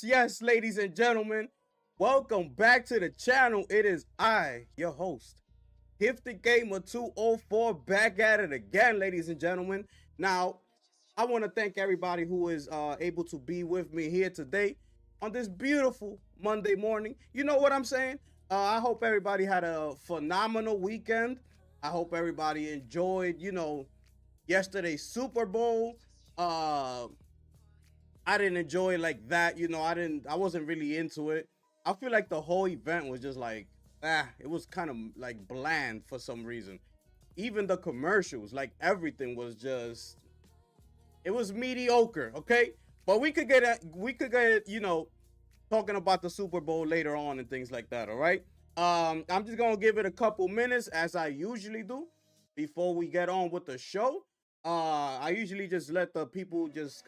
Yes, ladies and gentlemen, welcome back to the channel. It is I, your host, Gifted Gamer 204, back at it again, ladies and gentlemen. Now, I want to thank everybody who is able to be with me here today on this beautiful Monday morning. You know what I'm saying? I hope everybody had a phenomenal weekend. I hope everybody enjoyed, yesterday's Super Bowl. I didn't enjoy it like that. I wasn't really into it. I feel like the whole event was just like, it was kind of like bland for some reason. Even the commercials, like everything was just, it was mediocre, okay? But we could get, talking about the Super Bowl later on and things like that, all right? I'm just gonna give it a couple minutes as I usually do before we get on with the show. I usually just let the people just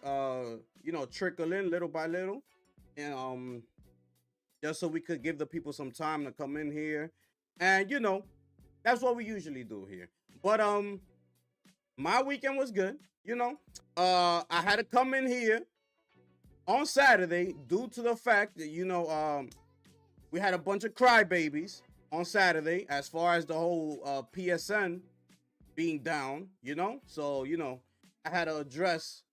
trickle in little by little, and just so we could give the people some time to come in here, and that's what we usually do here. But my weekend was good. I had to come in here on Saturday due to the fact that we had a bunch of crybabies on Saturday as far as the whole PSN being down, so I had to address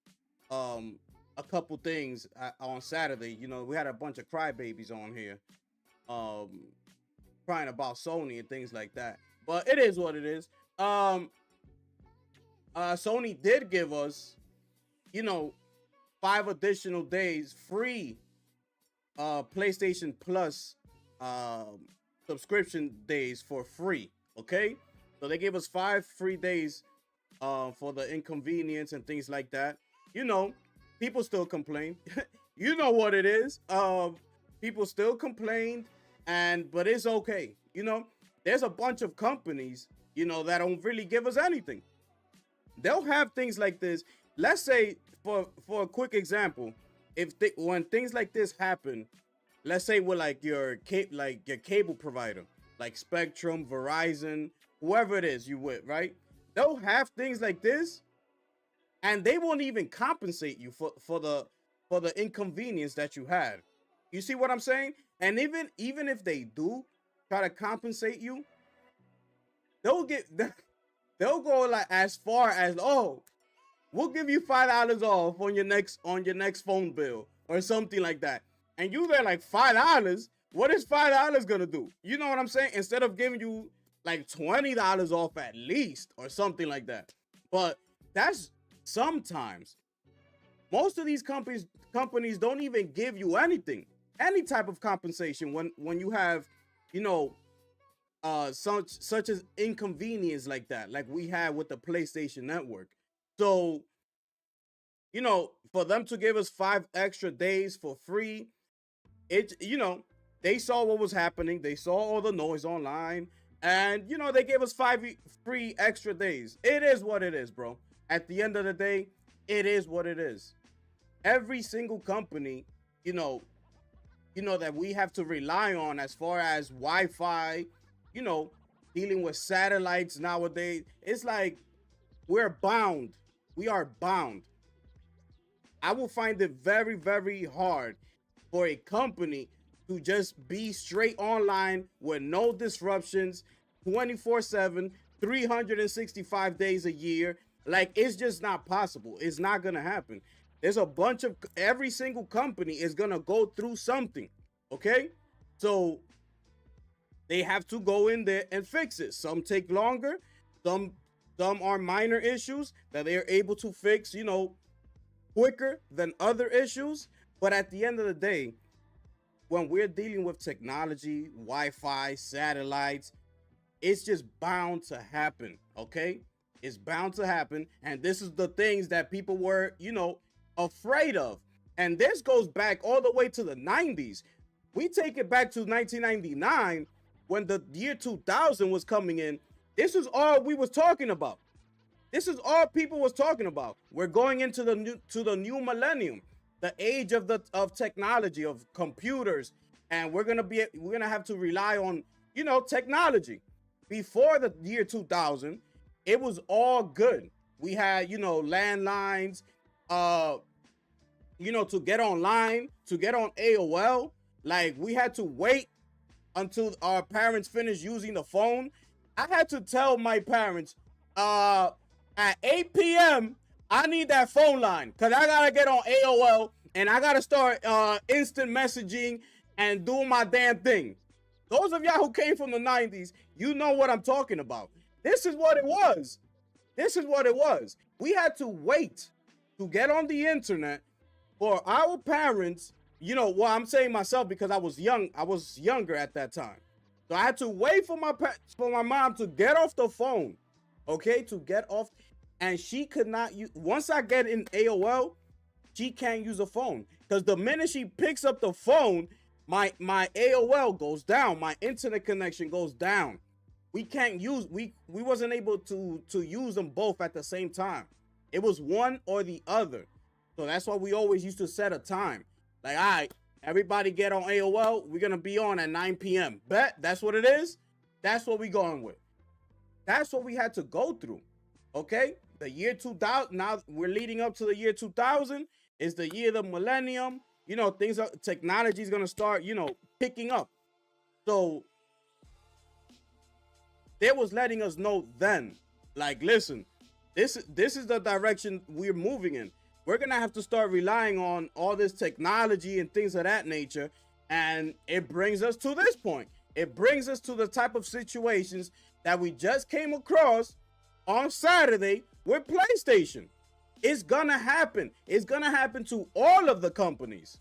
a couple things on Saturday. We had a bunch of crybabies on here crying about Sony and things like that, but it is what it is. Sony did give us 5 additional days free PlayStation Plus subscription days for free. Okay, so they gave us 5 free days for the inconvenience and things like that. People still complain. You know what it is. People still complain, but it's okay. There's a bunch of companies that don't really give us anything. They'll have things like this. Let's say, for a quick example, when things like this happen, let's say with like your cable provider, like Spectrum, Verizon, whoever it is you with, right? They'll have things like this, and they won't even compensate you for the inconvenience that you had. You see what I'm saying? And even if they do try to compensate you, they'll go like as far as, oh, we'll give you $5 off on your next phone bill or something like that. And you there like $5. What is $5 gonna do? You know what I'm saying? Instead of giving you like $20 off at least or something like that. But that's sometimes. Most of these companies don't even give you any type of compensation when you have, such as inconvenience like that, like we had with the PlayStation Network. So, for them to give us 5 extra days for free, they saw what was happening. They saw all the noise online, and they gave us 5 free extra days. It is what it is, bro. At the end of the day, it is what it is. Every single company, that we have to rely on as far as Wi-Fi, dealing with satellites nowadays, it's like we're bound. We are bound. I will find it very, very hard for a company to just be straight online with no disruptions, 24/7, 365 days a year. Like, it's just not possible. It's not gonna happen. There's a bunch of, every single company is gonna go through something, okay? So they have to go in there and fix it. Some take longer, some are minor issues that they are able to fix, quicker than other issues. But at the end of the day, when we're dealing with technology, Wi-Fi, satellites, it's just bound to happen, okay? It's bound to happen. And this is the things that people were, afraid of. And this goes back all the way to the 90s. We take it back to 1999 when the year 2000 was coming in. This is all we was talking about. This is all people was talking about. We're going into the new millennium, the age of technology, of computers, and we're gonna have to rely on technology. before the year 2000, it was all good. We had, landlines, uh, to get online, to get on AOL. Like, we had to wait until our parents finished using the phone. I had to tell my parents, at 8 p.m., I need that phone line because I got to get on AOL and I got to start instant messaging and doing my damn thing. Those of y'all who came from the 90s, you know what I'm talking about. This is what it was. This is what it was. We had to wait to get on the internet for our parents. Well, I'm saying myself because I was young. I was younger at that time. So I had to wait for my mom to get off the phone. Okay, to get off. And she could not use, once I get in AOL, she can't use a phone. Because the minute she picks up the phone, my AOL goes down. My internet connection goes down. We can't use, we wasn't able to use them both at the same time. It was one or the other. So that's why we always used to set a time. Like, all right, everybody get on AOL. We're going to be on at 9 p.m. Bet that's what it is. That's what we going with. That's what we had to go through. Okay? The year 2000, now we're leading up to the year 2000. Is the year of the millennium. Technology is going to start, picking up. So they was letting us know then, like, listen, this is the direction we're moving in. We're going to have to start relying on all this technology and things of that nature. And it brings us to this point. It brings us to the type of situations that we just came across on Saturday with PlayStation. It's going to happen. It's going to happen to all of the companies,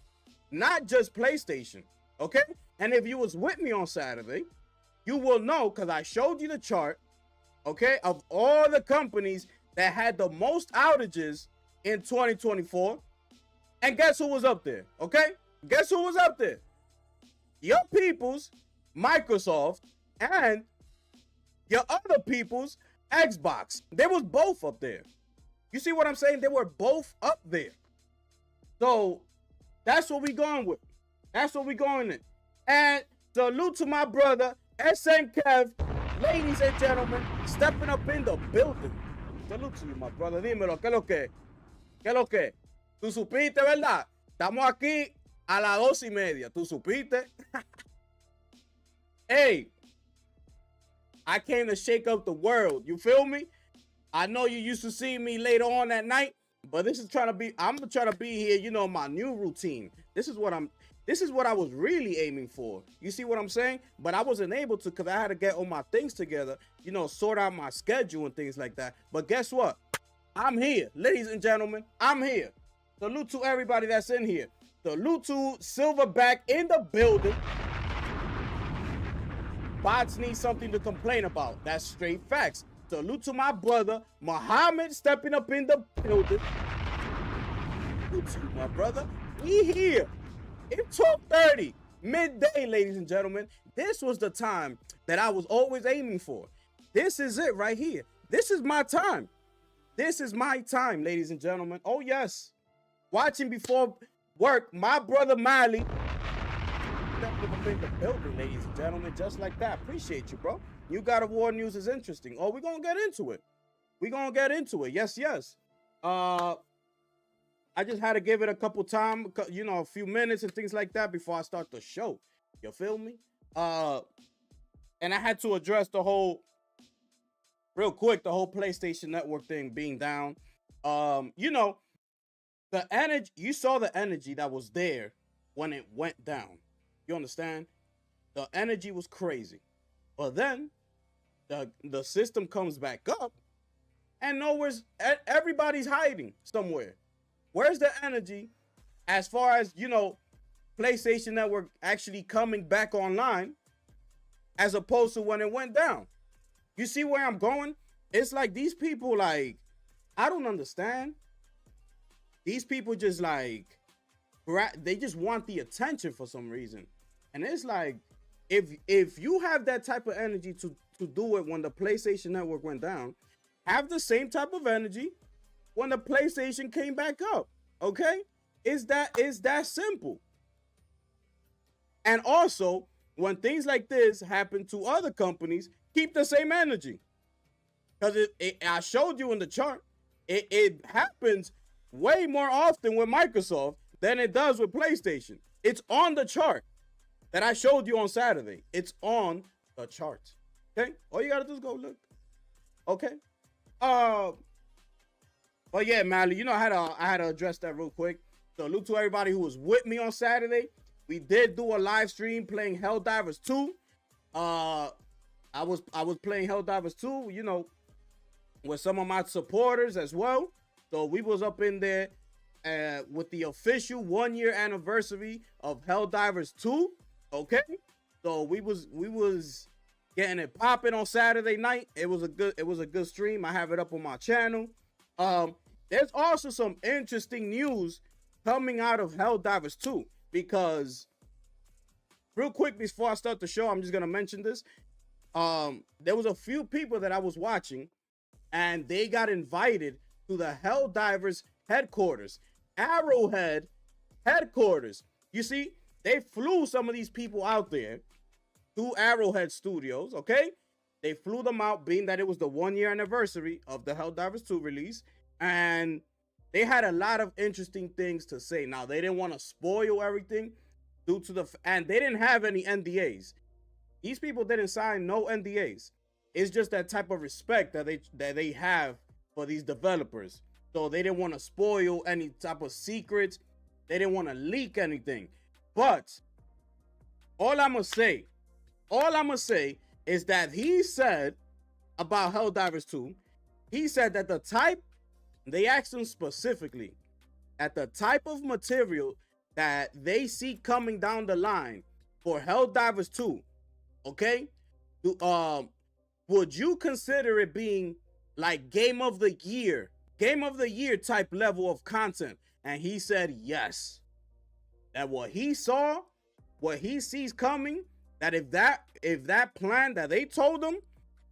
not just PlayStation. Okay? And if you was with me on Saturday, you will know, because I showed you the chart, okay, of all the companies that had the most outages in 2024. And guess who was up there? Okay? Guess who was up there? Your people's Microsoft and your other people's Xbox. They was both up there. You see what I'm saying? They were both up there. So that's what we going with. That's what we going in. And salute to my brother, SN Kev, ladies and gentlemen, stepping up in the building. Salute to you, my brother. Dímelo, ¿qué es lo que? ¿Qué es lo que? Tú supiste, ¿verdad? Estamos aquí a las 2:30. ¿Tú supiste? Hey, I came to shake up the world. You feel me? I know you used to see me later on that night, but I'm trying to be here, my new routine. This is what I was really aiming for. You see what I'm saying? But I wasn't able to because I had to get all my things together, sort out my schedule and things like that. But guess what? I'm here, ladies and gentlemen. I'm here. Salute to everybody that's in here. Salute to Silverback in the building. Bots need something to complain about. That's straight facts. Salute to my brother, Muhammad, stepping up in the building. Salute to my brother. We here. It's 12:30, midday, ladies and gentlemen. This was the time that I was always aiming for. This is it right here. This is my time. This is my time, ladies and gentlemen. Oh, yes. Watching before work, my brother Miley. Stepping up in the building, ladies and gentlemen, just like that. Appreciate you, bro. New God of War news is interesting. Oh, we're going to get into it. We're going to get into it. Yes, yes. I just had to give it a couple time, a few minutes and things like that before I start the show. You feel me? And I had to address real quick, the whole PlayStation Network thing being down. The energy, you saw the energy that was there when it went down. You understand? The energy was crazy. But then the system comes back up and everybody's hiding somewhere. Where's the energy as far as, PlayStation Network actually coming back online as opposed to when it went down? You see where I'm going? It's like these people, I don't understand. These people just they just want the attention for some reason. And it's like, if you have that type of energy to do it when the PlayStation Network went down, have the same type of energy when the PlayStation came back up. Okay? It's that simple. And also, when things like this happen to other companies, keep the same energy. Because I showed you in the chart, it happens way more often with Microsoft than it does with PlayStation. It's on the chart that I showed you on Saturday. It's on the chart. Okay? All you gotta do is go look. Okay? But yeah, Mally, you know, I had to address that real quick. So salute to everybody who was with me on Saturday. We did do a live stream playing Helldivers 2. I was playing Helldivers 2, you know, with some of my supporters as well. So we was up in there with the official 1-year anniversary of Helldivers 2. Okay, so we was getting it popping on Saturday night. It was a good stream. I have it up on my channel. There's also some interesting news coming out of Helldivers 2, because real quick before I start the show, I'm just gonna mention this. There was a few people that I was watching, and they got invited to the Helldivers headquarters, Arrowhead headquarters. You see, they flew some of these people out there to Arrowhead Studios, okay? They flew them out, being that it was the 1-year anniversary of the Helldivers 2 release, and they had a lot of interesting things to say. Now, they didn't want to spoil everything due to and they didn't have any NDAs. These people didn't sign no NDAs. It's just that type of respect that they have for these developers. So they didn't want to spoil any type of secrets. They didn't want to leak anything. But all I'm gonna say is that he said about Helldivers 2, he said that they asked him specifically that the type of material that they see coming down the line for Helldivers 2, okay, would you consider it being like game of the year type level of content? And he said yes. That what he saw, what he sees coming, that if that plan that they told him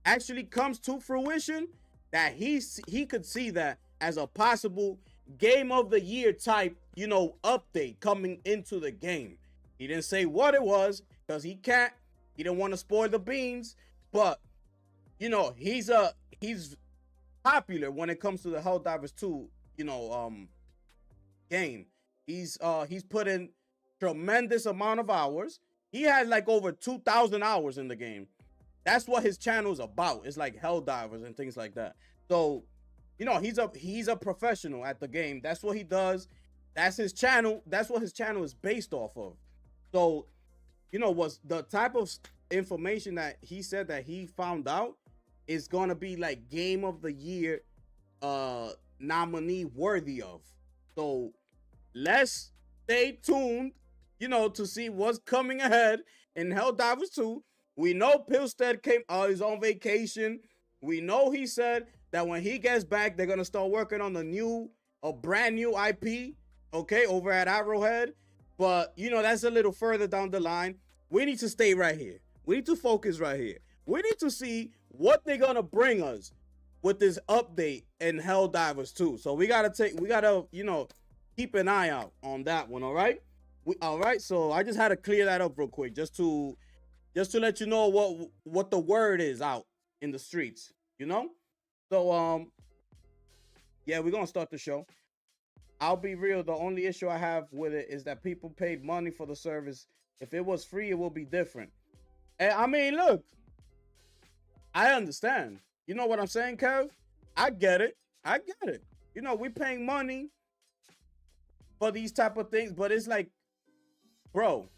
actually comes to fruition, that he could see that as a possible game of the year type, you know, update coming into the game. He didn't say what it was because he didn't want to spoil the beans, but you know, he's popular when it comes to the Helldivers 2, you know, game. He's put in tremendous amount of hours. He had like over 2,000 hours in the game. That's what his channel is about. It's like Helldivers and things like that. So, you know, he's a professional at the game. That's what he does. That's his channel. That's what his channel is based off of. So, you know, was the type of information that he said that he found out is gonna be like game of the year nominee worthy of. So let's stay tuned, you know, to see what's coming ahead in Helldivers 2. We know Pilstead is on vacation. We know he said that when he gets back, they're gonna start working on a brand new IP, okay, over at Arrowhead. But you know, that's a little further down the line. We need to stay right here. We need to focus right here. We need to see what they're gonna bring us with this update in Helldivers 2. So we gotta, you know, keep an eye out on that one. All right. All right. So I just had to clear that up real quick, just to let you know what the word is out in the streets. You know. So yeah, we're gonna start the show. I'll be real. The only issue I have with it is that people paid money for the service. If it was free, it will be different. And I mean, look, I understand. You know what I'm saying, Kev? I get it. You know, we're paying money for these type of things, but it's like, bro,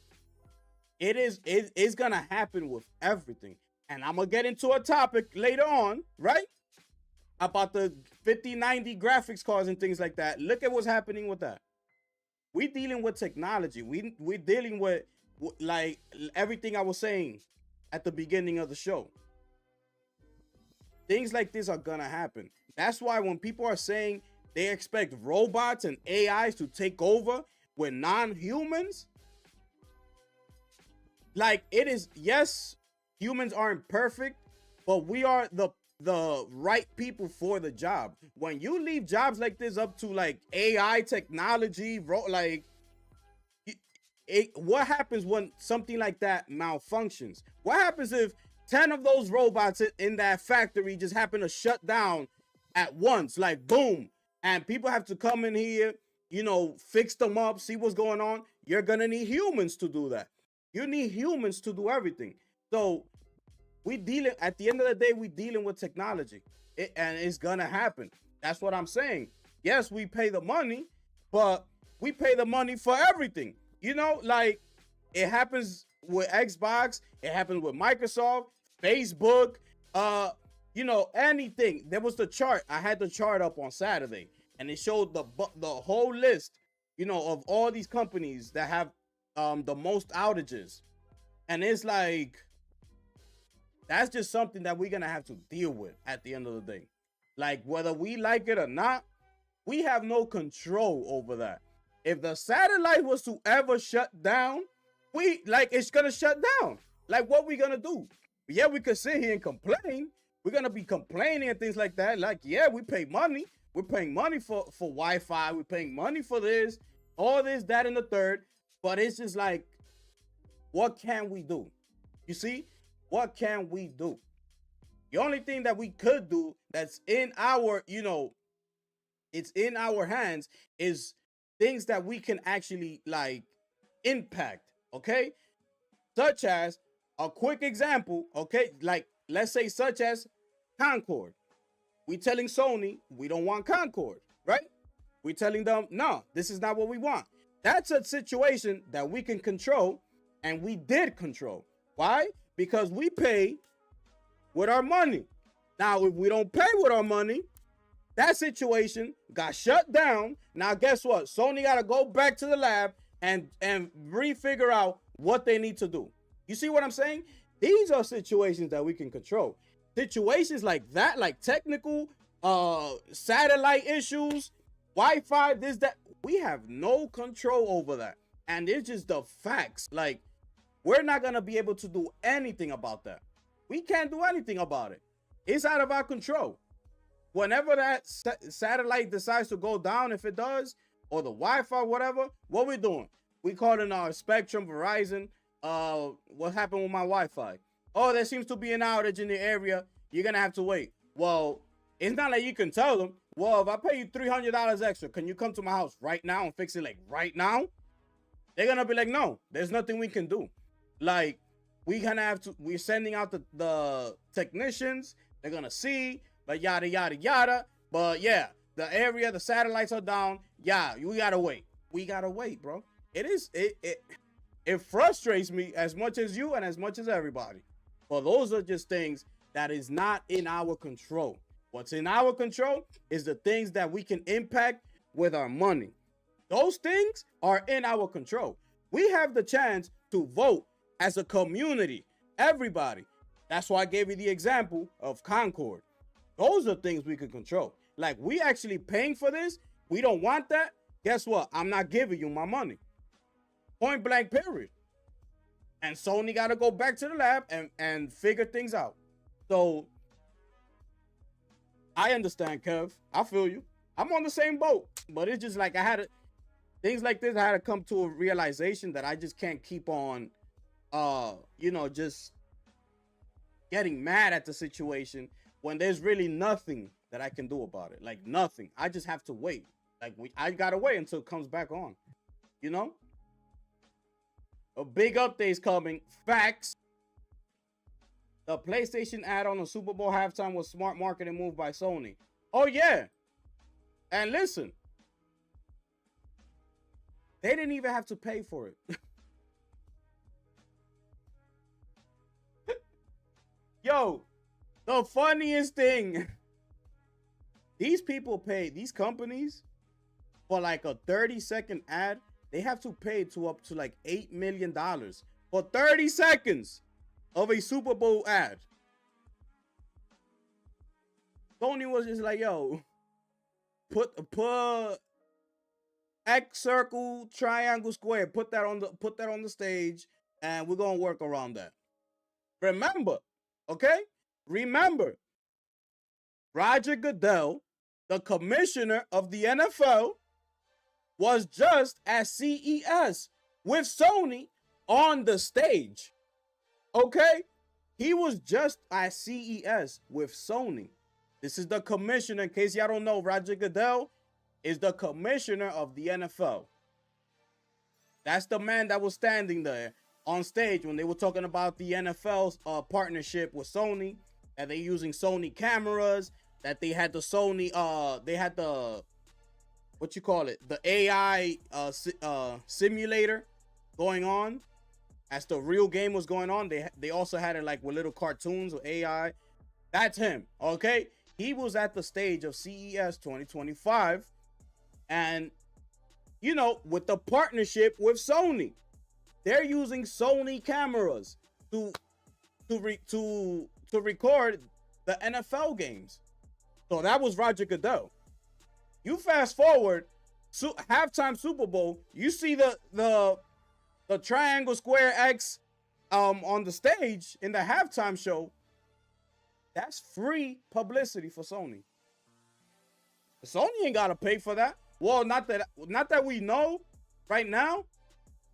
it's gonna happen with everything. And I'm gonna get into a topic later on, right? About the 5090 graphics cards and things like that. Look at what's happening with that. We're dealing with technology. We're dealing with like everything I was saying at the beginning of the show. Things like this are gonna happen. That's why when people are saying they expect robots and AIs to take over with non-humans, like it is, yes, humans aren't perfect, but we are the right people for the job. When you leave jobs like this up to like AI technology, like what happens when something like that malfunctions? What happens if 10 of those robots in that factory just happen to shut down at once, like boom. And people have to come in here, fix them up, see what's going on. You're going to need humans to do that. You need humans to do everything. So at the end of the day, we dealing with technology, and it's going to happen. That's what I'm saying. Yes, we pay the money, but we pay the money for everything. Like it happens with Xbox, it happens with Microsoft, Facebook, anything. There was the chart. I had the chart up on Saturday, and it showed the whole list, of all these companies that have the most outages. And it's like, that's just something that we're gonna have to deal with at the end of the day. Like, whether we like it or not, we have no control over that. If the satellite was to ever shut down, it's gonna shut down. Like, what we gonna do? Yeah, we could sit here and complain. We're gonna be complaining and things like that. Like, yeah, we pay money. We're paying money for Wi-Fi. We're paying money for this, all this, that, and the third. But it's just like, what can we do? You see, what can we do? The only thing that we could do that's in our, it's in our hands, is things that we can actually like impact. Okay, such as a quick example. Okay, like let's say such as Concord. We telling Sony we don't want Concord, right? We telling them, no, this is not what we want. That's a situation that we can control, and we did control. Why? Because we pay with our money. Now, if we don't pay with our money, that situation got shut down. Now, guess what? Sony got to go back to the lab and refigure out what they need to do. You see what I'm saying? These are situations that we can control. Situations like that, like technical, satellite issues, Wi-Fi, this, that, we have no control over that. And it's just the facts. Like, we're not going to be able to do anything about that. We can't do anything about it. It's out of our control. Whenever that satellite decides to go down, if it does, or the Wi-Fi, whatever, what we doing? We calling our Spectrum, Verizon. What happened with my Wi-Fi? Oh, there seems to be an outage in the area. You're going to have to wait. Well, it's not like you can tell them, well, if I pay you $300 extra, can you come to my house right now and fix it like right now? They're going to be like, no, there's nothing we can do. Like, we're sending out the technicians. They're going to see, but yada, yada, yada. But yeah, the satellites are down. Yeah, we got to wait. We got to wait, bro. It frustrates me as much as you and as much as everybody. But those are just things that is not in our control. What's in our control is the things that we can impact with our money. Those things are in our control. We have the chance to vote as a community, everybody. That's why I gave you the example of Concord. Those are things we can control. Like, we actually paying for this. We don't want that. Guess what? I'm not giving you my money. Point blank, period. And Sony got to go back to the lab and figure things out. So I understand, Kev. I feel you. I'm on the same boat. But it's just like things like this, I had to come to a realization that I just can't keep on, just getting mad at the situation when there's really nothing that I can do about it. Like, nothing. I just have to wait. Like, I got to wait until it comes back on. A big update's coming. Facts. The PlayStation ad on the Super Bowl halftime was smart marketing move by Sony. Oh, yeah. And listen, they didn't even have to pay for it. Yo, the funniest thing. These companies, for like a 30-second ad, they have to pay to up to like $8 million for 30 seconds of a Super Bowl ad. Sony was just like, yo, put X, circle, triangle, square, put that on the stage, and we're gonna work around that. Remember, Roger Goodell, the commissioner of the NFL, was just at CES with Sony on the stage. Okay? He was just at CES with Sony. This is the commissioner. In case y'all don't know, Roger Goodell is the commissioner of the NFL. That's the man that was standing there on stage when they were talking about the NFL's partnership with Sony, that they using Sony cameras, that they had the Sony, they had the, what you call it, the AI simulator going on as the real game was going on. They also had it like with little cartoons with AI. That's him, okay? He was at the stage of CES 2025, and you know, with the partnership with Sony, they're using Sony cameras to record the NFL games. So that was Roger Goodell. You fast forward, halftime Super Bowl, you see the triangle, square, X on the stage in the halftime show. That's free publicity for Sony. Sony ain't gotta pay for that. Well, not that we know right now,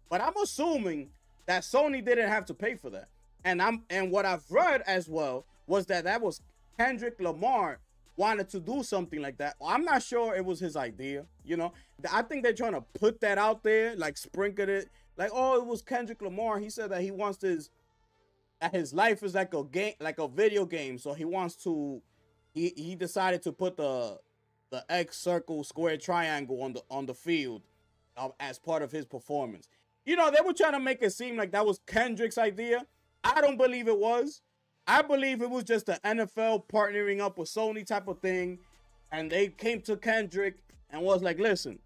but I'm assuming that Sony didn't have to pay for that. And what I've read as well was that was Kendrick Lamar wanted to do something like that. I'm not sure it was his idea, you know. I think they're trying to put that out there, like sprinkle it, like, oh, it was Kendrick Lamar. He said that he wants that his life is like a game, like a video game. So he wants to, he decided to put the X, circle, square, triangle on the field as part of his performance. You know, they were trying to make it seem like that was Kendrick's idea. I don't believe it was. I believe it was just the NFL partnering up with Sony type of thing, and they came to Kendrick and was like, listen,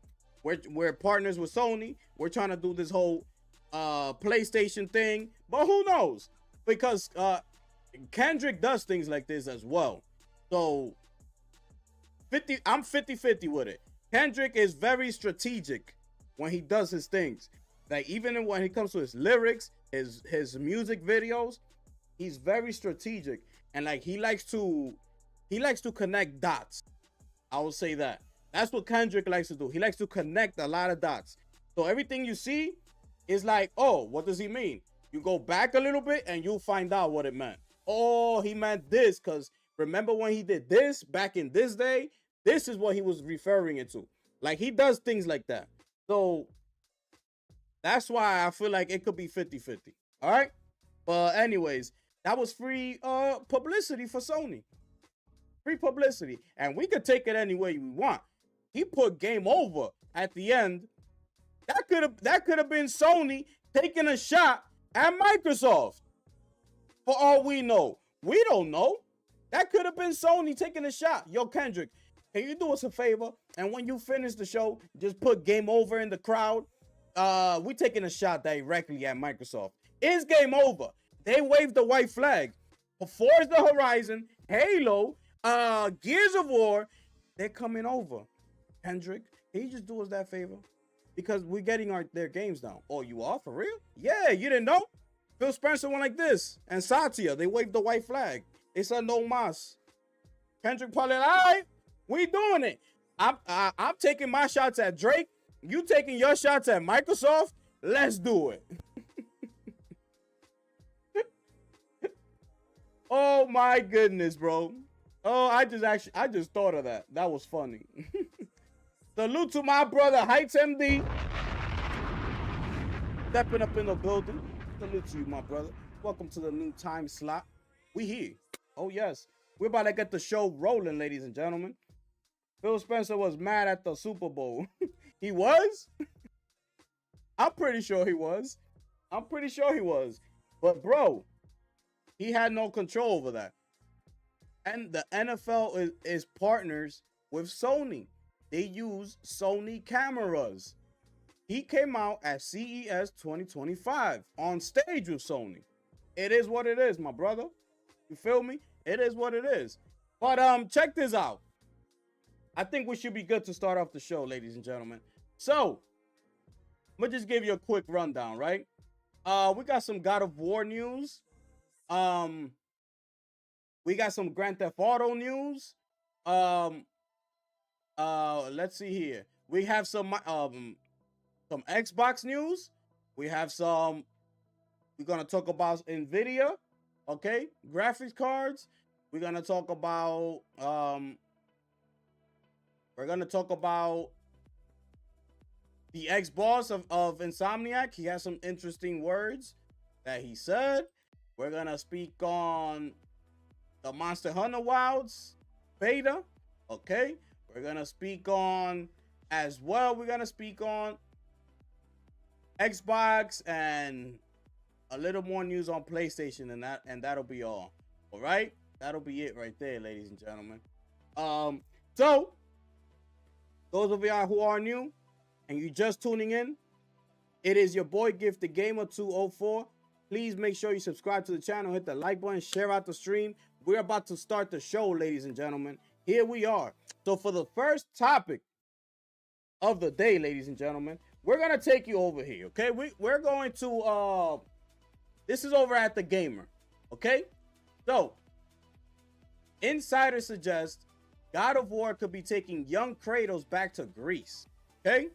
we're partners with Sony. We're trying to do this whole PlayStation thing, but who knows? Because Kendrick does things like this as well. So I'm 50-50 with it. Kendrick is very strategic when he does his things. Like, even when it comes to his lyrics, his music videos, he's very strategic. And like, he likes to connect dots. I will say that. That's what Kendrick likes to do. He likes to connect a lot of dots. So everything you see is like, oh, what does he mean? You go back a little bit and you'll find out what it meant. Oh, he meant this because remember when he did this back in this day? This is what he was referring it to. Like, he does things like that. So that's why I feel like it could be 50-50. All right? But anyways, that was free publicity for Sony. Free publicity. And we could take it any way we want. He put game over at the end. That could have been Sony taking a shot at Microsoft. For all we know. We don't know. That could have been Sony taking a shot. Yo, Kendrick, can you do us a favor? And when you finish the show, just put game over in the crowd. We taking a shot directly at Microsoft. It's game over. They waved the white flag. For Forza Horizon, Halo, Gears of War, they're coming over. Kendrick, can you just do us that favor? Because we're getting their games now. Oh, you are? For real? Yeah, you didn't know? Phil Spencer went like this. And Satya, they waved the white flag. They said no mas. Kendrick probably, all right, we doing it. I'm taking my shots at Drake. You taking your shots at Microsoft. Let's do it. Oh my goodness, bro. Oh, I just thought of that. That was funny. Salute to my brother Heights MD. Stepping up in the building. Salute to you, my brother. Welcome to the new time slot. We here. Oh yes. We're about to get the show rolling, ladies and gentlemen. Phil Spencer was mad at the Super Bowl. He was? I'm pretty sure he was. But bro, he had no control over that. And the NFL is partners with Sony. They use Sony cameras. He came out at CES 2025 on stage with Sony. It is what it is, my brother. You feel me? It is what it is. But check this out. I think we should be good to start off the show, ladies and gentlemen. So, I'm gonna just give you a quick rundown, right? We got some God of War news. We got some Grand Theft Auto news. Let's see here. We have some Xbox news. We have some. We're gonna talk about Nvidia. Okay, graphics cards. We're gonna talk about we're gonna talk about the ex-boss of Insomniac. He has some interesting words that he said. We're gonna speak on the Monster Hunter Wilds beta. Okay, we're gonna speak on as well. We're gonna speak on Xbox and a little more news on PlayStation, and that'll be all. All right, that'll be it right there, ladies and gentlemen. So those of y'all who are new and you just tuning in, it is your boy Gifted Gamer 204. Please make sure you subscribe to the channel, hit the like button, share out the stream. We're about to start the show, ladies and gentlemen. Here we are. So for the first topic of the day, ladies and gentlemen, we're gonna take you over here. Okay, we're going to this is over at the Gamer. Okay, so insiders suggest God of War could be taking young Kratos back to Greece. Okay,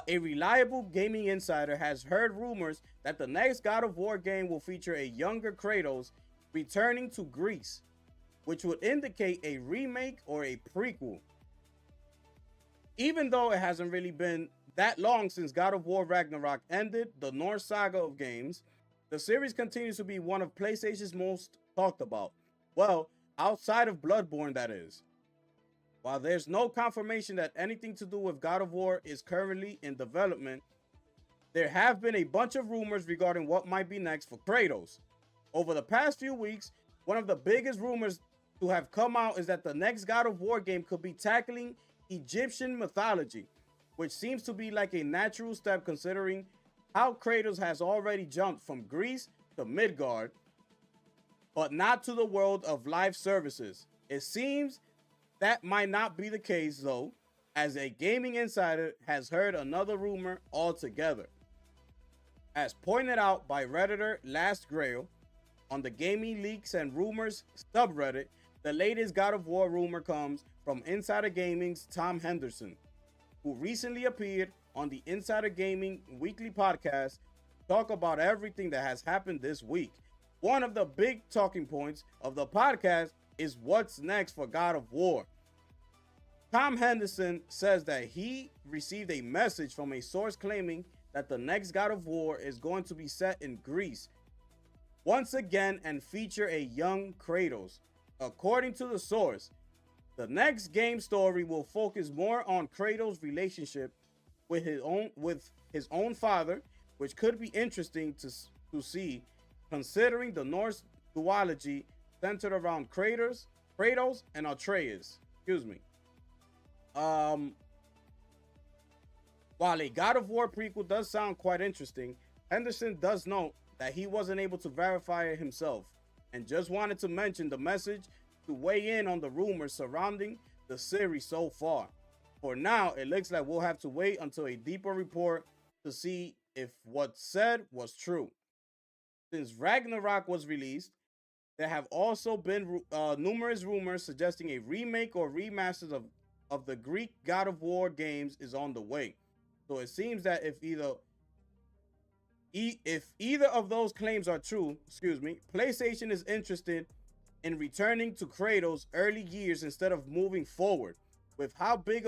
a reliable gaming insider has heard rumors that the next God of War game will feature a younger Kratos returning to Greece, which would indicate a remake or a prequel. Even though it hasn't really been that long since God of War Ragnarok ended the Norse saga of games, the series continues to be one of PlayStation's most talked about. Well, outside of Bloodborne, that is. While there's no confirmation that anything to do with God of War is currently in development, there have been a bunch of rumors regarding what might be next for Kratos. Over the past few weeks, one of the biggest rumors to have come out is that the next God of War game could be tackling Egyptian mythology, which seems to be like a natural step considering how Kratos has already jumped from Greece to Midgard, but not to the world of live services. It seems that might not be the case though, as a gaming insider has heard another rumor altogether. As pointed out by Redditor Last Grail on the Gaming Leaks and Rumors subreddit, the latest God of War rumor comes from Insider Gaming's Tom Henderson, who recently appeared on the Insider Gaming weekly podcast to talk about everything that has happened this week. One of the big talking points of the podcast is what's next for God of War. Tom Henderson says that he received a message from a source claiming that the next God of War is going to be set in Greece once again and feature a young Kratos. According to the source, the next game story will focus more on Kratos' relationship with his own father, which could be interesting to see considering the Norse duology centered around Kratos and Atreus. Excuse me. While a God of War prequel does sound quite interesting, Henderson does note that he wasn't able to verify it himself and just wanted to mention the message to weigh in on the rumors surrounding the series so far. For now, it looks like we'll have to wait until a deeper report to see if what's said was true. Since Ragnarok was released, there have also been numerous rumors suggesting a remake or remasters of the Greek God of War games is on the way. So it seems that if either of those claims are true, PlayStation is interested in returning to Kratos' early years instead of moving forward. With how big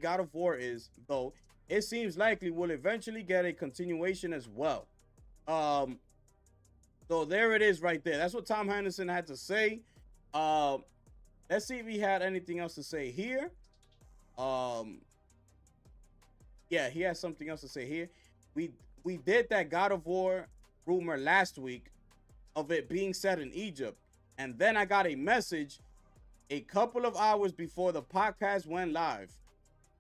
God of War is, though, it seems likely we'll eventually get a continuation as well. So there it is right there. That's what Tom Henderson had to say. Let's see if he had anything else to say here. Yeah, he has something else to say here. We did that God of War rumor last week of it being set in Egypt. And then I got a message a couple of hours before the podcast went live.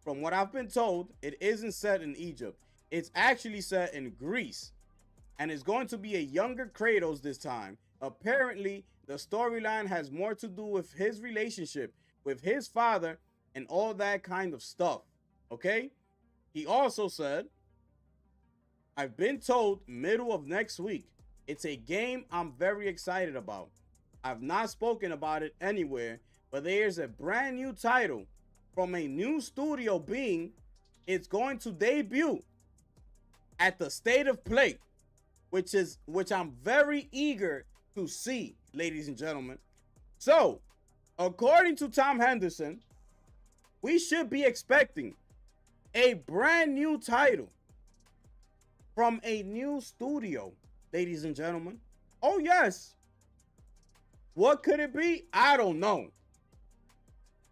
From what I've been told, it isn't set in Egypt. It's actually set in Greece. And it's going to be a younger Kratos this time. Apparently, the storyline has more to do with his relationship with his father and all that kind of stuff. Okay? He also said, I've been told middle of next week. It's a game I'm very excited about. I've not spoken about it anywhere, but there's a brand new title from a new studio being it's going to debut at the State of Play. which I'm very eager to see, ladies and gentlemen. So, according to Tom Henderson, we should be expecting a brand new title from a new studio, ladies and gentlemen. Oh, yes. What could it be? I don't know.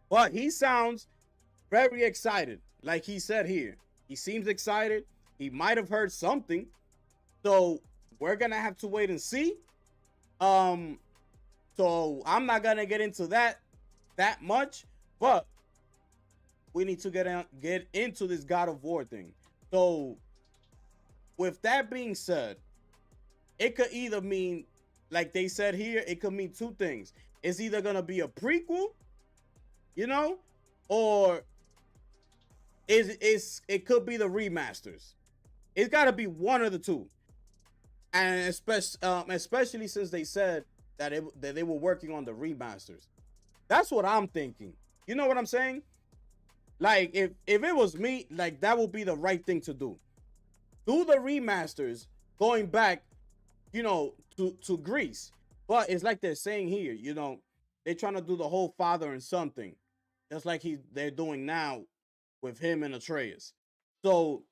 But he sounds very excited. Like he said here, he seems excited. He might have heard something. So we're going to have to wait and see. So I'm not going to get into that much. But we need to get into this God of War thing. So with that being said, it could either mean, like they said here, it could mean two things. It's either going to be a prequel, you know, or it could be the remasters. It's got to be one of the two. And especially since they said that they were working on the remasters. That's what I'm thinking. You know what I'm saying? Like, if it was me, like, that would be the right thing to do. Do the remasters going back, you know, to Greece. But it's like they're saying here, you know, they're trying to do the whole father and son thing. Just like they're doing now with him and Atreus. So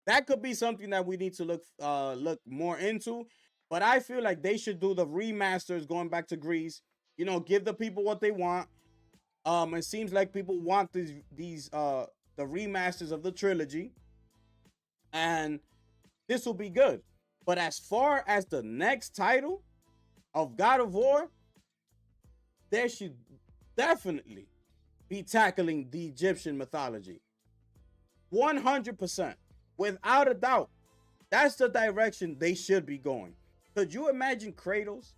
that could be something that we need to look more into. But I feel like they should do the remasters going back to Greece. You know, give the people what they want. It seems like people want these the remasters of the trilogy, and this will be good. But as far as the next title of God of War, they should definitely be tackling the Egyptian mythology. 100%. Without a doubt. That's the direction they should be going. Could you imagine Kratos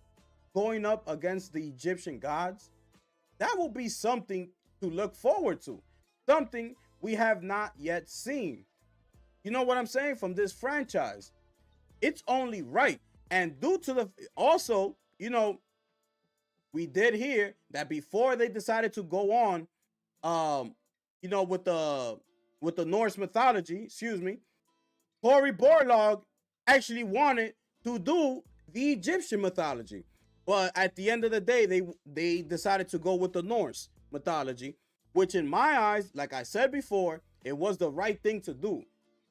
going up against the Egyptian gods? That will be something to look forward to. Something we have not yet seen. You know what I'm saying? From this franchise. It's only right. And due to the... Also, you know, we did hear that before they decided to go on, you know, with the Norse mythology, excuse me, Cory Barlog actually wanted to do the Egyptian mythology. But at the end of the day, they decided to go with the Norse mythology, which in my eyes, like I said before, it was the right thing to do.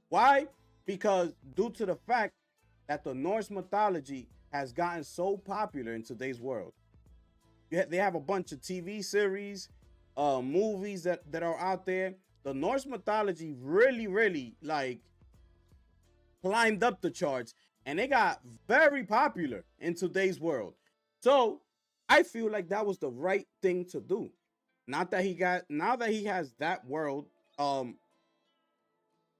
Why? Because due to the fact that the Norse mythology has gotten so popular in today's world. They have a bunch of TV series, movies that are out there. The Norse mythology really, like, climbed up the charts, and they got very popular in today's world. So I feel like that was the right thing to do. Now that he has that world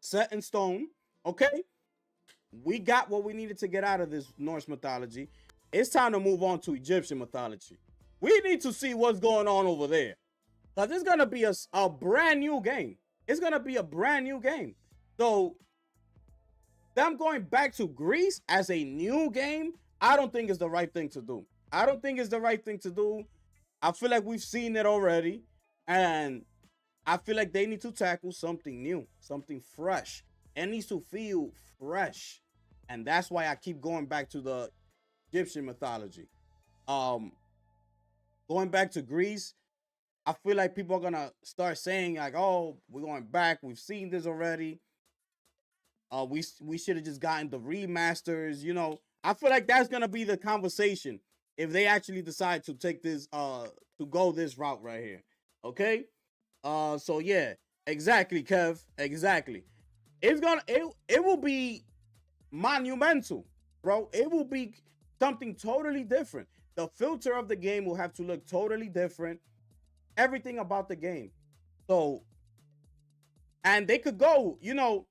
set in stone, okay, we got what we needed to get out of this Norse mythology. It's time to move on to Egyptian mythology. We need to see what's going on over there, because it's gonna be a brand new game. It's gonna be a brand new game. So them going back to Greece as a new game, I don't think is the right thing to do. I don't think it's the right thing to do. I feel like we've seen it already, and I feel like they need to tackle something new, something fresh. It needs to feel fresh, and that's why I keep going back to the Egyptian mythology. Going back to Greece, I feel like people are gonna start saying like, "Oh, we're going back. We've seen this already. We should have just gotten the remasters." You know, I feel like that's gonna be the conversation if they actually decide to take this to go this route right here. Okay. So yeah, exactly, Kev. Exactly. It will be monumental, bro. It will be something totally different. The filter of the game will have to look totally different. Everything about the game. So, and they could go, you know,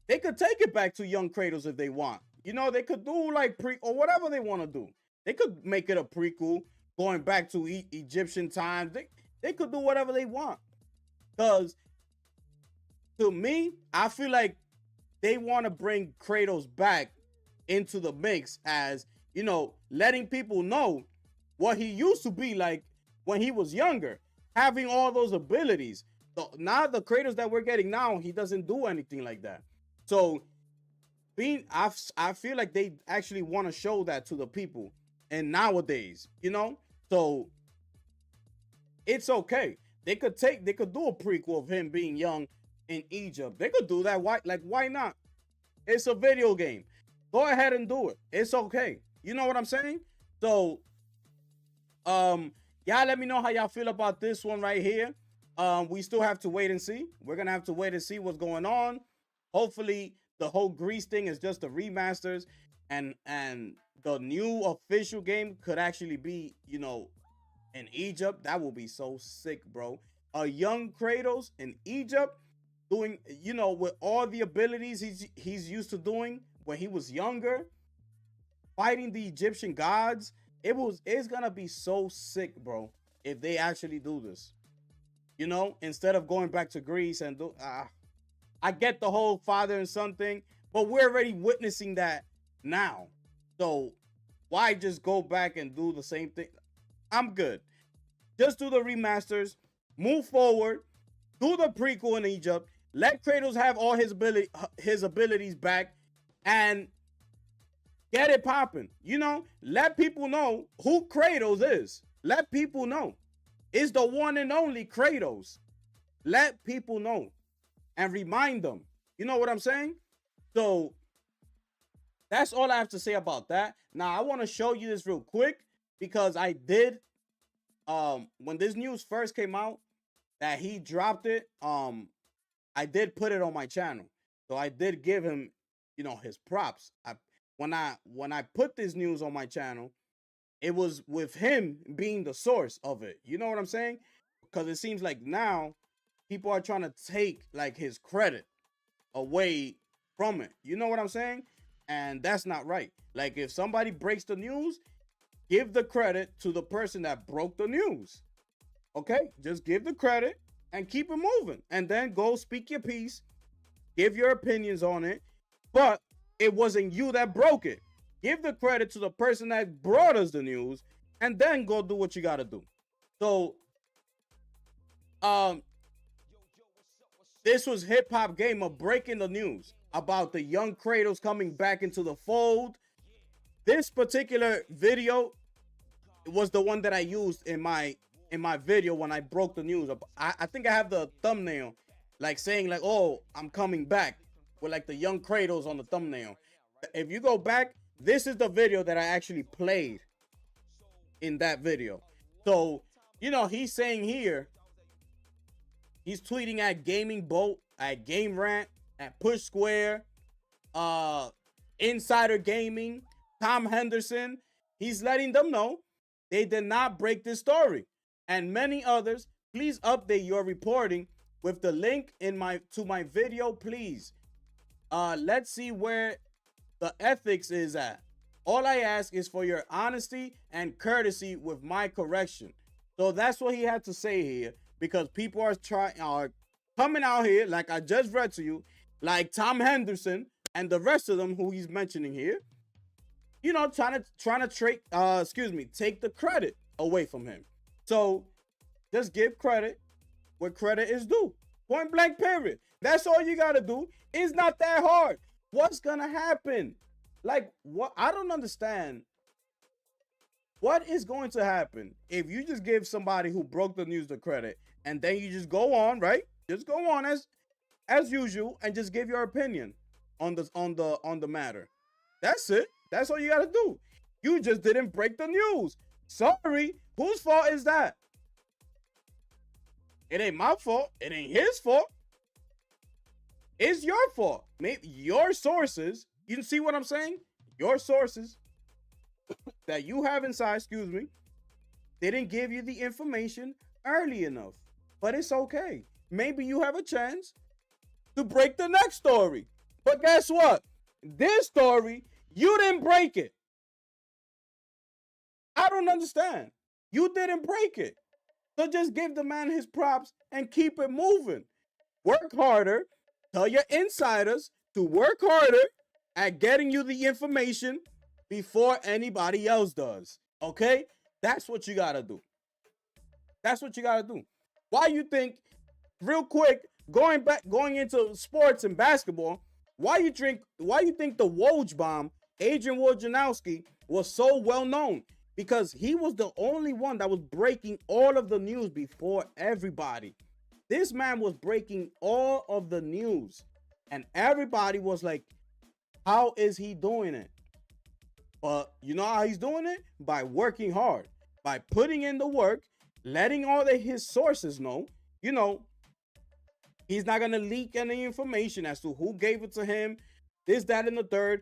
they could take it back to young Kratos if they want. You know, they could do like or whatever they want to do. They could make it a prequel going back to Egyptian times. They could do whatever they want. Because to me, I feel like they want to bring Kratos back into the mix as, you know, letting people know what he used to be like when he was younger, having all those abilities. So now the Kratos that we're getting now, he doesn't do anything like that. So I feel like they actually want to show that to the people, and nowadays, so it's okay. They could do a prequel of him being young in Egypt. They could do that. Why not? It's a video game. Go ahead and do it. It's okay. You know what I'm saying? So, y'all let me know how y'all feel about this one right here. We still have to wait and see. We're gonna have to wait and see what's going on. Hopefully, the whole Greece thing is just the remasters, and the new official game could actually be, in Egypt. That will be so sick, bro. A young Kratos in Egypt doing, with all the abilities he's used to doing when he was younger, fighting the Egyptian gods. It's gonna be so sick, bro, if they actually do this. Instead of going back to Greece and do I get the whole father and son thing, but we're already witnessing that now. So why just go back and do the same thing? I'm good. Just do the remasters, move forward, do the prequel in Egypt, let Kratos have all his abilities back, and get it popping. Let people know who Kratos is. Let people know. It's the one and only Kratos. Let people know and remind them. You know what I'm saying? So that's all I have to say about that. Now I want to show you this real quick because I did when this news first came out that he dropped it, I did put it on my channel. So I did give him, his props. When I put this news on my channel, it was with him being the source of it. You know what I'm saying? Because it seems like now people are trying to take like his credit away from it. You know what I'm saying? And that's not right. Like if somebody breaks the news, give the credit to the person that broke the news. Okay? Just give the credit and keep it moving. And then go speak your piece, give your opinions on it. But it wasn't you that broke it. Give the credit to the person that brought us the news and then go do what you got to do. So, this was Hip Hop Gamer breaking the news about the young Kratos coming back into the fold. This particular video was the one that I used in my video when I broke the news. I think I have the thumbnail like saying like, oh, I'm coming back with like the young Kratos on the thumbnail. If you go back, this is the video that I actually played in that video. So, he's saying here, he's tweeting at Gaming Boat, at Game Rant, at Push Square, Insider Gaming, Tom Henderson. He's letting them know they did not break this story. And many others, please update your reporting with the link to my video, please. Let's see where the ethics is at. All I ask is for your honesty and courtesy with my correction. So that's what he had to say here, because people are coming out here, like I just read to you, like Tom Henderson and the rest of them who he's mentioning here, trying to take the credit away from him. So just give credit where credit is due. Point blank, period. That's all you got to do. It's not that hard. What's going to happen? Like, what? I don't understand. What is going to happen if you just give somebody who broke the news the credit and then you just go on, right? Just go on as usual and just give your opinion on the matter. That's it. That's all you got to do. You just didn't break the news. Sorry. Whose fault is that? It ain't my fault. It ain't his fault. It's your fault. Maybe your sources, you see what I'm saying? Your sources that you have inside, didn't give you the information early enough. But it's okay. Maybe you have a chance to break the next story. But guess what? This story, you didn't break it. I don't understand. You didn't break it. So just give the man his props and keep it moving. Work harder. Tell your insiders to work harder at getting you the information before anybody else does. Okay? That's what you got to do. That's what you got to do. Why you think, real quick, going into sports and basketball, Why you think the Woj bomb, Adrian Wojnarowski, was so well known? Because he was the only one that was breaking all of the news before everybody. This man was breaking all of the news, and everybody was like, how is he doing it? But you know how he's doing it? By working hard, by putting in the work, letting all of his sources know, you know, he's not going to leak any information as to who gave it to him, this, that, and the third.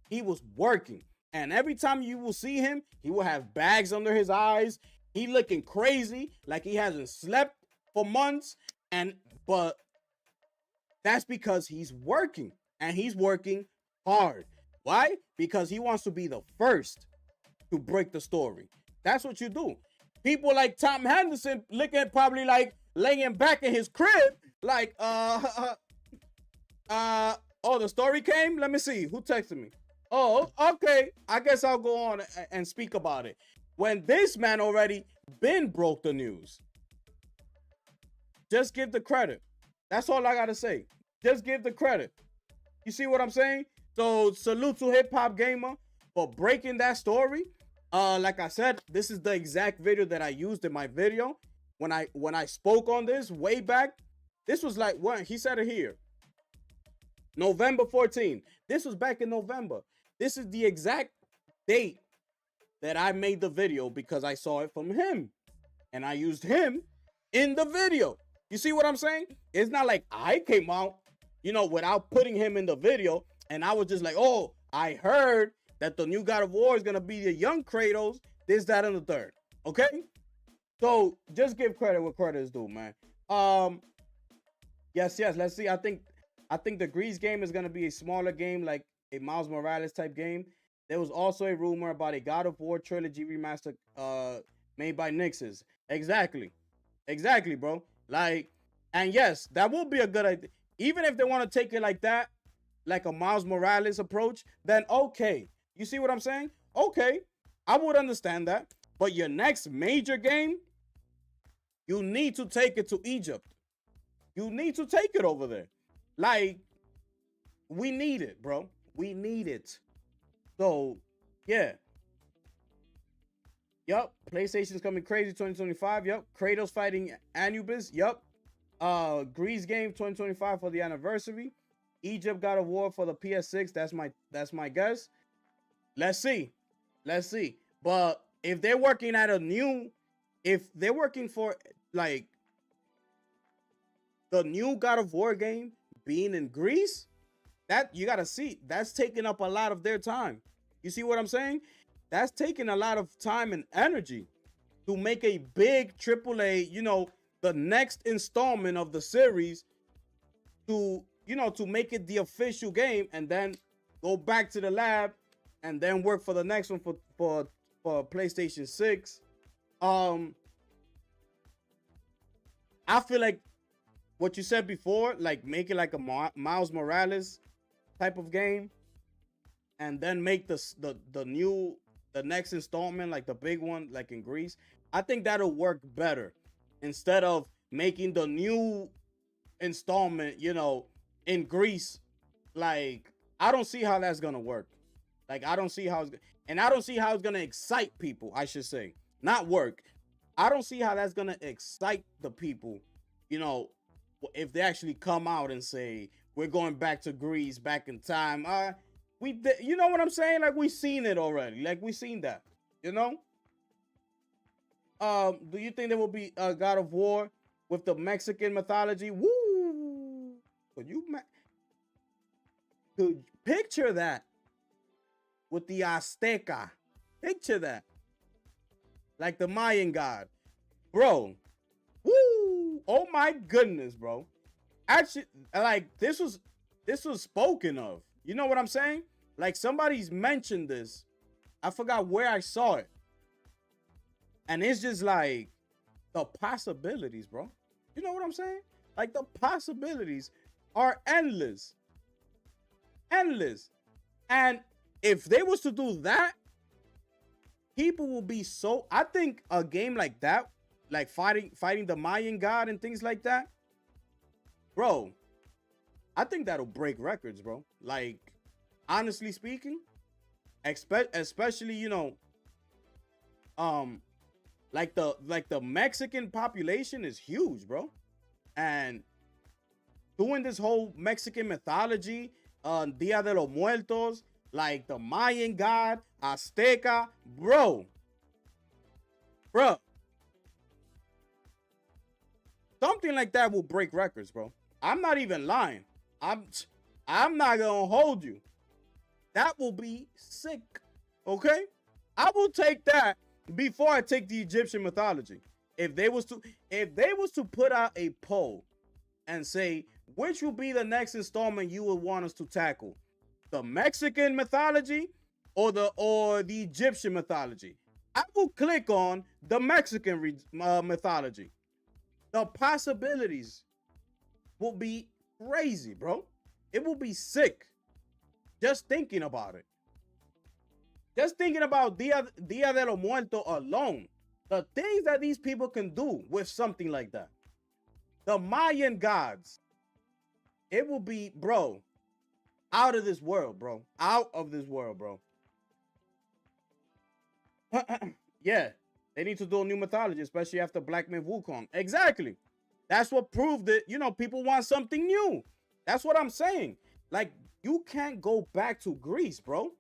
He was working. And every time you will see him, he will have bags under his eyes. He looking crazy, like he hasn't slept for months. But that's because he's working, and he's working hard. Why? Because he wants to be the first to break the story. That's what you do. People like Tom Henderson looking probably like laying back in his crib, like, oh, the story came? Let me see. Who texted me? Oh, okay. I guess I'll go on and speak about it. When this man already been broke the news. Just give the credit. That's all I got to say. Just give the credit. You see what I'm saying? So salute to Hip Hop Gamer for breaking that story. Like I said, this is the exact video that I used in my video. When I spoke on this way back, this was like, what? He said it here. November 14th. This was back in November. This is the exact date that I made the video because I saw it from him. And I used him in the video. You see what I'm saying? It's not like I came out, you know, without putting him in the video. And I was just like, oh, I heard that the new God of War is going to be the young Kratos, this, that, and the third. Okay? So just give credit where credit is due, man. Yes. Let's see. I think the Grease game is going to be a smaller game, like a Miles Morales type game. There was also a rumor about a God of War trilogy remaster made by Nixes. Exactly, bro. Like, and yes, that will be a good idea. Even if they want to take it like that, like a Miles Morales approach, then okay. You see what I'm saying? Okay, I would understand that. But your next major game, you need to take it to Egypt. You need to take it over there. Like, we need it, bro. We need it. So, yeah. Yup. PlayStation's coming crazy 2025. Yup. Kratos fighting Anubis. Yup. Grease game 2025 for the anniversary. Egypt God of War for the PS6. That's my guess. Let's see. But if they're working for like the new God of War game being in Greece, that you gotta see, that's taking up a lot of their time. You see what I'm saying? That's taking a lot of time and energy to make a big AAA, you know, the next installment of the series, to, you know, to make it the official game, and then go back to the lab and then work for the next one for PlayStation 6. I feel like what you said before, like make it like a Miles Morales type of game, and then make the next installment, like the big one, like in Greece. I think that'll work better instead of making the new installment, you know, in Greece. Like, I don't see how that's gonna work. Like, I don't see how it's gonna excite people, I should say. Not work. I don't see how that's gonna excite the people, you know, if they actually come out and say, we're going back to Greece, back in time. You know what I'm saying? Like, we seen it already. Like, we seen that, you know? Do you think there will be a God of War with the Mexican mythology? Woo! Could picture that with the Azteca. Picture that. Like the Mayan god. Bro. Woo! Oh my goodness, bro. Actually, like, this was spoken of. You know what I'm saying? Like, somebody's mentioned this. I forgot where I saw it. And it's just like the possibilities, bro. You know what I'm saying? Like, the possibilities are endless. Endless. And if they was to do that, people will be so... I think a game like that, like fighting the Mayan god and things like that, bro, I think that'll break records, bro. Like, honestly speaking, especially, um, like the Mexican population is huge, bro. And doing this whole Mexican mythology, Dia de los Muertos, like the Mayan god, Azteca, bro, something like that will break records, bro. I'm not even lying. I'm not gonna hold you. That will be sick. Okay? I will take that before I take the Egyptian mythology. If they was to put out a poll and say which will be the next installment you would want us to tackle, the Mexican mythology or the Egyptian mythology, I will click on the Mexican mythology. The possibilities will be crazy, bro. It will be sick. Just thinking about it. Just thinking about Dia de los Muertos alone. The things that these people can do with something like that. The Mayan gods. It will be, bro, out of this world, bro. Out of this world, bro. Yeah. They need to do a new mythology, especially after Black Myth Wukong. Exactly. That's what proved it. People want something new. That's what I'm saying. Like, you can't go back to Greece, bro.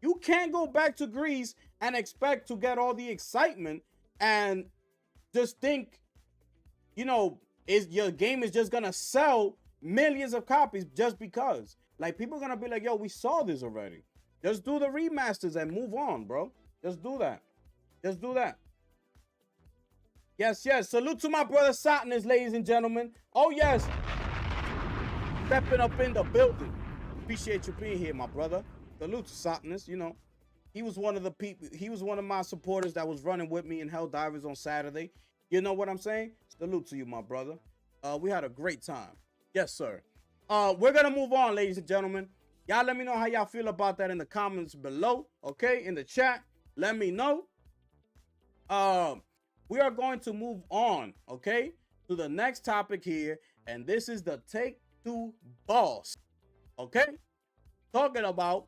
You can't go back to Greece and expect to get all the excitement and just think, is your game is just gonna sell millions of copies just because. Like, people are gonna be like, yo, we saw this already. Just do the remasters and move on, bro. Just do that. Just do that. Yes. Salute to my brother Sotnus, ladies and gentlemen. Oh, yes. Stepping up in the building. Appreciate you being here, my brother. Salute to Sotnus. He was one of the people. He was one of my supporters that was running with me in Helldivers on Saturday. You know what I'm saying? Salute to you, my brother. We had a great time. Yes, sir. We're gonna move on, ladies and gentlemen. Y'all let me know how y'all feel about that in the comments below. Okay, in the chat. Let me know. We are going to move on, okay, to the next topic here, and this is the Take-Two boss, okay? Talking about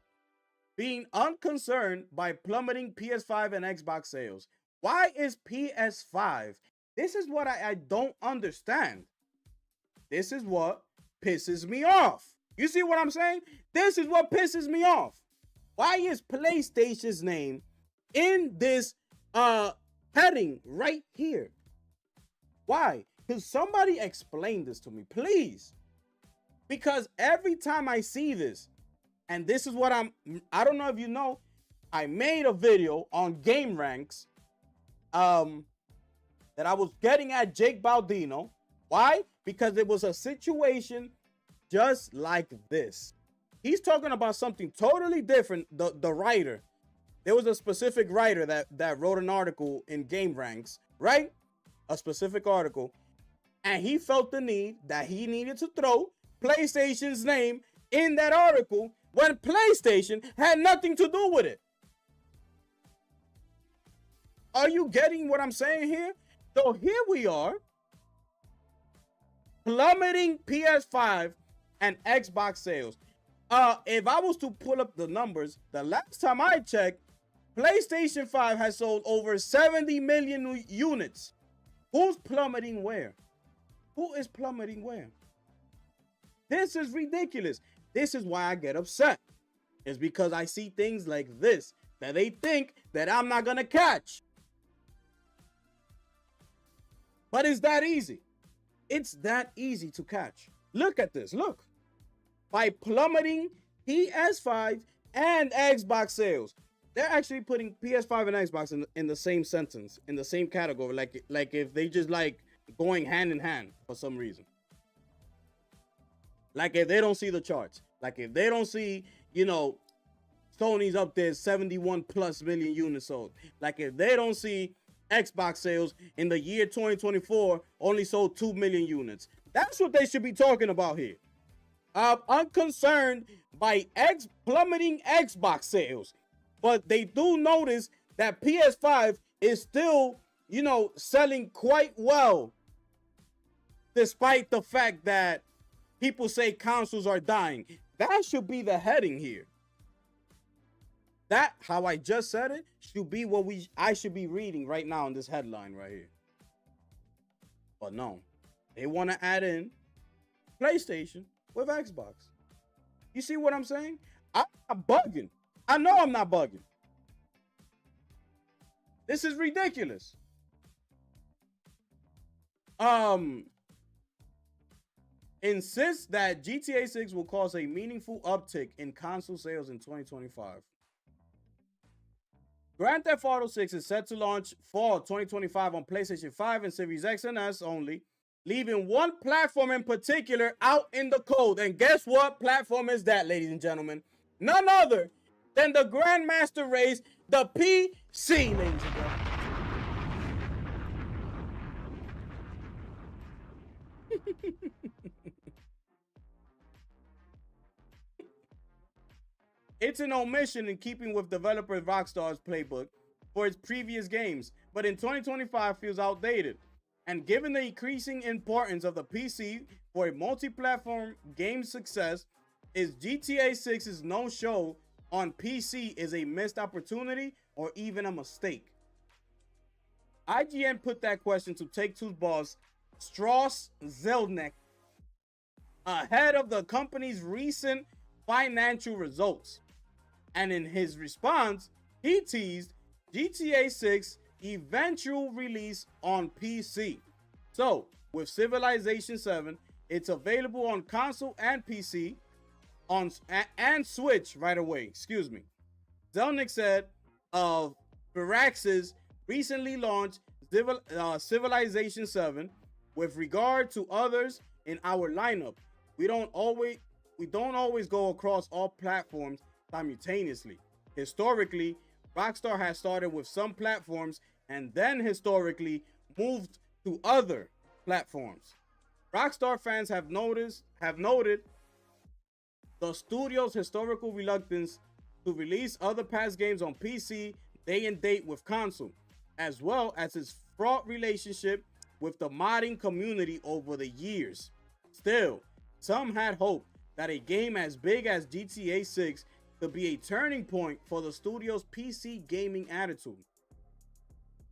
being unconcerned by plummeting PS5 and Xbox sales. Why is PS5? This is what I don't understand. This is what pisses me off. You see what I'm saying? This is what pisses me off. Why is PlayStation's name in this heading right here? Why? Can somebody explain this to me, please? Because every time I see this, and this is what I don't know if you know, I made a video on Game Ranks that I was getting at Jake Baldino. Why? Because it was a situation just like this. He's talking about something totally different. The writer, there was a specific writer that wrote an article in Game Ranks, right? A specific article. And he felt the need that he needed to throw PlayStation's name in that article when PlayStation had nothing to do with it. Are you getting what I'm saying here? So here we are, plummeting PS5 and Xbox sales. If I was to pull up the numbers, the last time I checked, PlayStation 5 has sold over 70 million units. Who's plummeting where? Who is plummeting where? This is ridiculous. This is why I get upset. It's because I see things like this that they think that I'm not gonna catch. But it's that easy. It's that easy to catch. Look at this. Look. By plummeting PS5 and Xbox sales. They're actually putting PS5 and Xbox in the same sentence, in the same category, like if they just like going hand in hand for some reason. Like if they don't see the charts, like if they don't see, Sony's up there 71 plus million units sold. Like if they don't see Xbox sales in the year 2024 only sold 2 million units. That's what they should be talking about here. I'm unconcerned by plummeting Xbox sales. But they do notice that PS5 is still, selling quite well. Despite the fact that people say consoles are dying. That should be the heading here. That, how I just said it, should be what I should be reading right now in this headline right here. But no, they want to add in PlayStation with Xbox. You see what I'm saying? I'm not bugging. I know I'm not bugging. This is ridiculous. Insists that GTA 6 will cause a meaningful uptick in console sales in 2025. Grand Theft Auto 6 is set to launch fall 2025 on PlayStation 5 and Series X and S only, leaving one platform in particular out in the cold. And guess what platform is that, ladies and gentlemen? None other than the Grandmaster Race, the PC, ladies and gentlemen. It's an omission in keeping with developer Rockstar's playbook for its previous games, but in 2025 feels outdated. And given the increasing importance of the PC for a multi-platform game success, is GTA 6's no-show on PC is a missed opportunity or even a mistake? IGN put that question to Take-Two's boss, Strauss Zelnick, ahead of the company's recent financial results. And in his response, he teased GTA 6 eventual release on PC. So, with Civilization 7, it's available on console and PC and Switch right away. Excuse me. Zelnick said of Firaxis recently launched Civilization 7. With regard to others in our lineup, we don't always go across all platforms simultaneously. Historically, Rockstar has started with some platforms and then historically moved to other platforms. Rockstar fans have noted the studio's historical reluctance to release other past games on PC day and date with console, as well as its fraught relationship with the modding community over the years. Still, some had hoped that a game as big as GTA 6 could be a turning point for the studio's PC gaming attitude.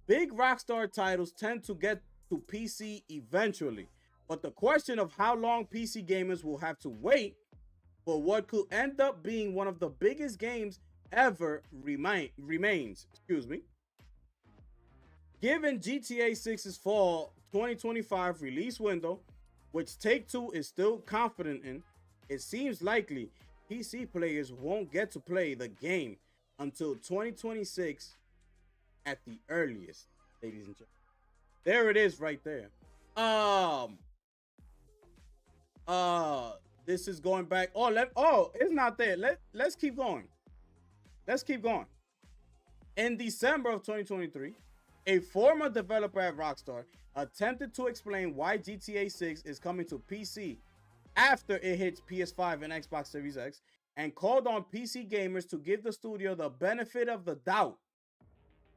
Big Rockstar titles tend to get to PC eventually, but the question of how long PC gamers will have to wait for what could end up being one of the biggest games ever remains. Given GTA 6's fall 2025 release window, which Take-Two is still confident in, it seems likely PC players won't get to play the game until 2026 at the earliest, ladies and gentlemen. There it is right there. This is going back. It's not there. Let's keep going. In December of 2023, a former developer at Rockstar attempted to explain why GTA 6 is coming to PC after it hits PS5 and Xbox Series X, and called on PC gamers to give the studio the benefit of the doubt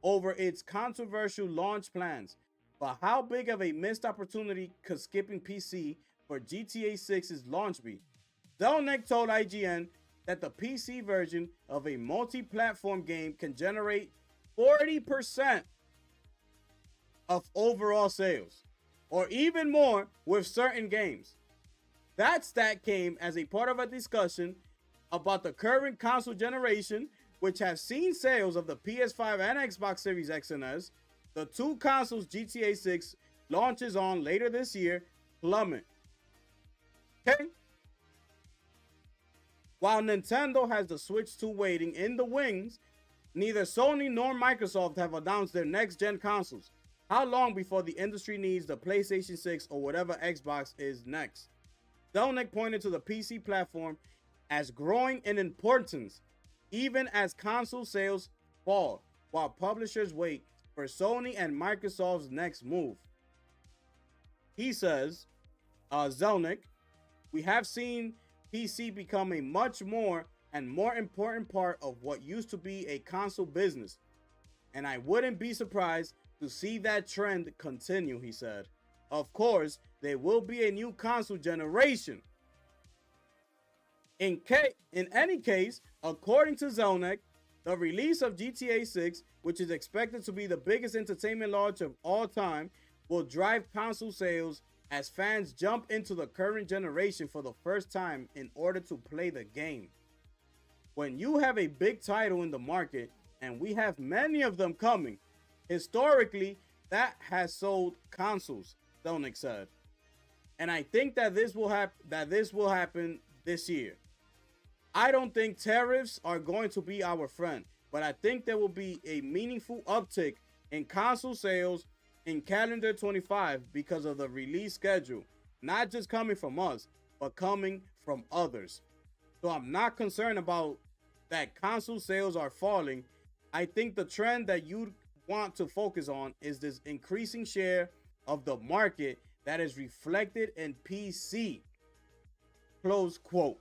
over its controversial launch plans. But how big of a missed opportunity could skipping PC for GTA 6's launch be? Zelnick told IGN that the PC version of a multi-platform game can generate 40% of overall sales, or even more with certain games. That stat came as a part of a discussion about the current console generation, which has seen sales of the PS5 and Xbox Series X and S, the two consoles GTA 6 launches on later this year, plummet. Okay? While Nintendo has the Switch 2 waiting in the wings, neither Sony nor Microsoft have announced their next-gen consoles. How long before the industry needs the PlayStation 6 or whatever Xbox is next? Zelnick pointed to the PC platform as growing in importance, even as console sales fall, while publishers wait for Sony and Microsoft's next move. He says, Zelnick, we have seen PC become a much more and more important part of what used to be a console business, and I wouldn't be surprised to see that trend continue, he said. Of course, there will be a new console generation, In any case, according to Zelnick, the release of GTA 6, which is expected to be the biggest entertainment launch of all time, will drive console sales as fans jump into the current generation for the first time in order to play the game. When you have a big title in the market, and we have many of them coming, historically, that has sold consoles, Zelnick said. And I think that this will happen this year. I don't think tariffs are going to be our friend, but I think there will be a meaningful uptick in console sales in calendar 25 because of the release schedule, not just coming from us, but coming from others. So I'm not concerned about that console sales are falling. I think the trend that you want to focus on is this increasing share of the market that is reflected in PC. Close quote.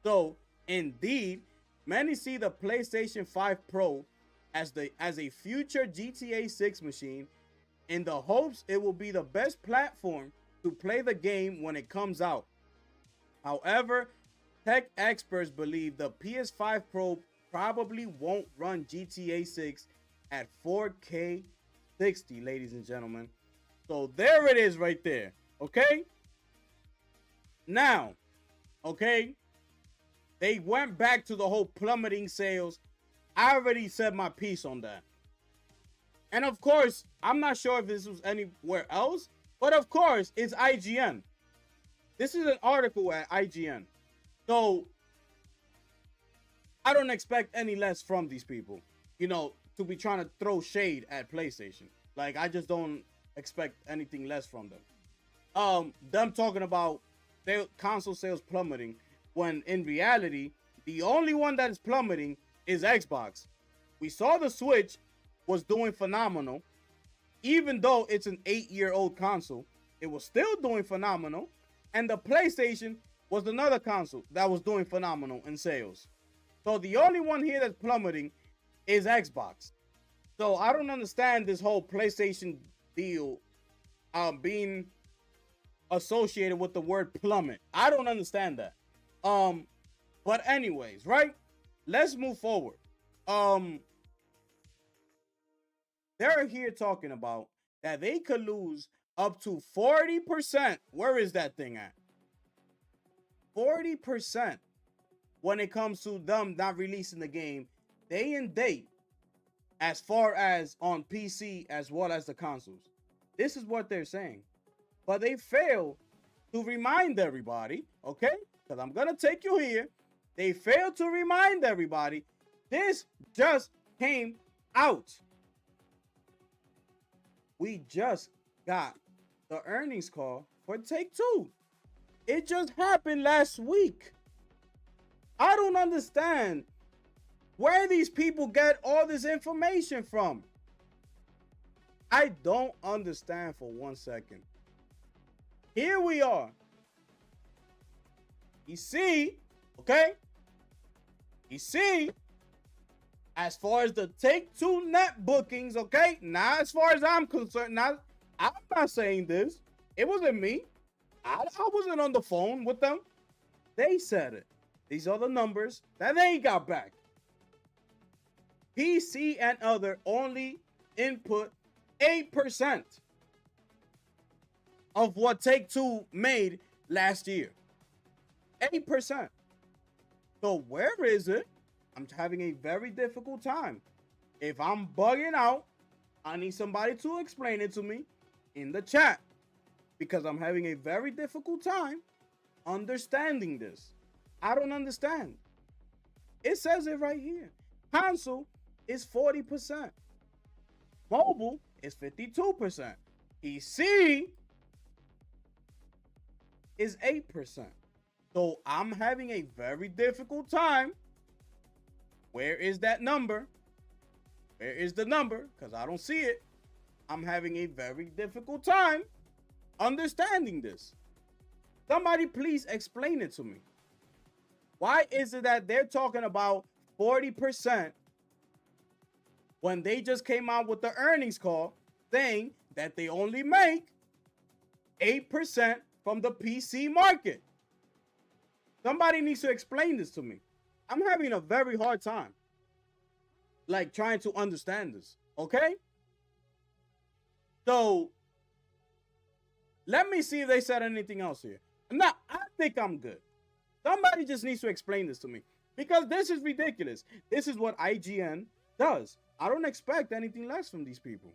So indeed, many see the PlayStation 5 Pro as a future GTA 6 machine in the hopes it will be the best platform to play the game when it comes out. However, tech experts believe the PS5 Pro probably won't run GTA 6 at 4K 60, ladies and gentlemen. So there it is right there, okay? Now, okay, they went back to the whole plummeting sales. I already said my piece on that. And of course, I'm not sure if this was anywhere else, but of course, it's IGN. This is an article at IGN. So, I don't expect any less from these people, to be trying to throw shade at PlayStation. Like, I just don't expect anything less from them. Them talking about their console sales plummeting, when in reality, the only one that is plummeting is Xbox. We saw the Switch was doing phenomenal. Even though it's an 8-year-old console, it was still doing phenomenal. And the PlayStation was another console that was doing phenomenal in sales. So the only one here that's plummeting is Xbox. So I don't understand this whole PlayStation deal being associated with the word plummet. I don't understand that. But anyways, right? Let's move forward. They're here talking about that they could lose up to 40%. Where is that thing at? 40% when it comes to them not releasing the game day and date, as far as on PC as well as the consoles. This is what they're saying. But they fail to remind everybody, okay? Because I'm going to take you here. They fail to remind everybody this just came out. We just got the earnings call for Take-Two. It just happened last week. I don't understand where these people get all this information from. I don't understand for 1 second. Here we are. You see, okay? You see, as far as the Take-Two net bookings, okay? Not as far as I'm concerned. I'm not saying this. It wasn't me. I wasn't on the phone with them. They said it. These are the numbers that they got back. PC and other only input 8% of what Take-Two made last year. 8%. So where is it? I'm having a very difficult time. If I'm bugging out, I need somebody to explain it to me in the chat, because I'm having a very difficult time understanding this. I don't understand. It says it right here. Console is 40%. Mobile is 52%. PC is 8%. So I'm having a very difficult time. Where is that number? Where is the number? Because I don't see it. I'm having a very difficult time understanding this. Somebody please explain it to me. Why is it that they're talking about 40% when they just came out with the earnings call saying that they only make 8% from the PC market? Somebody needs to explain this to me. I'm having a very hard time, like, trying to understand this. Okay? So let me see if they said anything else here. Now, I think I'm good. Somebody just needs to explain this to me, because this is ridiculous. This is what IGN does. I don't expect anything less from these people.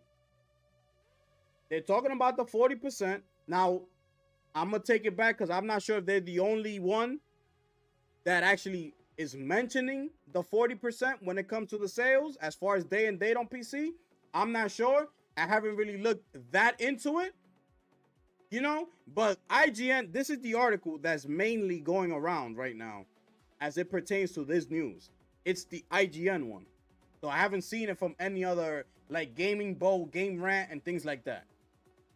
They're talking about the 40%. Now, I'm going to take it back because I'm not sure if they're the only one that actually is mentioning the 40% when it comes to the sales as far as day and date on PC. I'm not sure. I haven't really looked that into it, you know, but IGN, this is the article that's mainly going around right now as it pertains to this news. It's the IGN one. So I haven't seen it from any other, like, Gaming Bowl, Game Rant, and things like that.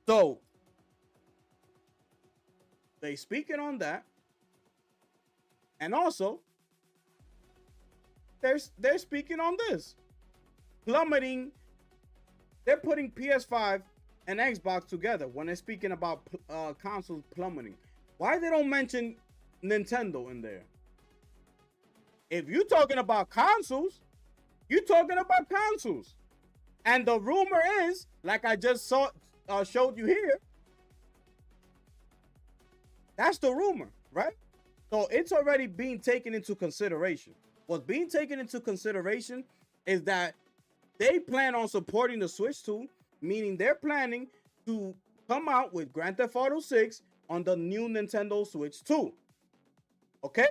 So they speaking on that, and also they're speaking on this plummeting. They're putting PS5 and Xbox together when they're speaking about consoles plummeting. Why they don't mention Nintendo in there? If you're talking about consoles, you're talking about consoles. And the rumor is, like I just showed you here, that's the rumor, right? So it's already being taken into consideration. What's being taken into consideration is that they plan on supporting the Switch 2, meaning they're planning to come out with Grand Theft Auto 6 on the new Nintendo Switch 2. Okay?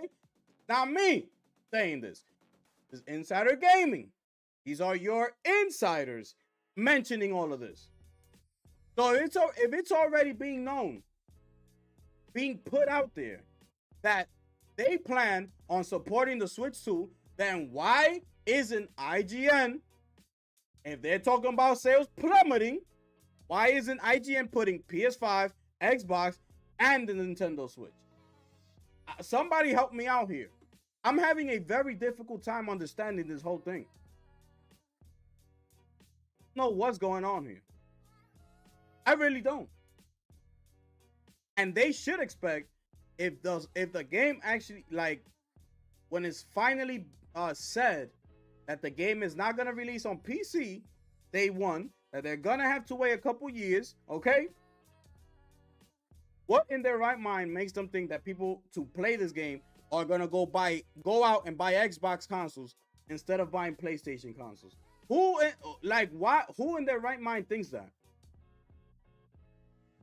Not me saying this. This is Insider Gaming. These are your insiders mentioning all of this. So if it's already being known, being put out there, that they plan on supporting the Switch 2, then why isn't IGN, if they're talking about sales plummeting, why isn't IGN putting PS5, Xbox, and the Nintendo Switch? Somebody help me out here. I'm having a very difficult time understanding this whole thing. I don't know what's going on here. I really don't. And they should expect, if the game actually, like, when it's finally said that the game is not gonna release on PC day one, that they're gonna have to wait a couple years, okay? What in their right mind makes them think that people to play this game are gonna go out and buy Xbox consoles instead of buying PlayStation consoles? Who in their right mind thinks that?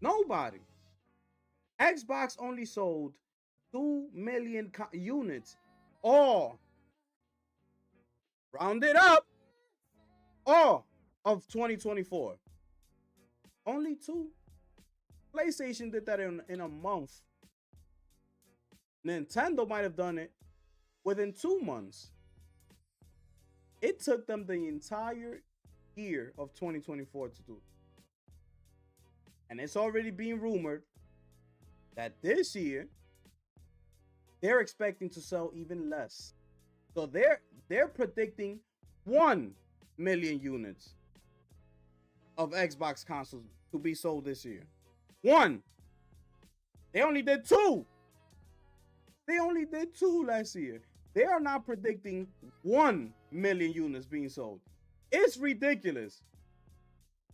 Nobody. Xbox only sold 2 million units, all rounded up, all of 2024. Only 2. PlayStation did that in a month. Nintendo might have done it within 2 months. It took them the entire year of 2024 to do it. And it's already being rumored that this year they're expecting to sell even less. So they're predicting 1 million units of Xbox consoles to be sold this year. 1. They only did 2. They only did 2 last year. They are not predicting 1 million units being sold. It's ridiculous.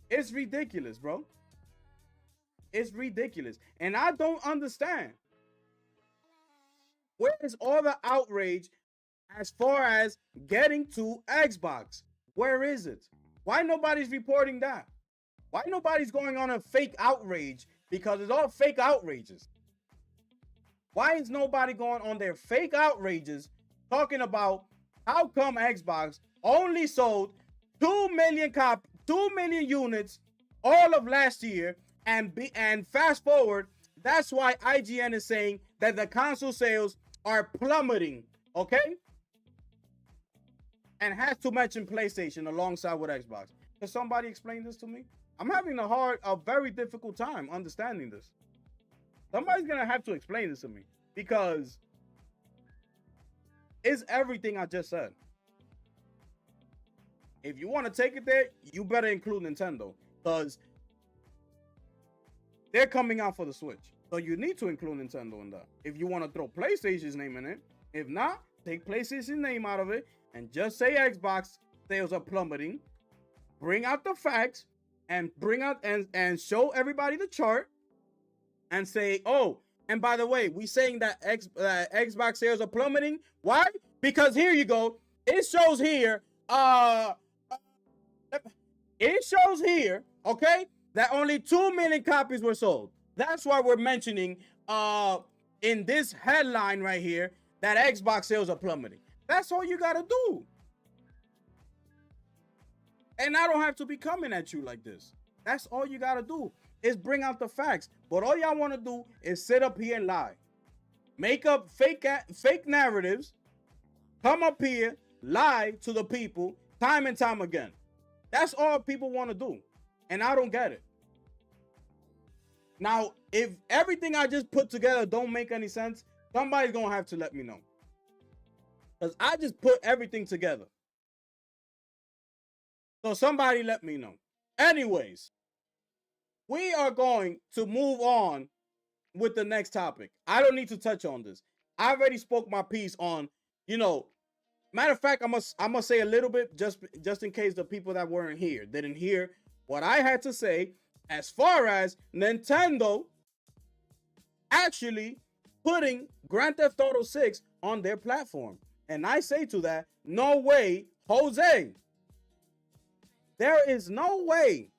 It's ridiculous, bro. It's ridiculous. And I don't understand. Where is all the outrage as far as getting to Xbox? Where is it? Why nobody's reporting that? Why nobody's going on a fake outrage? Because it's all fake outrages. Why is nobody going on their fake outrages talking about how come Xbox only sold 2 million units all of last year, and fast forward, that's why IGN is saying that the console sales are plummeting, okay? And has to mention PlayStation alongside with Xbox. Can somebody explain this to me? I'm having a very difficult time understanding this. Somebody's gonna have to explain this to me, because it's everything I just said. If you want to take it there, you better include Nintendo, because they're coming out for the Switch. So you need to include Nintendo in that. If you want to throw PlayStation's name in it. If not, take PlayStation's name out of it and just say Xbox sales are plummeting. Bring out the facts and bring out and show everybody the chart and say, oh, and by the way, we saying that Xbox sales are plummeting. Why? Because here you go. It shows here. It shows here, okay, that only 2 million copies were sold. That's why we're mentioning in this headline right here that Xbox sales are plummeting. That's all you gotta do. And I don't have to be coming at you like this. That's all you gotta do is bring out the facts. But all y'all want to do is sit up here and lie, make up fake narratives, come up here, lie to the people time and time again. That's all people want to do, and I don't get it. Now, if everything I just put together don't make any sense, somebody's gonna have to let me know, because I just put everything together. So somebody let me know. Anyways, we are going to move on with the next topic. I don't need to touch on this. I already spoke my piece on, matter of fact, I must say a little bit just in case the people that weren't here didn't hear what I had to say as far as Nintendo actually putting Grand Theft Auto 6 on their platform. And I say to that, no way, Jose. There is no way.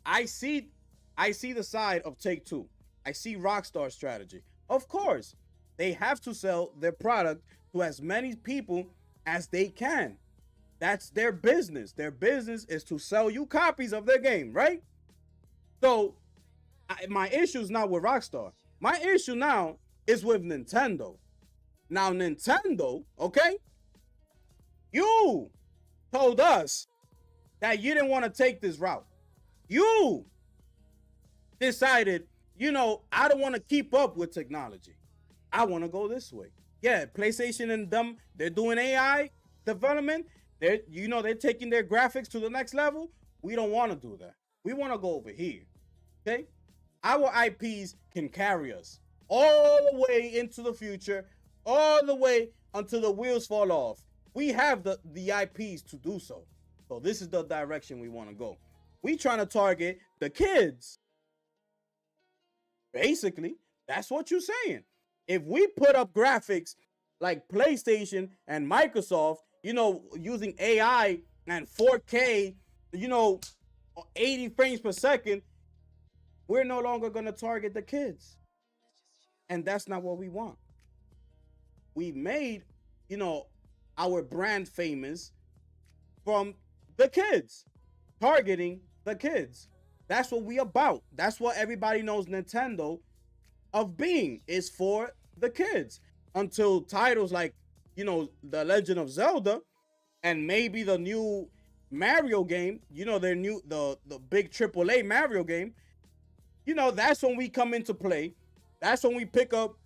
I see the side of Take-Two. I see Rockstar's strategy. Of course, they have to sell their product to as many people as they can. That's their business. Their business is to sell you copies of their game, right? So, my issue is not with Rockstar. My issue now is with Nintendo. Now, Nintendo, okay? You told us that you didn't want to take this route. You decided, I don't want to keep up with technology. I want to go this way. Yeah, PlayStation and them, they're doing AI development. They're taking their graphics to the next level. We don't want to do that. We want to go over here. Okay? Our IPs can carry us all the way into the future, all the way until the wheels fall off. We have the IPs to do so. So this is the direction we want to go. We trying to target the kids. Basically, that's what you're saying. If we put up graphics like PlayStation and Microsoft, using AI and 4K, 80 frames per second, we're no longer going to target the kids. And that's not what we want. We made, our brand famous from the kids, targeting the kids. That's what we about. That's what everybody knows Nintendo of being, is for the kids. Until titles like, The Legend of Zelda and maybe the new Mario game, the big AAA Mario game, that's when we come into play. That's when we pick up,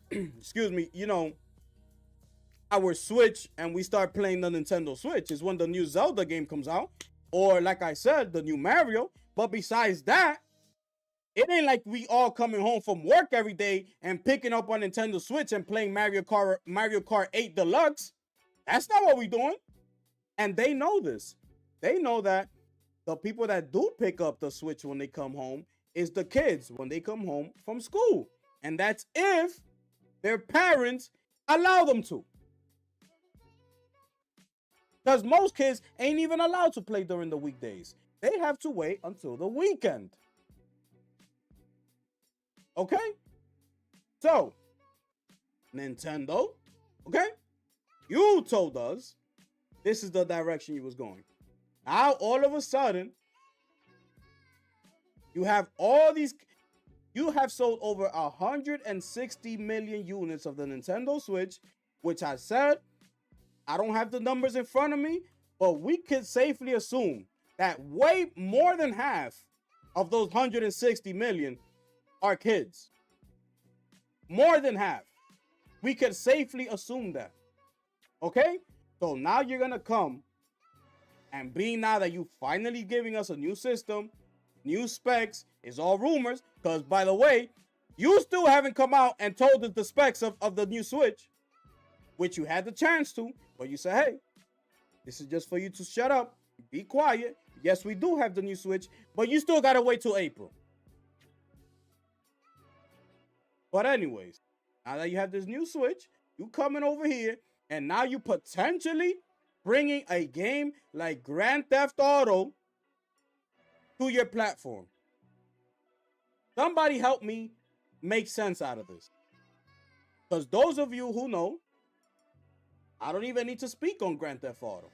our Switch and we start playing the Nintendo Switch, is when the new Zelda game comes out. Or like I said, the new Mario. But besides that, it ain't like we all coming home from work every day and picking up on Nintendo Switch and playing Mario Kart 8 Deluxe. That's not what we doing. And they know this. They know that the people that do pick up the Switch when they come home is the kids when they come home from school. And that's if their parents allow them to. Because most kids ain't even allowed to play during the weekdays. They have to wait until the weekend. Okay? So, Nintendo, okay? You told us this is the direction you was going. Now, all of a sudden, you have sold over 160 million units of the Nintendo Switch, which I said, I don't have the numbers in front of me, but we could safely assume that way more than half of those 160 million are kids. More than half. We could safely assume that. Okay? So now you're going to come and being now that you finally giving us a new system, new specs is all rumors. Because, by the way, you still haven't come out and told us the specs of the new Switch, which you had the chance to, but you said, hey, this is just for you to shut up, be quiet. Yes, we do have the new Switch, but you still gotta wait till April. But anyways, now that you have this new Switch, you coming over here, and now you potentially bringing a game like Grand Theft Auto to your platform. Somebody help me make sense out of this. Because those of you who know, I don't even need to speak on Grand Theft Auto.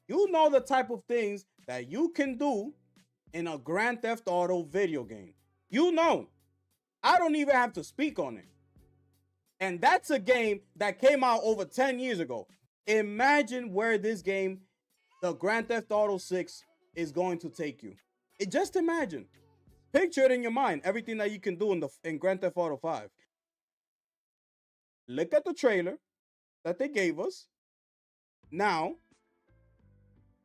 You know the type of things that you can do in a Grand Theft Auto video game. You know. I don't even have to speak on it. And that's a game that came out over 10 years ago. Imagine where this game, the Grand Theft Auto 6, is going to take you. Just imagine. Picture it in your mind, everything that you can do in Grand Theft Auto 5. Look at the trailer that they gave us. Now,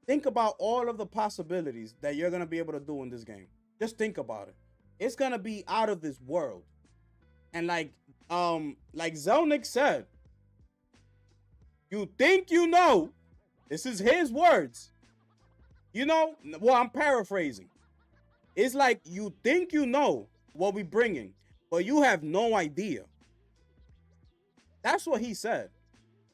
think about all of the possibilities that you're going to be able to do in this game. Just think about it. It's going to be out of this world. And like Zelnick said, you think you know, this is his words. You know, well, I'm paraphrasing. It's like you think you know what we're bringing, but you have no idea. That's what he said.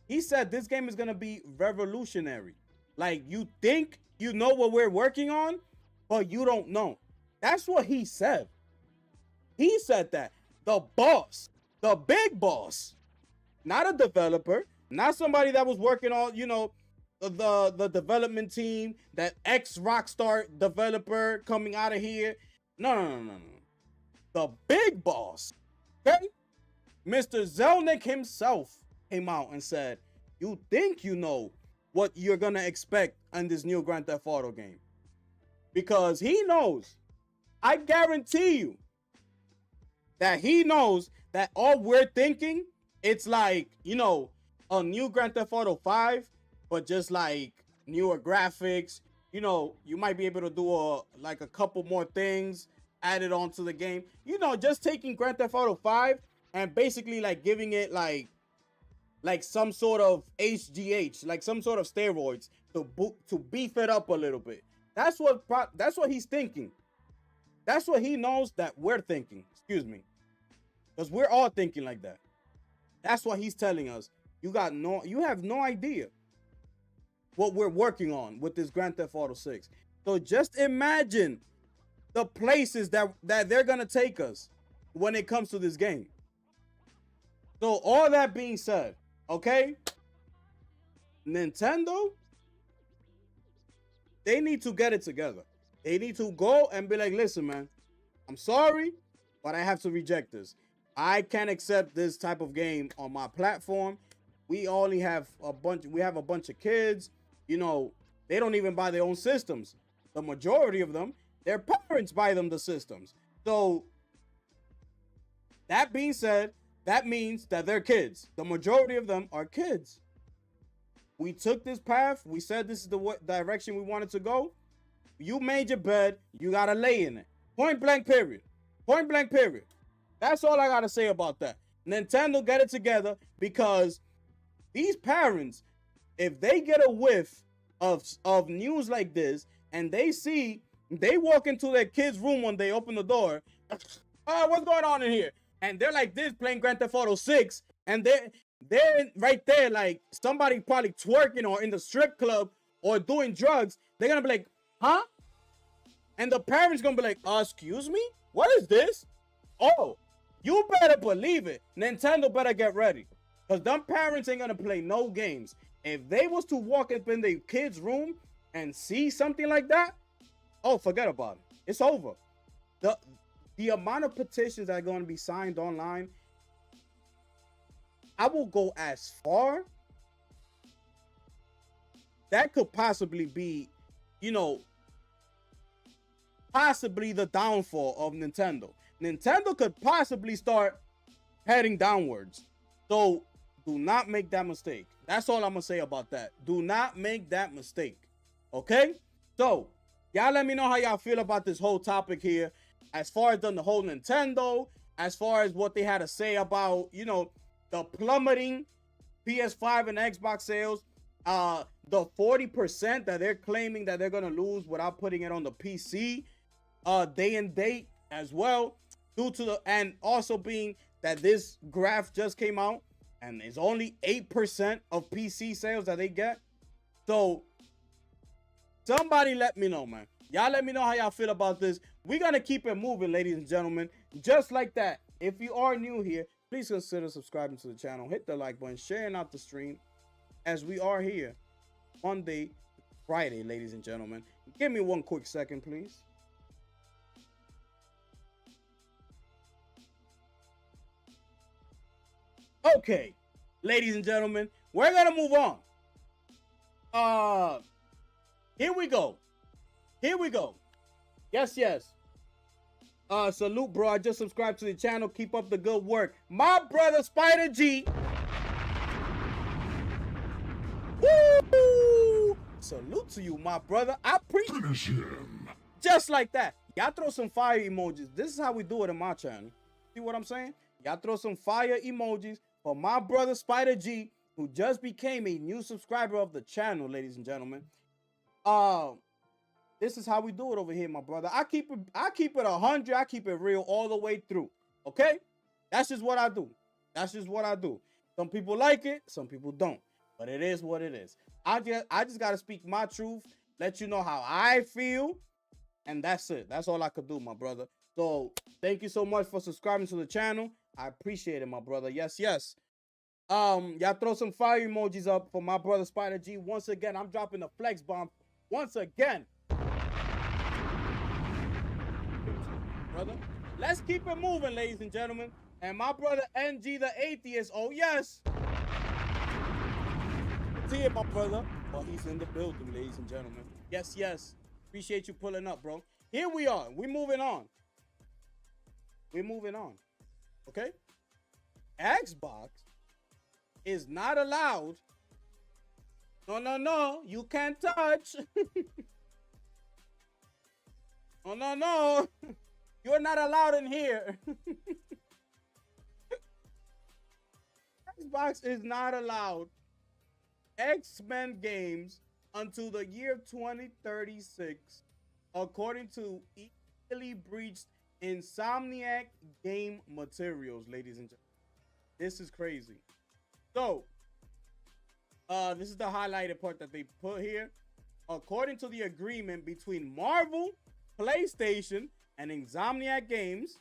He said this game is going to be revolutionary. Like, you think you know what we're working on, but you don't know. That's what he said. He said that. The boss, the big boss, not a developer, not somebody that was working on, you know, the development team, that ex-Rockstar developer coming out of here. No. The big boss, okay? Mr. Zelnick himself came out and said, you think you know what you're going to expect in this new Grand Theft Auto game. Because he knows, I guarantee you, that he knows that all we're thinking, it's like, you know, a new Grand Theft Auto 5, but just like newer graphics. You know, you might be able to do a couple more things added onto the game. You know, just taking Grand Theft Auto 5 and basically like giving it like some sort of HGH, like some sort of steroids to beef it up a little bit. That's what he's thinking. That's what he knows that we're thinking. Excuse me. Because we're all thinking like that. That's what he's telling us. You have no idea what we're working on with this Grand Theft Auto 6. So just imagine the places that they're going to take us when it comes to this game. So all that being said, okay? Nintendo, they need to get it together. They need to go and be like, listen, man, I'm sorry, but I have to reject this. I can't accept this type of game on my platform. We have a bunch of kids, you know, they don't even buy their own systems. The majority of them, their parents buy them the systems. So that being said, that means that they're kids. The majority of them are kids. We took this path. We said this is the direction we wanted to go. You made your bed. You got to lay in it. Point blank period. Point blank period. That's all I got to say about that. Nintendo, get it together, because these parents, if they get a whiff of news like this and they walk into their kid's room when they open the door, oh, what's going on in here? And they're like this playing Grand Theft Auto 6, and they're right there like somebody probably twerking or in the strip club or doing drugs. They're gonna be like, huh? And the parents gonna be like, excuse me? What is this? Oh, you better believe it. Nintendo better get ready, because them parents ain't gonna play no games. If they was to walk up in their kid's room and see something like that, oh, forget about it. It's over. The amount of petitions that are going to be signed online, I will go as far. That could possibly be, you know, possibly the downfall of Nintendo. Nintendo could possibly start heading downwards. So do not make that mistake. That's all I'm going to say about that. Do not make that mistake. Okay? So Y'all let me know how y'all feel about this whole topic here, as far as the whole Nintendo, as far as what they had to say about, you know, the plummeting PS5 and Xbox sales, the 40% that they're claiming that they're gonna lose without putting it on the PC, day and date as well, due to the, and also being that this graph just came out and it's only 8% of PC sales that they get. So somebody let me know, man. Y'all let me know how y'all feel about this. We're gonna keep it moving, ladies and gentlemen, just like that. If you are new here, please consider subscribing to the channel, hit the like button, sharing out the stream, as we are here Monday, Friday, ladies and gentlemen. Give me one quick second, please. Okay, ladies and gentlemen, we're gonna move on. Here we go. Here we go. Yes, yes. Salute, bro. I just subscribed to the channel. Keep up the good work. My brother Spider G. Woo! Salute to you, my brother. I appreciate him. Just like that. Y'all throw some fire emojis. This is how we do it in my channel. See what I'm saying? Y'all throw some fire emojis for my brother Spider G, who just became a new subscriber of the channel, ladies and gentlemen. This is how we do it over here, my brother. I keep it 100. I keep it real all the way through. Okay? That's just what I do. That's just what I do. Some people like it, some people don't. But it is what it is. I just gotta speak my truth, let you know how I feel, and that's it. That's all I could do, my brother. So thank you so much for subscribing to the channel. I appreciate it, my brother. Yes, yes. Y'all throw some fire emojis up for my brother Spider G. Once again, I'm dropping the flex bomb. Once again. Brother. Let's keep it moving, ladies and gentlemen. And my brother NG the Atheist, oh yes. See it, my brother. Oh, he's in the building, ladies and gentlemen. Yes, yes. Appreciate you pulling up, bro. Here we are. We're moving on. We're moving on. Okay? Xbox is not allowed. No, no, no. You can't touch. Oh, no, no. You're not allowed in here. Xbox is not allowed X-Men games until the year 2036, according to illegally breached Insomniac game materials, ladies and gentlemen. This is crazy. So, this is the highlighted part that they put here. According to the agreement between Marvel, PlayStation, and Insomniac Games,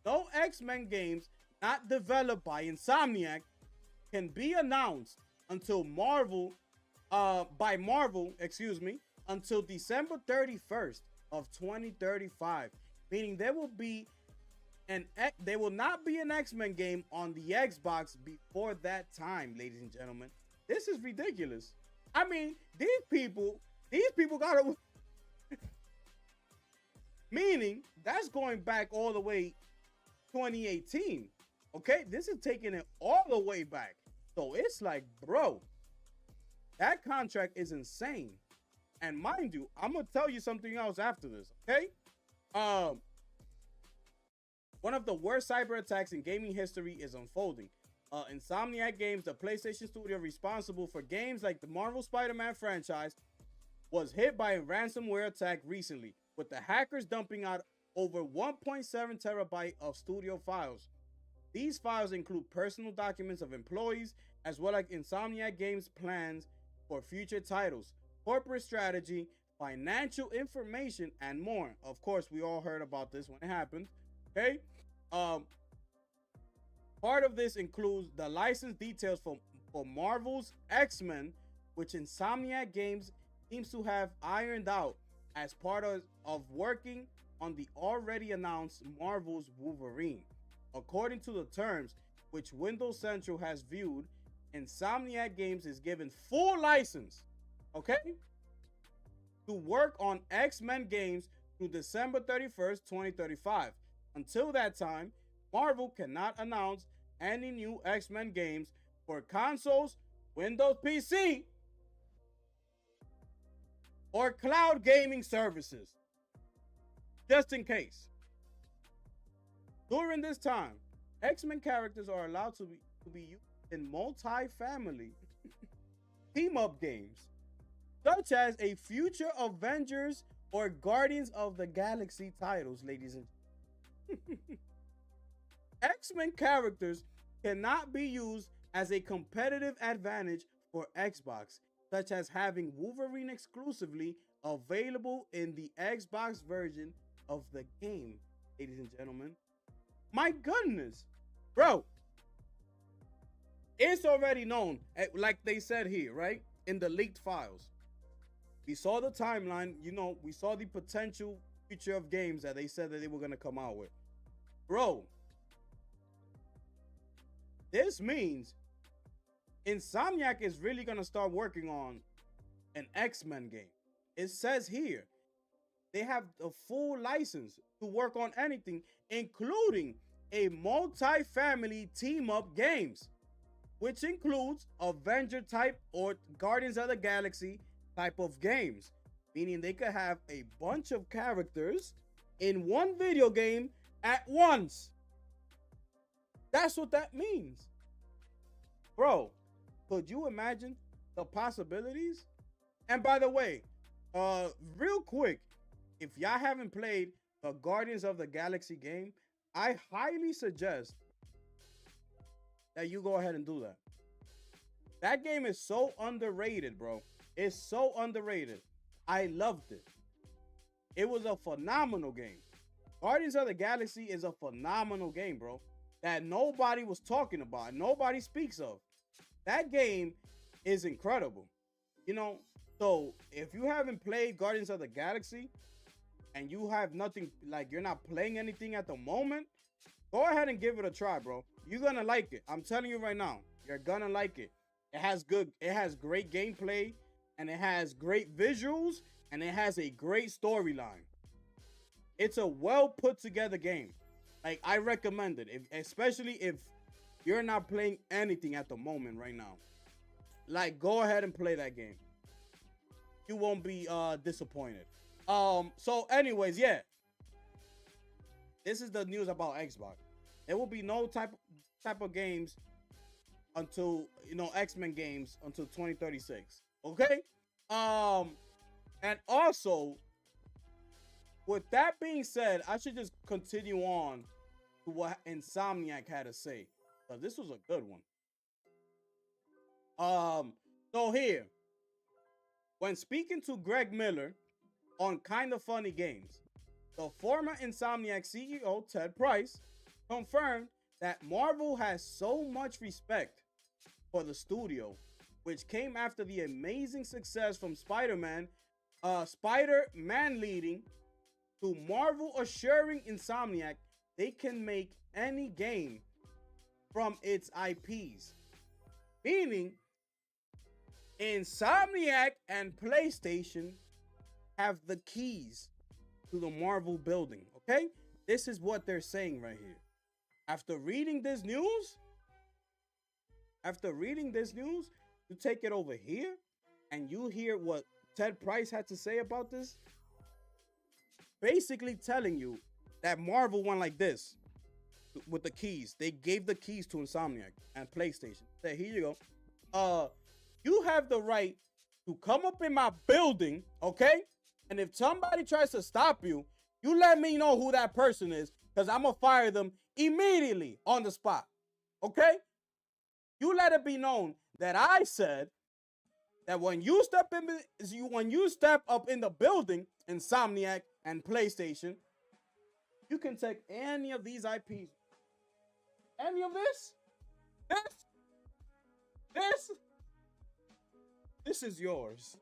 no X-Men games not developed by Insomniac can be announced until by Marvel, until December 31st of 2035. Meaning there will not be an X-Men game on the Xbox before that time, ladies and gentlemen. This is ridiculous. I mean, these people gotta meaning that's going back all the way 2018. Okay, this is taking it all the way back. So it's like, bro, that contract is insane. And mind you, I'm gonna tell you something else after this. Okay, one of the worst cyber attacks in gaming history is unfolding. Insomniac Games, the PlayStation studio responsible for games like the Marvel Spider-Man franchise, was hit by a ransomware attack recently, with the hackers dumping out over 1.7 terabyte of studio files. These files include personal documents of employees, as well as Insomniac Games' plans for future titles, corporate strategy, financial information, and more. Of course, we all heard about this when it happened. Okay? Part of this includes the license details for Marvel's X-Men, which Insomniac Games seems to have ironed out as part of working on the already announced Marvel's Wolverine. According to the terms, which Windows Central has viewed, Insomniac Games is given full license, okay, to work on X-Men games through December 31st, 2035. Until that time, Marvel cannot announce any new X-Men games for consoles, Windows PC, or cloud gaming services. Just in case. During this time, X-Men characters are allowed to be used in multi-family team-up games, such as a future Avengers or Guardians of the Galaxy titles, ladies and gentlemen. X-Men characters cannot be used as a competitive advantage for Xbox, such as having Wolverine exclusively available in the Xbox version of the game, ladies and gentlemen. My goodness, bro. It's already known, like they said here, right? In the leaked files. We saw the timeline, we saw the potential future of games that they said that they were going to come out with. Bro, this means Insomniac is really going to start working on an X-Men game. It says here, they have a full license to work on anything, including a multi-family team-up games, which includes Avenger type or Guardians of the Galaxy type of games, meaning they could have a bunch of characters in one video game at once. That's what that means. Bro, could you imagine the possibilities? And by the way, real quick, if y'all haven't played the Guardians of the Galaxy game, I highly suggest that you go ahead and do that. That game is so underrated, bro. It's so underrated. I loved it. It was a phenomenal game. Guardians of the Galaxy is a phenomenal game, bro, that nobody was talking about, nobody speaks of. That game is incredible. So if you haven't played Guardians of the Galaxy and you have nothing, like you're not playing anything at the moment, go ahead and give it a try, bro. You're gonna like it. I'm telling you right now, you're gonna like it. It has great gameplay, and it has great visuals, and it has a great storyline. It's a well put together game. Like, I recommend it, especially if you're not playing anything at the moment right now. Like, go ahead and play that game. You won't be disappointed. So anyways, yeah. This is the news about Xbox. There will be no type of games until, X-Men games until 2036. Okay? And also, with that being said, I should just continue on to what Insomniac had to say, because this was a good one. So here, when speaking to Greg Miller on Kinda Funny Games, the former Insomniac CEO, Ted Price, confirmed that Marvel has so much respect for the studio, which came after the amazing success from Spider-Man leading to Marvel assuring Insomniac they can make any game from its IPs. Meaning, Insomniac and PlayStation have the keys to the Marvel building, okay? This is what they're saying right here. After reading this news, you take it over here and you hear what Ted Price had to say about this. Basically telling you that Marvel went like this with the keys. They gave the keys to Insomniac and PlayStation. Say, here you go. You have the right to come up in my building, okay? And if somebody tries to stop you, you let me know who that person is, because I'm going to fire them immediately on the spot, okay? You let it be known that I said that when you step up in the building, Insomniac and PlayStation, you can take any of these IPs. Any of this? This is yours.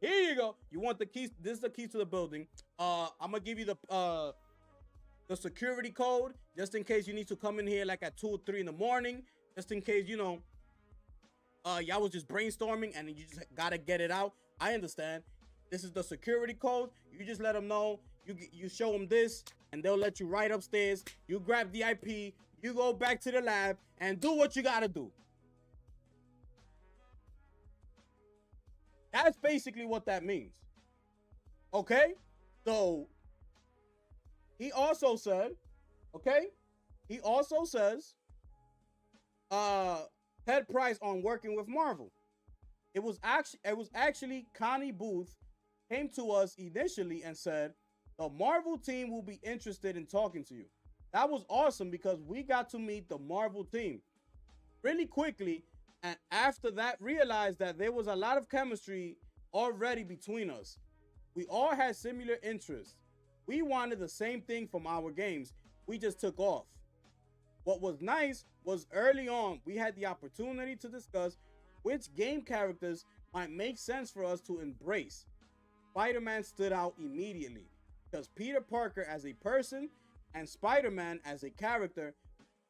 Here you go. You want the keys? This is the keys to the building. I'm gonna give you the security code just in case you need to come in here like at 2 or 3 in the morning. Just in case, y'all was just brainstorming and you just gotta get it out. I understand. This is the security code. You just let them know. You show them this, and they'll let you right upstairs. You grab the IP. You go back to the lab and do what you gotta do. That's basically what that means. Okay? So he also said, okay? He also says, Ted Price on working with Marvel. It was actually Connie Booth came to us initially and said the Marvel team will be interested in talking to you. That was awesome because we got to meet the Marvel team really quickly, and after that realized that there was a lot of chemistry already between us. We all had similar interests. We wanted the same thing from our games. We just took off. What was nice was early on, we had the opportunity to discuss which game characters might make sense for us to embrace. Spider-Man stood out immediately because Peter Parker as a person and Spider-Man as a character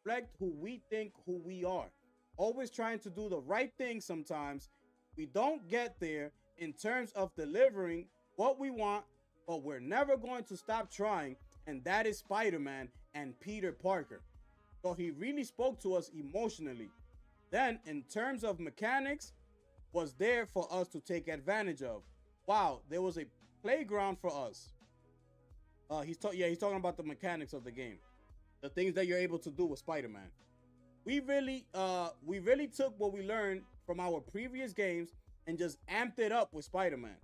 reflect who we think who we are. Always trying to do the right thing sometimes. We don't get there in terms of delivering what we want, but we're never going to stop trying, and that is Spider-Man and Peter Parker. So he really spoke to us emotionally. Then, in terms of mechanics, was there for us to take advantage of. Wow, there was a playground for us. He's talking about the mechanics of the game, the things that you're able to do with Spider-Man. We really took what we learned from our previous games and just amped it up with Spider-Man.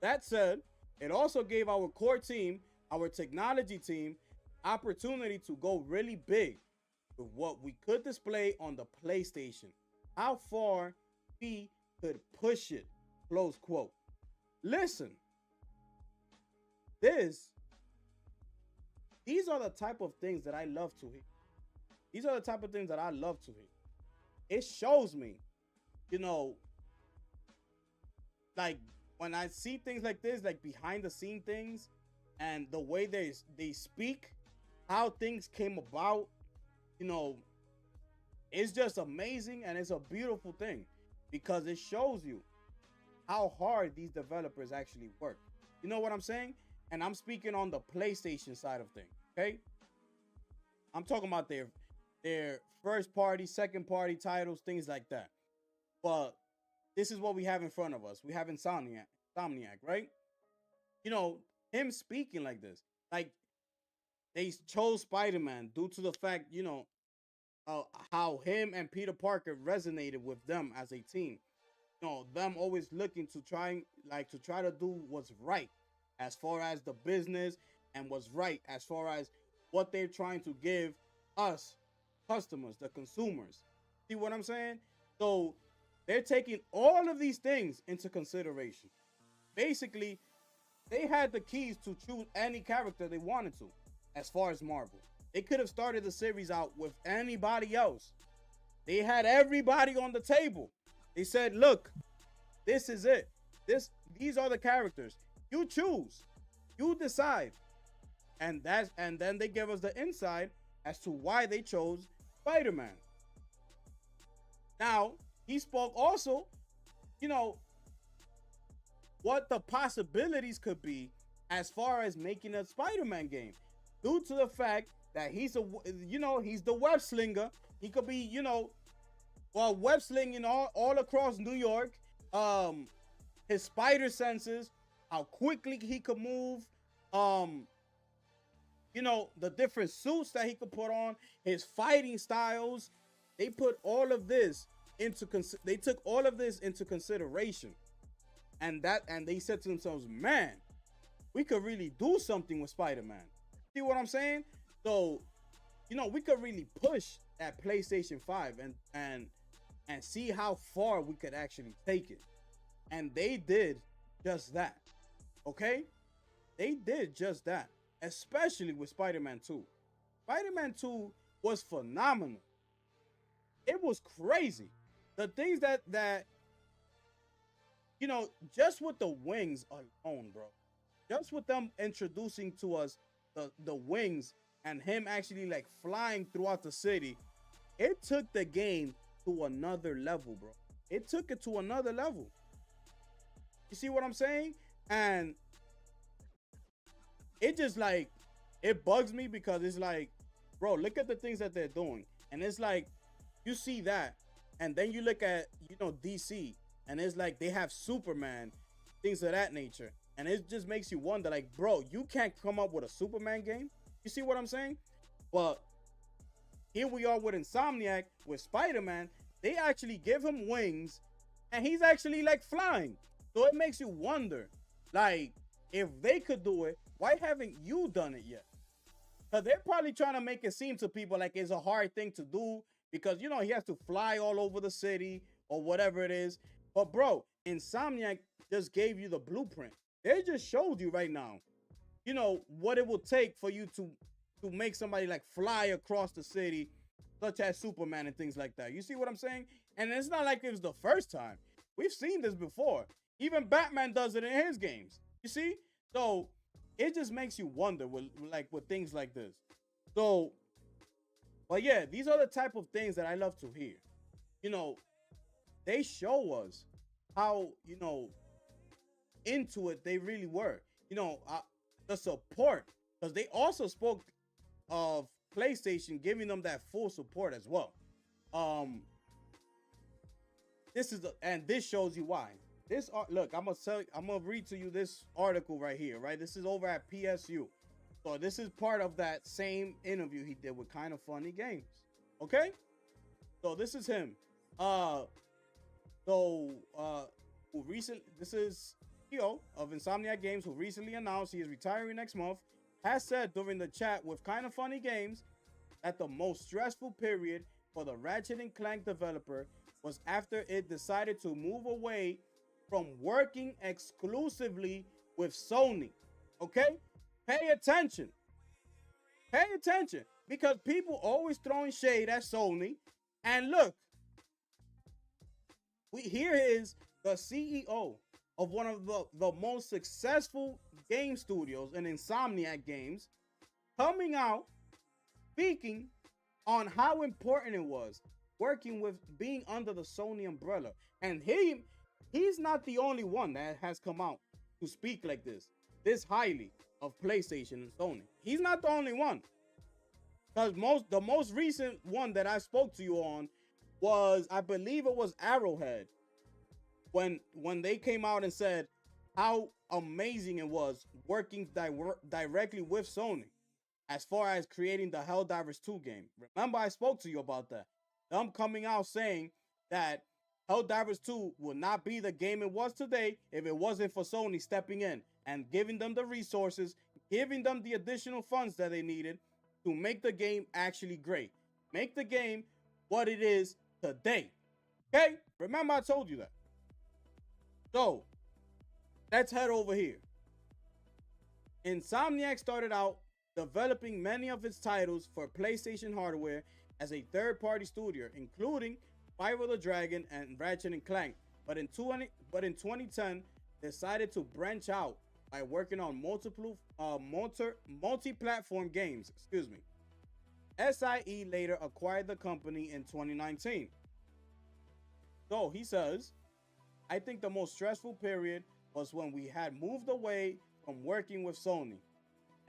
That said, it also gave our core team, our technology team, opportunity to go really big with what we could display on the PlayStation. How far we could push it. Close quote. Listen, these are the type of things that I love to hear. These are the type of things that I love to hear. It shows me, you know, like when I see things like this, like behind the scene things, and the way they speak, how things came about, you know, it's just amazing and it's a beautiful thing because it shows you how hard these developers actually work. You know what I'm saying? And I'm speaking on the PlayStation side of things, okay? I'm talking about their first party, second party titles, things like that. But this is what we have in front of us. We have Insomniac, right? You know, him speaking like this, like they chose Spider-Man due to the fact, you know, how him and Peter Parker resonated with them as a team. You know, them always looking to try to do what's right as far as the business and what's right as far as what they're trying to give us customers, the consumers. See what I'm saying? So they're taking all of these things into consideration. Basically, they had the keys to choose any character they wanted to as far as Marvel. They could have started the series out with anybody else. They had everybody on the table. They said, look, this is it. These are the characters. You choose. You decide. And then they give us the insight as to why they chose Spider-Man. Now, he spoke also, you know, what the possibilities could be as far as making a Spider-Man game. Due to the fact that he's the web slinger. He could be, web slinging all across New York. His spider senses, how quickly he could move, the different suits that he could put on, his fighting styles. They took all of this into consideration. And they said to themselves, man, we could really do something with Spider-Man. See what I'm saying? So, we could really push that PlayStation 5 and see how far we could actually take it. And they did just that. Okay? They did just that. Especially with Spider-Man 2. Spider-Man 2 was phenomenal. It was crazy. The things that just with the wings alone, bro. Just with them introducing to us the wings and him actually like flying throughout the city, it took the game to another level, bro. It took it to another level. You see what I'm saying? And it just like, it bugs me because it's like, bro, look at the things that they're doing. And it's like, you see that, and then you look at, DC, and it's like they have Superman, things of that nature, and it just makes you wonder, like, bro, you can't come up with a Superman game. You see what I'm saying? But here we are with Insomniac, with Spider-Man. They actually give him wings, and he's actually like flying. So it makes you wonder, like, if they could do it, why haven't you done it yet? Because they're probably trying to make it seem to people like it's a hard thing to do because, you know, he has to fly all over the city or whatever it is. But, bro, Insomniac just gave you the blueprint. They just showed you right now, you know, what it will take for you to make somebody like fly across the city, such as Superman and things like that. You see what I'm saying? And it's not like it was the first time. We've seen this before. Even Batman does it in his games. You see? So it just makes you wonder with things like this. So, but yeah, these are the type of things that I love to hear. You know, they show us how, you know, into it they really were. You know, the support, because they also spoke of PlayStation giving them that full support as well. This shows you why. Look, I'm gonna read to you this article right here, right? This is over at PSU. So this is part of that same interview he did with Kind of Funny Games. Okay? So this is him. This is CEO of Insomniac Games, who recently announced he is retiring next month, has said during the chat with Kind of Funny Games that the most stressful period for the Ratchet & Clank developer was after it decided to move away from working exclusively with Sony. Okay? Pay attention. Pay attention. Because people always throwing shade at Sony. And look, here is the CEO of one of the most successful game studios in Insomniac Games coming out speaking on how important it was working with being under the Sony umbrella. And he's not the only one that has come out to speak like this highly of PlayStation and Sony. He's not the only one. Because the most recent one that I spoke to you on was, I believe it was Arrowhead, when they came out and said how amazing it was working directly with Sony as far as creating the Helldivers 2 game. Remember, I spoke to you about that. Them coming out saying that Helldivers 2 would not be the game it was today if it wasn't for Sony stepping in and giving them the resources, giving them the additional funds that they needed to make the game actually great. Make the game what it is today. Okay? Remember, I told you that. So, let's head over here. Insomniac started out developing many of its titles for PlayStation hardware as a third-party studio, including Spyro the Dragon and Ratchet & Clank, but in 2010 decided to branch out by working on multi-platform games. SIE later acquired the company in 2019. So he says, I think the most stressful period was when we had moved away from working with Sony,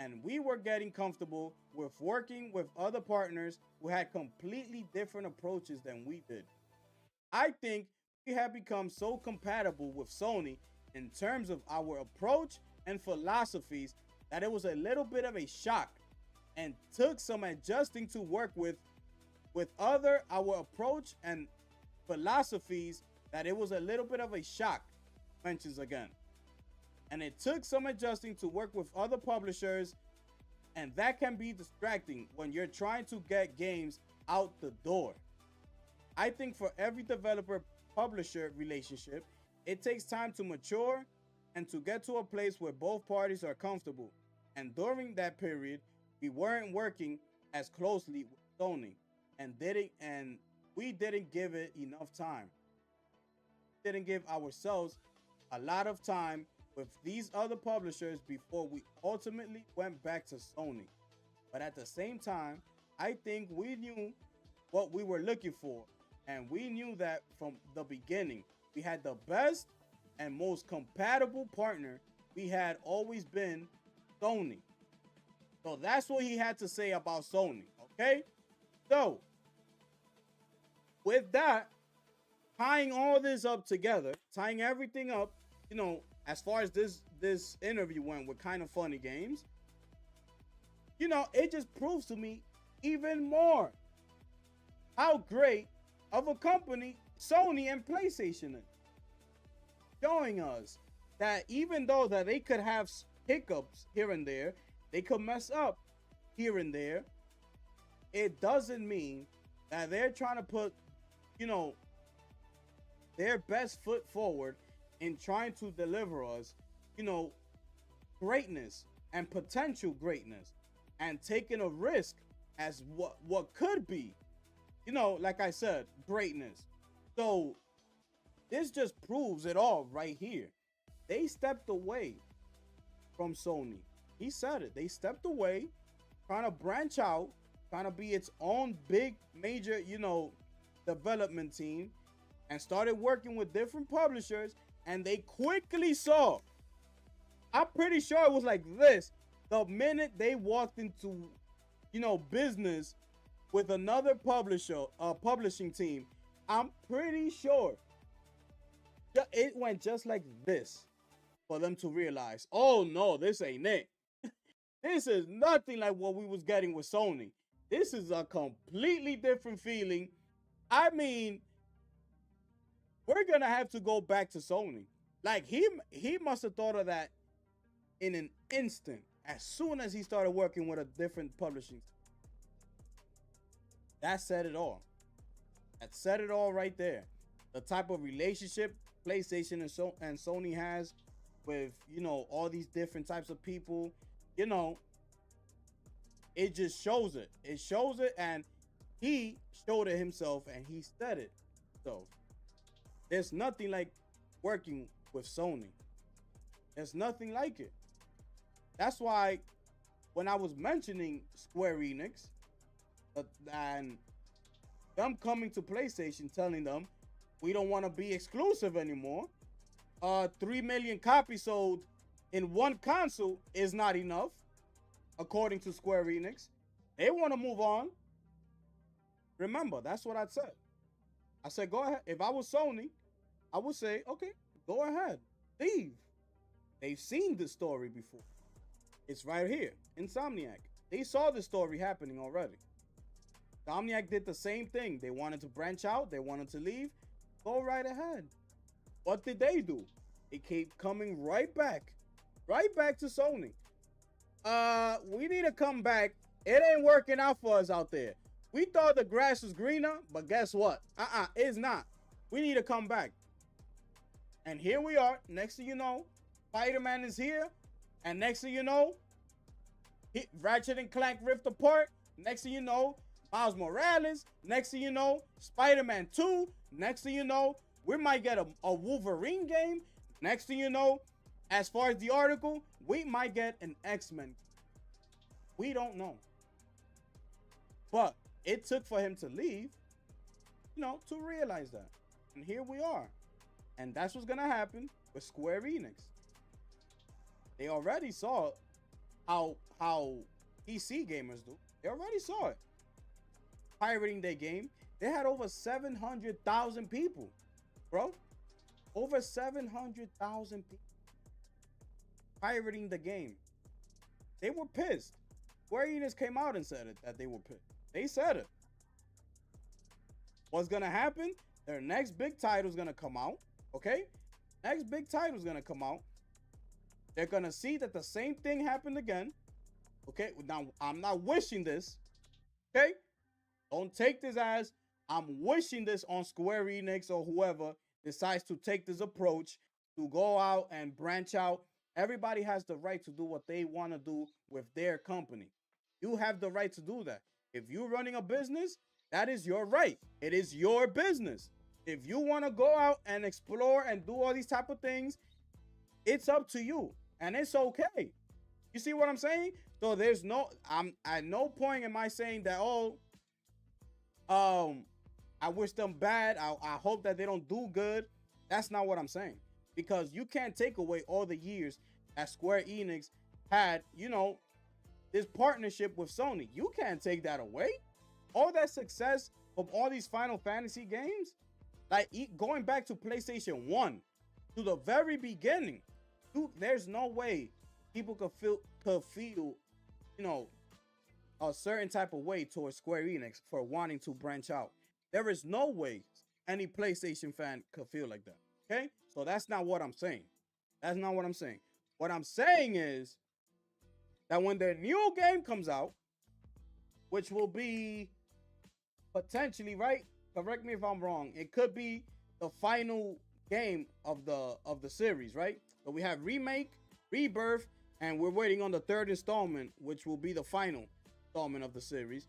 and we were getting comfortable with working with other partners who had completely different approaches than we did. I think we have become so compatible with Sony in terms of our approach and philosophies that it was a little bit of a shock and took some adjusting to work with our approach and philosophies, that it was a little bit of a shock, mentions again. And it took some adjusting to work with other publishers, and that can be distracting when you're trying to get games out the door. I think for every developer-publisher relationship, it takes time to mature and to get to a place where both parties are comfortable. And during that period, we weren't working as closely with Sony and we didn't give it enough time. Didn't give ourselves a lot of time with these other publishers before we ultimately went back to Sony. But at the same time, I think we knew what we were looking for, and we knew that from the beginning. We had the best and most compatible partner. We had always been Sony. So that's what he had to say about Sony, okay? So, with that, tying all this up together, tying everything up, as far as this interview went with Kind of Funny Games, it just proves to me even more how great of a company Sony and PlayStation is. Showing us that even though that they could have hiccups here and there, they could mess up here and there, it doesn't mean that they're trying to put, their best foot forward in trying to deliver us, greatness and potential greatness, and taking a risk as what could be, like I said, greatness. So this just proves it all right here. They stepped away from Sony. He said it. They stepped away, trying to branch out, trying to be its own big major, development team, and started working with different publishers. And they quickly saw, I'm pretty sure it was like this, the minute they walked into, business with another publishing team, I'm pretty sure it went just like this for them to realize, oh no, this ain't it. This is nothing like what we was getting with Sony. This is a completely different feeling. I mean, we're gonna have to go back to Sony. Like he must have thought of that in an instant as soon as he started working with a different publishing. That said it all. That said it all right there. The type of relationship PlayStation and Sony has with, all these different types of people, it just shows it. It shows it, and he showed it himself, and he said it. So there's nothing like working with Sony. There's nothing like it. That's why when I was mentioning Square Enix and them coming to PlayStation, telling them we don't want to be exclusive anymore. 3 million copies sold in one console is not enough, according to Square Enix. They want to move on. Remember, that's what I said. I said, go ahead. If I was Sony, I would say, okay, go ahead. Leave. They've seen this story before. It's right here. Insomniac. They saw the story happening already. Insomniac did the same thing. They wanted to branch out. They wanted to leave. Go right ahead. What did they do? They keep coming right back to Sony. We need to come back. It ain't working out for us out there. We thought the grass was greener, but guess what? It's not. We need to come back. And here we are. Next thing you know, Spider-Man is here. And next thing you know, Ratchet and Clank Rift Apart. Next thing you know, Miles Morales. Next thing you know, Spider-Man 2. Next thing you know, we might get a Wolverine game. Next thing you know, as far as the article, we might get an X-Men. We don't know. But it took for him to leave, to realize that. And here we are. And that's what's going to happen with Square Enix. They already saw how PC gamers do. They already saw it. Pirating their game. They had over 700,000 people, bro. Over 700,000 people pirating the game. They were pissed. Square Enix came out and said it, that they were pissed. They said it. What's going to happen? Their next big title is going to come out, okay? Next big title is going to come out. They're going to see that the same thing happened again, okay? Now, I'm not wishing this, okay? Don't take this as I'm wishing this on Square Enix or whoever decides to take this approach to go out and branch out. Everybody has the right to do what they want to do with their company. You have the right to do that. If you're running a business, that is your right. It is your business. If you want to go out and explore and do all these type of things, it's up to you. And it's okay. You see what I'm saying? So there's I'm at no point am I saying that, I wish them bad. I hope that they don't do good. That's not what I'm saying. Because you can't take away all the years that Square Enix had, this partnership with Sony. You can't take that away. All that success of all these Final Fantasy games, Like going back to PlayStation 1, to the very beginning, dude, there's no way people could feel, you know, a certain type of way towards Square Enix for wanting to branch out. There is no way any PlayStation fan could feel like that. Okay? So that's not what I'm saying. That's not what I'm saying. What I'm saying is that when the new game comes out, which will be potentially, right? Correct me if I'm wrong. It could be the final game of the series, right? So we have Remake, Rebirth, and we're waiting on the third installment, which will be the final installment of the series.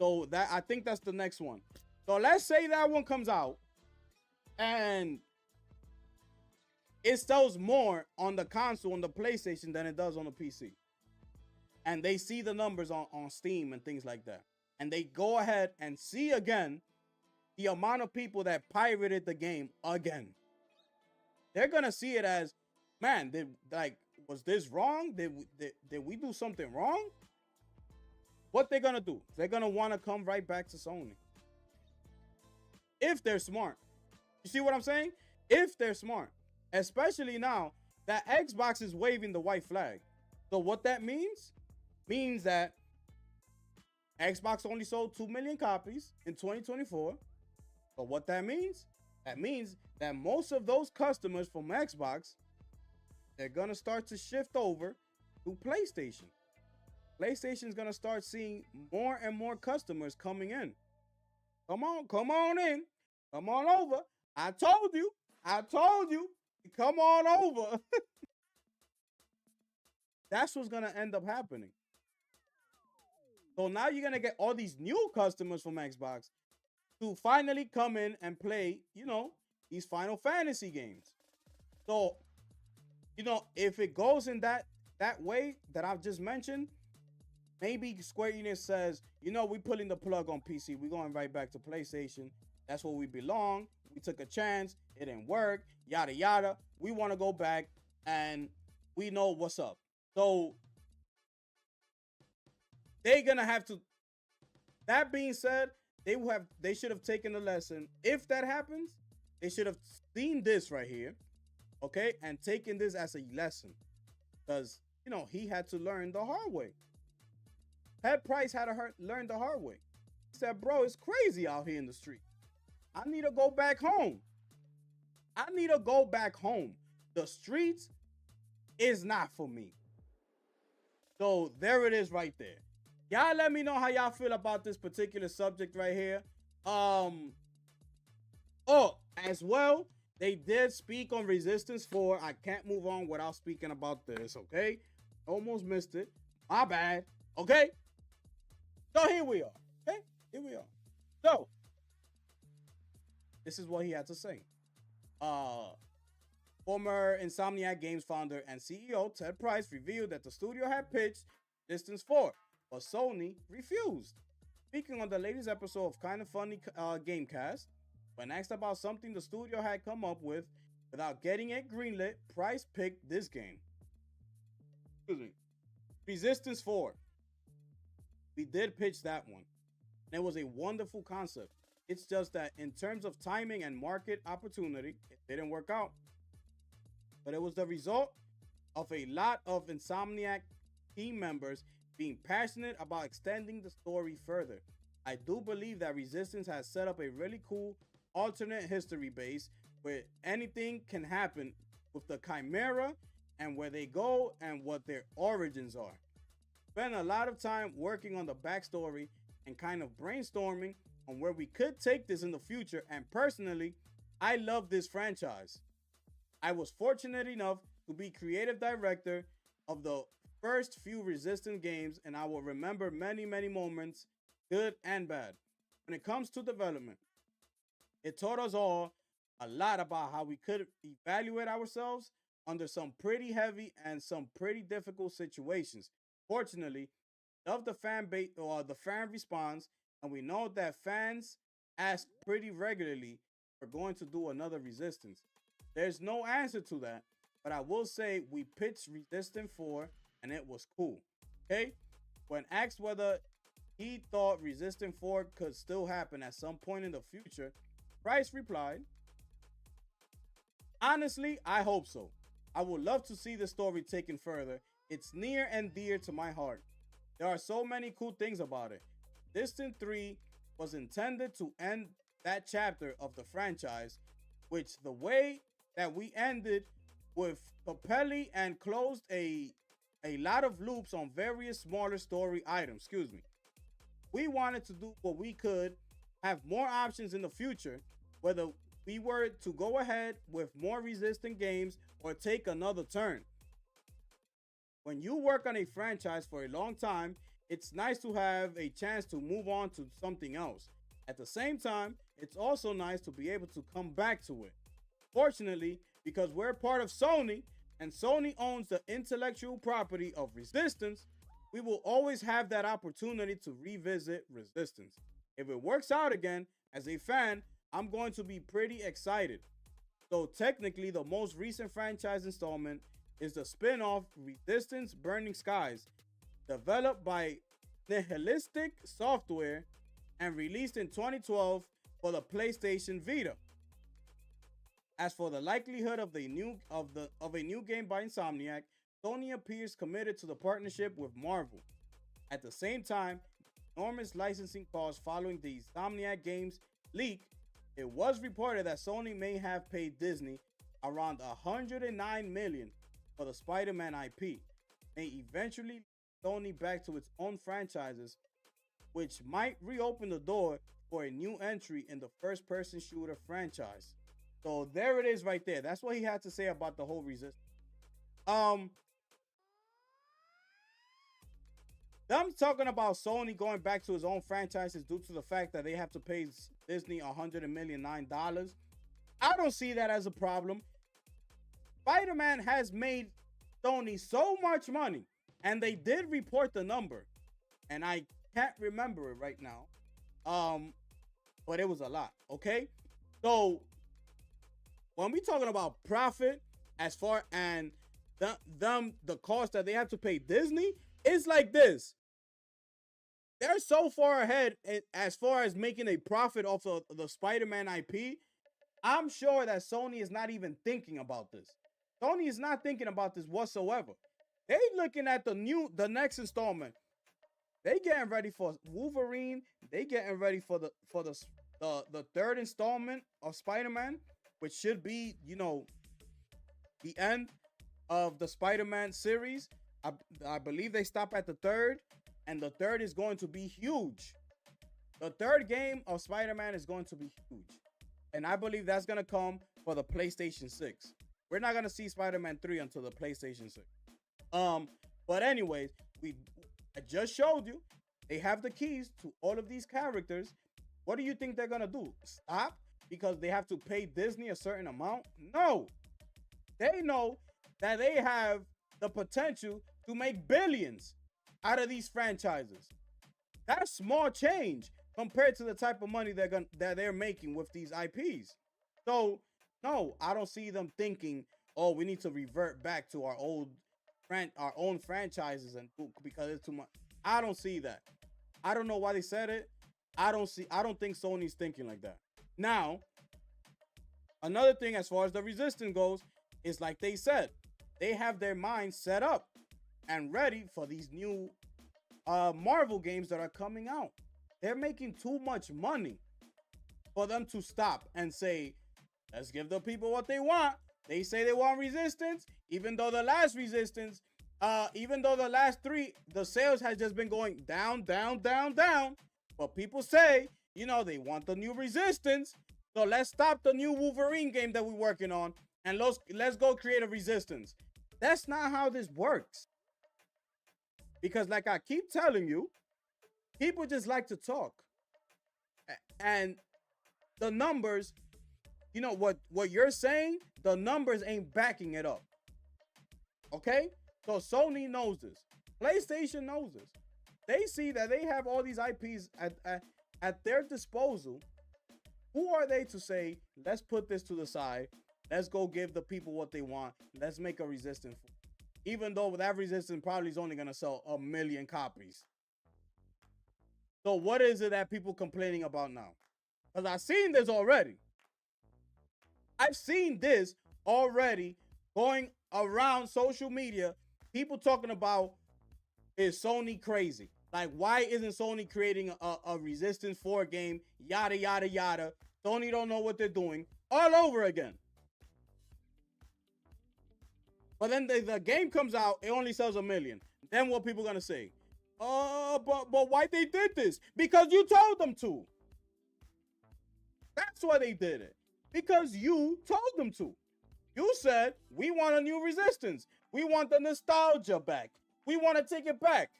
So that, I think that's the next one. So let's say that one comes out and it sells more on the console, on the PlayStation, than it does on the PC. And they see the numbers on Steam and things like that. And they go ahead and see again the amount of people that pirated the game again. They're going to see it as, man, was this wrong? Did we do something wrong? What they're going to do? They're going to want to come right back to Sony. If they're smart. You see what I'm saying? If they're smart. Especially now that Xbox is waving the white flag. So what that means that Xbox only sold 2 million copies in 2024. But what that means that most of those customers from Xbox, they're going to start to shift over to PlayStation. PlayStation is going to start seeing more and more customers coming in. Come on in. Come on over. I told you. Come on over. That's what's going to end up happening. So now you're going to get all these new customers from Xbox to finally come in and play, these Final Fantasy games. So, if it goes in that way that I've just mentioned, maybe Square Enix says, we're pulling the plug on PC. We're going right back to PlayStation. That's where we belong. We took a chance. It didn't work. Yada, yada. We want to go back and we know what's up. So they're going to have to, that being said, they should have taken a lesson. If that happens, they should have seen this right here, okay, and taken this as a lesson. Because, he had to learn the hard way. Ted Price had to learn the hard way. He said, bro, it's crazy out here in the street. I need to go back home. The streets is not for me. So there it is right there. Y'all let me know how y'all feel about this particular subject right here. As well, they did speak on Resistance 4. I can't move on without speaking about this, okay? Almost missed it. My bad, okay? So here we are, okay? Here we are. So, this is what he had to say. Former Insomniac Games founder and CEO Ted Price revealed that the studio had pitched Resistance 4, but Sony refused. Speaking on the latest episode of Kinda Funny Gamecast, when asked about something the studio had come up with without getting it greenlit, Price picked this game. Excuse me. Resistance 4. We did pitch that one. And it was a wonderful concept. It's just that in terms of timing and market opportunity, it didn't work out. But it was the result of a lot of Insomniac team members being passionate about extending the story further. I do believe that Resistance has set up a really cool alternate history base where anything can happen with the Chimera and where they go and what their origins are. Spent a lot of time working on the backstory and kind of brainstorming on where we could take this in the future, and personally, I love this franchise. I was fortunate enough to be creative director of the first few Resistance games, and I will remember many, many moments, good and bad. When it comes to development, it taught us all a lot about how we could evaluate ourselves under some pretty heavy and some pretty difficult situations. Fortunately, love the fan base or the fan response, and we know that fans ask pretty regularly if we're going to do another Resistance. There's no answer to that, but I will say we pitched Resistance 4 and it was cool. Okay? When asked whether he thought Resistance 4 could still happen at some point in the future, Price replied, Honestly, I hope so. I would love to see the story taken further. It's near and dear to my heart. There are so many cool things about it. Distant 3 was intended to end that chapter of the franchise, which the way that we ended with Capelli and closed a lot of loops on various smaller story items. Excuse me. We wanted to do what we could, have more options in the future, whether we were to go ahead with more resistant games or take another turn. When you work on a franchise for a long time, it's nice to have a chance to move on to something else. At the same time, it's also nice to be able to come back to it. Fortunately, because we're part of Sony and Sony owns the intellectual property of Resistance, we will always have that opportunity to revisit Resistance. If it works out again, as a fan, I'm going to be pretty excited. So technically, the most recent franchise installment is the spin-off Resistance Burning Skies, developed by Nihilistic Software and released in 2012 for the PlayStation Vita. As for the likelihood of a new game by Insomniac, Sony appears committed to the partnership with Marvel. At the same time, enormous licensing costs following the Insomniac games leak, it was reported that Sony may have paid Disney around $109 million for the Spider-Man IP, may eventually lead Sony back to its own franchises, which might reopen the door for a new entry in the first-person shooter franchise. So there it is right there. That's what he had to say about the whole Resistance. Them talking about Sony going back to his own franchises due to the fact that they have to pay Disney $109 million. I don't see that as a problem. Spider-Man has made Sony so much money, and they did report the number, and I can't remember it right now. But it was a lot. Okay, so when we talking about profit, as far and the cost that they have to pay Disney, it's like this. They're so far ahead as far as making a profit off of the Spider-Man IP. I'm sure that Sony is not even thinking about this. Sony is not thinking about this whatsoever. They looking at the next installment. They getting ready for Wolverine. They getting ready for the third installment of Spider-Man, which should be, the end of the Spider-Man series. I believe they stop at the third, and the third is going to be huge. The third game of Spider-Man is going to be huge, and I believe that's going to come for the PlayStation 6. We're not going to see Spider-Man 3 until the PlayStation 6. But anyways, I just showed you they have the keys to all of these characters. What do you think they're going to do? Stop because they have to pay Disney a certain amount? No. They know that they have the potential to make billions out of these franchises. That's small change compared to the type of money that they're making with these IPs. So, no, I don't see them thinking, oh, we need to revert back to our own franchises and because it's too much. I don't see that. I don't know why they said it. I don't think Sony's thinking like that. Now, another thing as far as the Resistance goes is like they said, they have their minds set up and ready for these new Marvel games that are coming out. They're making too much money for them to stop and say, let's give the people what they want. They say they want Resistance, even though the last Resistance, even though the last three, the sales has just been going down, down, down, down. But people say, they want the new Resistance. So let's stop the new Wolverine game that we're working on and let's go create a Resistance. That's not how this works. Because like I keep telling you, people just like to talk. And the numbers, what you're saying, the numbers ain't backing it up. Okay? So Sony knows this. PlayStation knows this. They see that they have all these IPs at their disposal. Who are they to say, let's put this to the side. Let's go give the people what they want. Let's make a Resistance. Even though that Resistance probably is only going to sell 1 million copies. So what is it that people complaining about now? Because I've seen this already. I've seen this already going around social media, people talking about, is Sony crazy? Like, why isn't Sony creating a Resistance 4 game? Yada, yada, yada. Sony don't know what they're doing. All over again. But then the game comes out, it only sells 1 million. Then what people gonna say? But why they did this? Because you told them to. That's why they did it. Because you told them to. You said, we want a new Resistance. We want the nostalgia back. We want to take it back.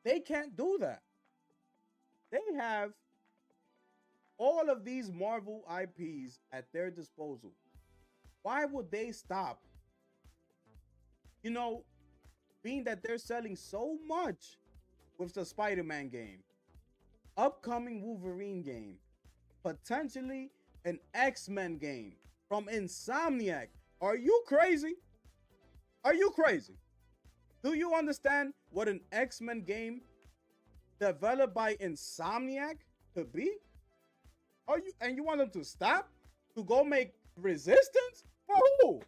They can't do that. They have all of these Marvel IPs at their disposal. Why would they stop? You know, being that they're selling so much with the Spider-Man game, upcoming Wolverine game, potentially an X-Men game from Insomniac. Are you crazy? Are you crazy? Do you understand what an X-Men game developed by Insomniac could be? Are you, and you want them to stop to go make Resistance? For who?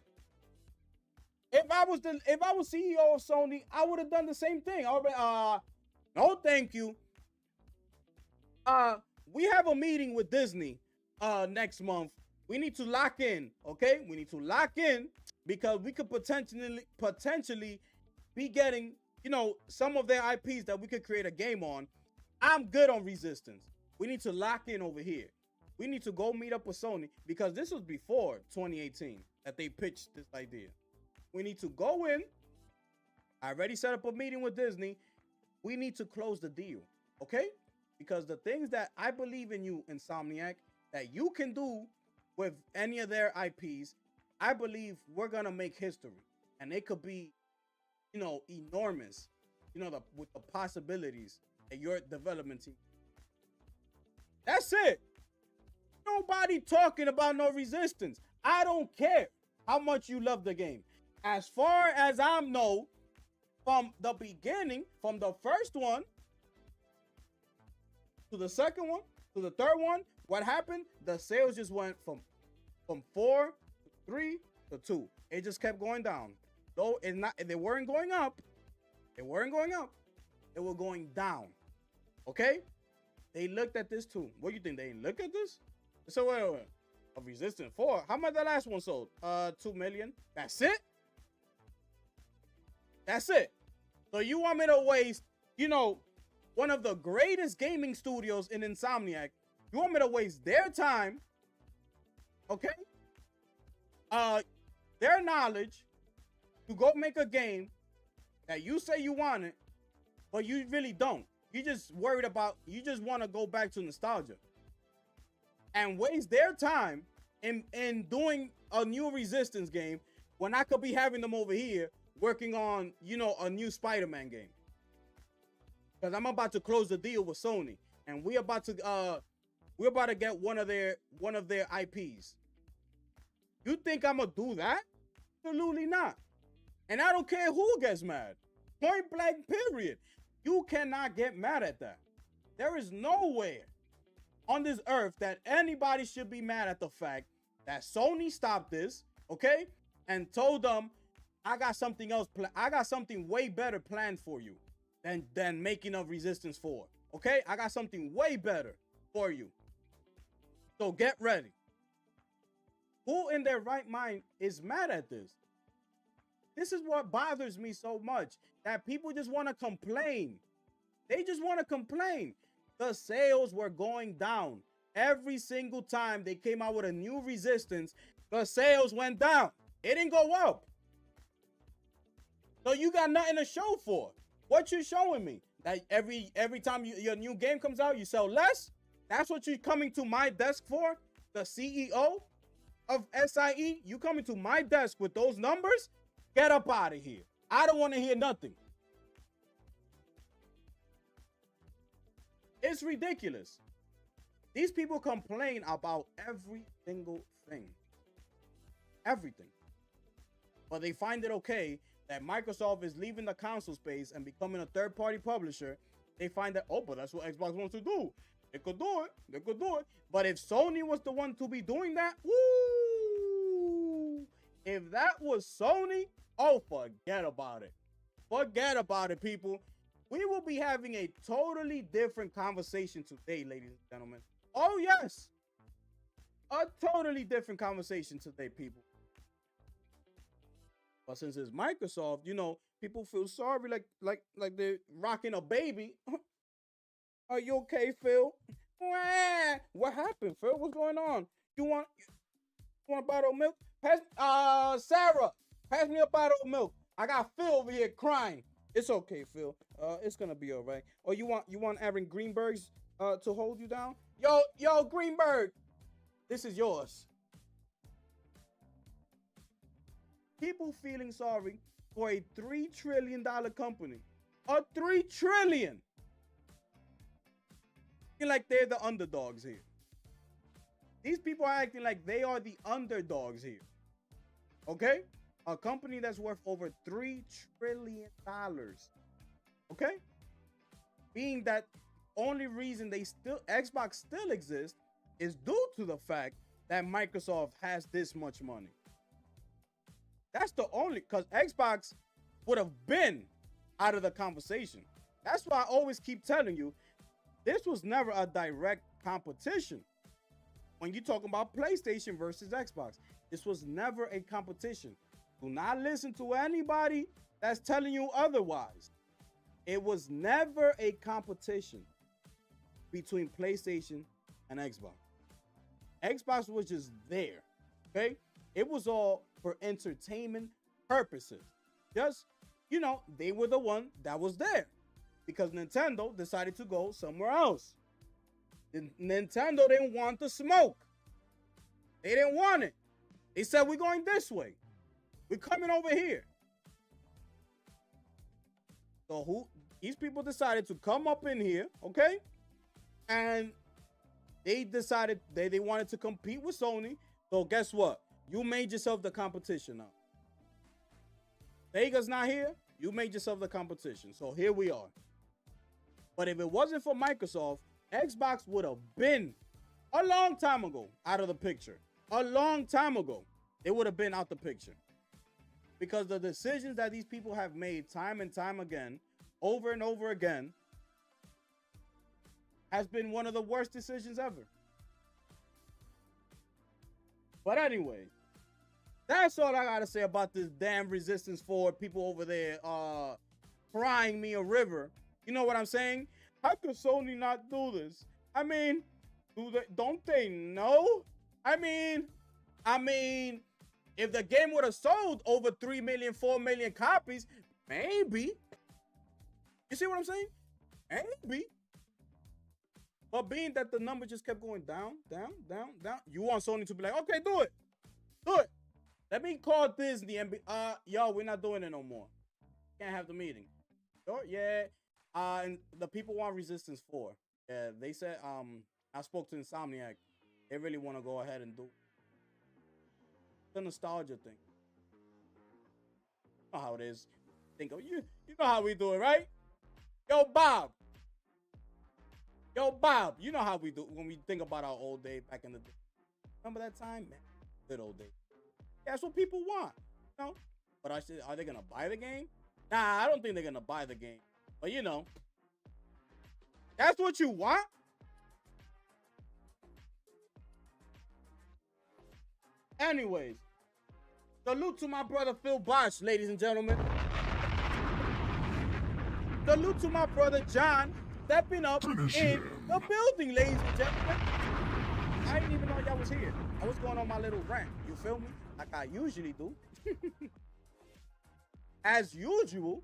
If I was CEO of Sony, I would have done the same thing. No, thank you. We have a meeting with Disney next month. We need to lock in, okay? We need to lock in because we could potentially be getting, you know, some of their IPs that we could create a game on. I'm good on Resistance. We need to lock in over here. We need to go meet up with Sony because this was before 2018 that they pitched this idea. We need to go in. I already set up a meeting with Disney. We need to close the deal, okay? Because the things that I believe in you, Insomniac, that you can do with any of their IPs, I believe we're gonna make history, and it could be, you know, enormous. You know, with the possibilities that your development team. That's it. Nobody talking about no Resistance. I don't care how much you love the game. As far as I know, from the beginning, from the first one to the second one to the third one, what happened? The sales just went from 4 to 3 to 2. It just kept going down. Though it's not, they weren't going up. They weren't going up. They were going down. Okay? They looked at this too. What do you think? They didn't look at this? So wait. A Resistance 4. How much the last one sold? 2 million. That's it? That's it. So you want me to waste, you know, one of the greatest gaming studios in Insomniac. You want me to waste their time, okay? Their knowledge to go make a game that you say you want it, but you really don't. You just worried about, you just want to go back to nostalgia. And waste their time in doing a new Resistance game when I could be having them over here working on, you know, a new Spider-Man game. Because I'm about to close the deal with Sony, and we're about to get one of their IPs. You think I'm gonna do that? Absolutely not. And I don't care who gets mad. Point blank, period. You cannot get mad at that. There is nowhere on this earth that anybody should be mad at the fact that Sony stopped this, okay, and told them, I got something else. I got something way better planned for you than making of Resistance 4. Okay, I got something way better for you. So get ready. Who in their right mind is mad at this? This is what bothers me so much, that people just want to complain. They just want to complain. The sales were going down. Every single time they came out with a new Resistance, the sales went down. It didn't go up. So you got nothing to show for. What you showing me? That every time your new game comes out, you sell less? That's what you're coming to my desk for? The CEO of SIE? You coming to my desk with those numbers? Get up out of here. I don't want to hear nothing. It's ridiculous. These people complain about every single thing. Everything. But they find it okay that Microsoft is leaving the console space and becoming a third-party publisher. They find that, oh, but that's what Xbox wants to do. They could do it. They could do it. But if Sony was the one to be doing that, woo! If that was Sony, oh, forget about it. Forget about it, people. We will be having a totally different conversation today, ladies and gentlemen. Oh, yes. A totally different conversation today, people. But since it's Microsoft, you know, people feel sorry like they're rocking a baby. Are you okay, Phil? What happened, Phil? What's going on? You want a bottle of milk? Sarah, pass me a bottle of milk. I got Phil over here crying. It's okay, Phil. It's gonna be all right. Or you want Aaron Greenberg's to hold you down? Yo, Greenberg, this is yours. People feeling sorry for a $3 trillion company. A $3 trillion. Like they're the underdogs here. These people are acting like they are the underdogs here. Okay? A company that's worth over $3 trillion. Okay? Being that only reason Xbox still exists is due to the fact that Microsoft has this much money. That's the only, because Xbox would have been out of the conversation. That's why I always keep telling you, this was never a direct competition. When you're talking about PlayStation versus Xbox, this was never a competition. Do not listen to anybody that's telling you otherwise. It was never a competition between PlayStation and Xbox. Xbox was just there, okay? It was all for entertainment purposes. Just, you know, they were the one that was there because Nintendo decided to go somewhere else. Nintendo didn't want the smoke. They didn't want it. They said, we're going this way. We're coming over here. So these people decided to come up in here, okay? And they decided they wanted to compete with Sony. So guess what? You made yourself the competition now. Sega's not here. You made yourself the competition. So here we are. But if it wasn't for Microsoft, Xbox would have been a long time ago out of the picture. A long time ago, it would have been out the picture. Because the decisions that these people have made time and time again, over and over again, has been one of the worst decisions ever. But anyway, that's all I gotta say about this damn Resistance 4 people over there crying me a river. You know what I'm saying? How could Sony not do this? I mean, don't they know? I mean, if the game would have sold over 3 million, 4 million copies, maybe. You see what I'm saying? Maybe. But being that the number just kept going down, you want Sony to be like, okay, do it. Do it. Let me call Disney and be, yo, we're not doing it no more. Can't have the meeting. Sure, yeah. And the people want Resistance 4. Yeah, they said, I spoke to Insomniac. They really want to go ahead and do the nostalgia thing. You know how it is. Think of you know how we do it, right? Yo, Bob, you know how we do when we think about our old day back in the day. Remember that time? Man, good old day. Yeah, that's what people want. You know? But are they gonna buy the game? Nah, I don't think they're gonna buy the game. But you know, that's what you want. Anyways, salute to my brother Phil Bosch, ladies and gentlemen. Salute to my brother John stepping up in the building, ladies and gentlemen. I didn't even know y'all was here. I was going on my little rant. You feel me? Like I usually do. As usual,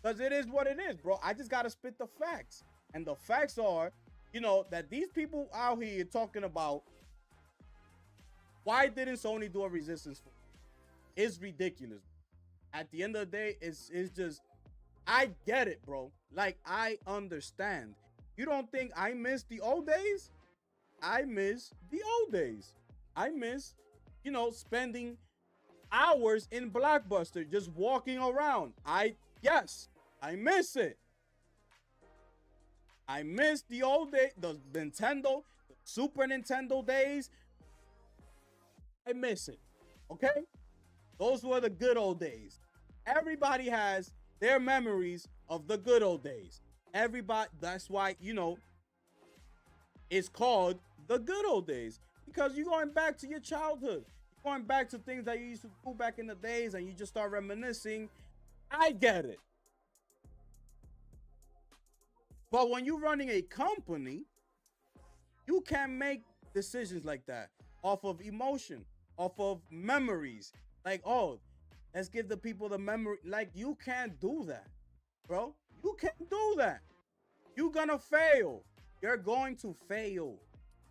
because it is what it is, bro. I just got to spit the facts. And the facts are, you know, that these people out here talking about why didn't Sony do a Resistance 4? It's ridiculous. At the end of the day, it's just, I get it, bro. Like, I understand. You don't think I miss the old days? I miss the old days. I miss, you know, spending hours in Blockbuster just walking around. Yes, I miss it. I miss the old day, the Nintendo, the Super Nintendo days. I miss it. Okay? Those were the good old days. Everybody has their memories of the good old days. Everybody, that's why, it's called the good old days. Because you're going back to your childhood. You're going back to things that you used to do back in the days and you just start reminiscing. I get it. But when you're running a company, you can't make decisions like that off of emotion, off of memories. Like, oh, let's give the people the memory. Like, you can't do that, bro. You can't do that. You're gonna fail. You're going to fail.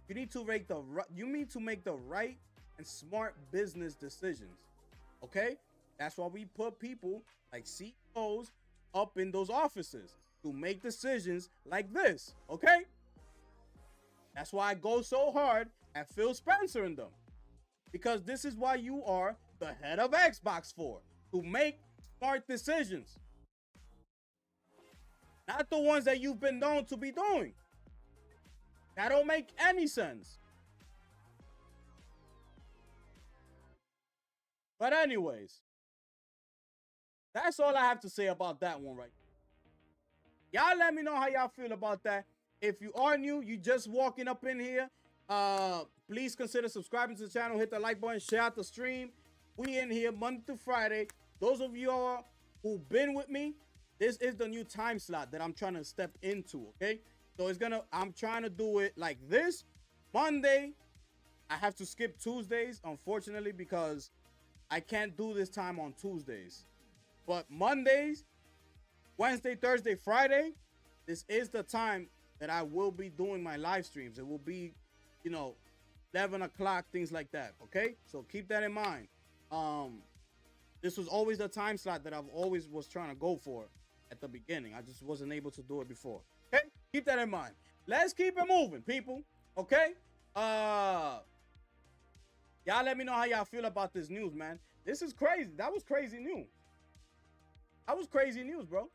You need to make the right and smart business decisions. Okay? That's why we put people like CEOs up in those offices to make decisions like this. Okay? That's why I go so hard at Phil Spencer and them. Because this is why you are the head of Xbox for. To make smart decisions. Not the ones that you've been known to be doing. That don't make any sense. But anyways, that's all I have to say about that one right now. Y'all let me know how y'all feel about that. If you are new, you just walking up in here, please consider subscribing to the channel, hit the like button, share out the stream. We in here Monday through Friday. Those of you all who've been with me, this is the new time slot that I'm trying to step into, okay? So I'm trying to do it like this. Monday, I have to skip Tuesdays, unfortunately, because I can't do this time on Tuesdays. But Mondays, Wednesday, Thursday, Friday, this is the time that I will be doing my live streams. It will be, 11 o'clock, things like that, okay? So keep that in mind. This was always the time slot that I've always was trying to go for at the beginning. I just wasn't able to do it before, okay? Keep that in mind. Let's keep it moving, people, okay? Y'all let me know how y'all feel about this news, man. This is crazy. That was crazy news. That was crazy news, bro.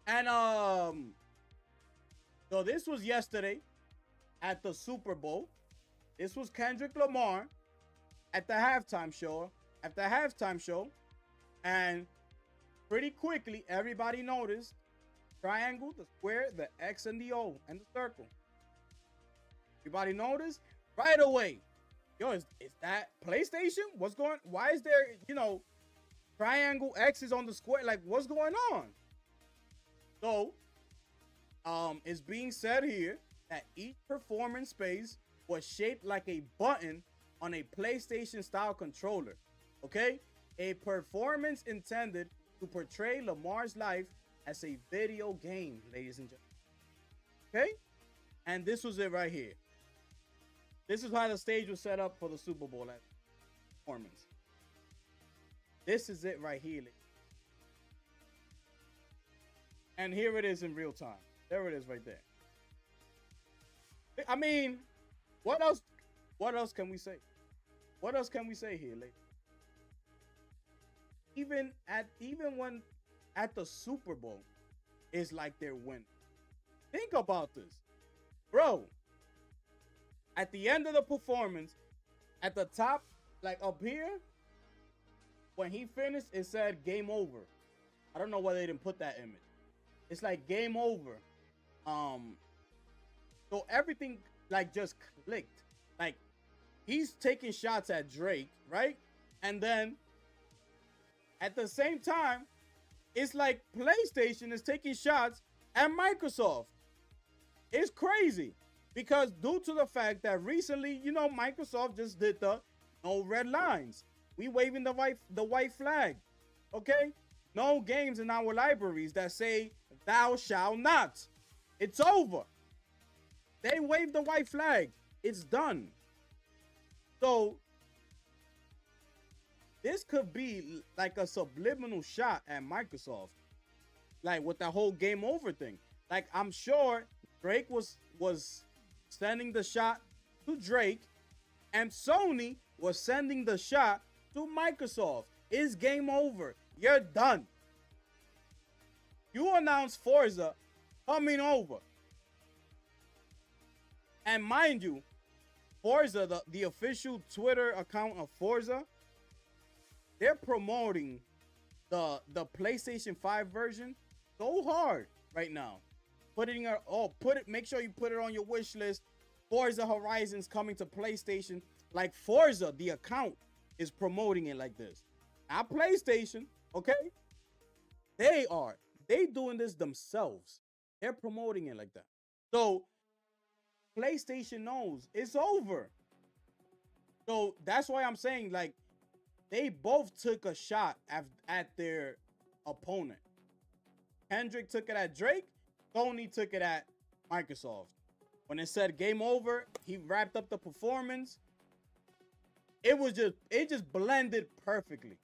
And so this was yesterday at the Super Bowl. This was Kendrick Lamar at the halftime show. And pretty quickly, everybody noticed triangle, the square, the X, and the O, and the circle. Everybody noticed right away. Yo, is that PlayStation? What's going? Why is there, triangle X's on the square? Like, what's going on? So, it's being said here that each performance space was shaped like a button on a PlayStation style controller. Okay? A performance intended to portray Lamar's life as a video game, ladies and gentlemen. Okay? And this was it right here. This is how the stage was set up for the Super Bowl performance. This is it right here. And here it is in real time. There it is right there. I mean, what else can we say? What else can we say here, ladies? Even when at the Super Bowl, it's like they're winning. Think about this. Bro, at the end of the performance, at the top, like up here, when he finished, it said game over. I don't know why they didn't put that image. It's like game over. So everything like just clicked. Like he's taking shots at Drake, right? And then at the same time, it's like PlayStation is taking shots at Microsoft. It's crazy because due to the fact that recently, Microsoft just did the no red lines. We waving the white flag. Okay? No games in our libraries that say thou shalt not. It's over. They waved the white flag. It's done. So this could be like a subliminal shot at Microsoft. Like with that whole game over thing. Like I'm sure Drake was sending the shot to Drake and Sony was sending the shot to Microsoft. It's game over. You're done. You announced Forza coming over. And mind you, Forza, the official Twitter account of Forza, they're promoting the PlayStation 5 version so hard right now. Make sure you put it on your wish list. Forza Horizon's coming to PlayStation. Like Forza, the account is promoting it like this. Not PlayStation, okay? They doing this themselves. They're promoting it like that. So PlayStation knows it's over. So that's why I'm saying, like, they both took a shot at their opponent. Kendrick took it at Drake. Sony took it at Microsoft. When it said game over, he wrapped up the performance. It just blended perfectly.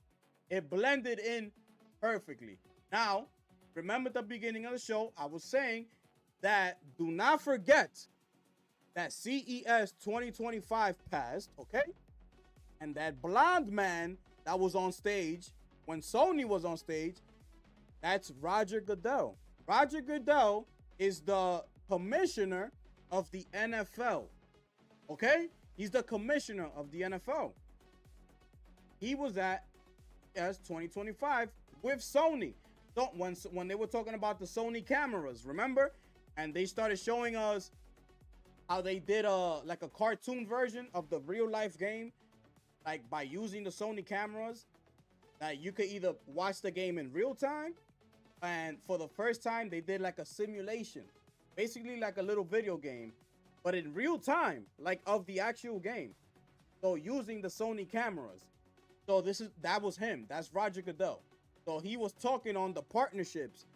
It blended in perfectly. Now, remember at the beginning of the show, I was saying that do not forget that CES 2025 passed, okay? And that blonde man that was on stage when Sony was on stage, that's Roger Goodell. Roger Goodell is the commissioner of the NFL, okay? He's the commissioner of the NFL. He was at CES 2025 with Sony. So when they were talking about the Sony cameras, remember? And they started showing us how they did like a cartoon version of the real life game, like by using the Sony cameras, that you could either watch the game in real time, and for the first time they did like a simulation, basically like a little video game, but in real time, like of the actual game. So using the Sony cameras. So that was him. That's Roger Goodell. So he was talking on the partnerships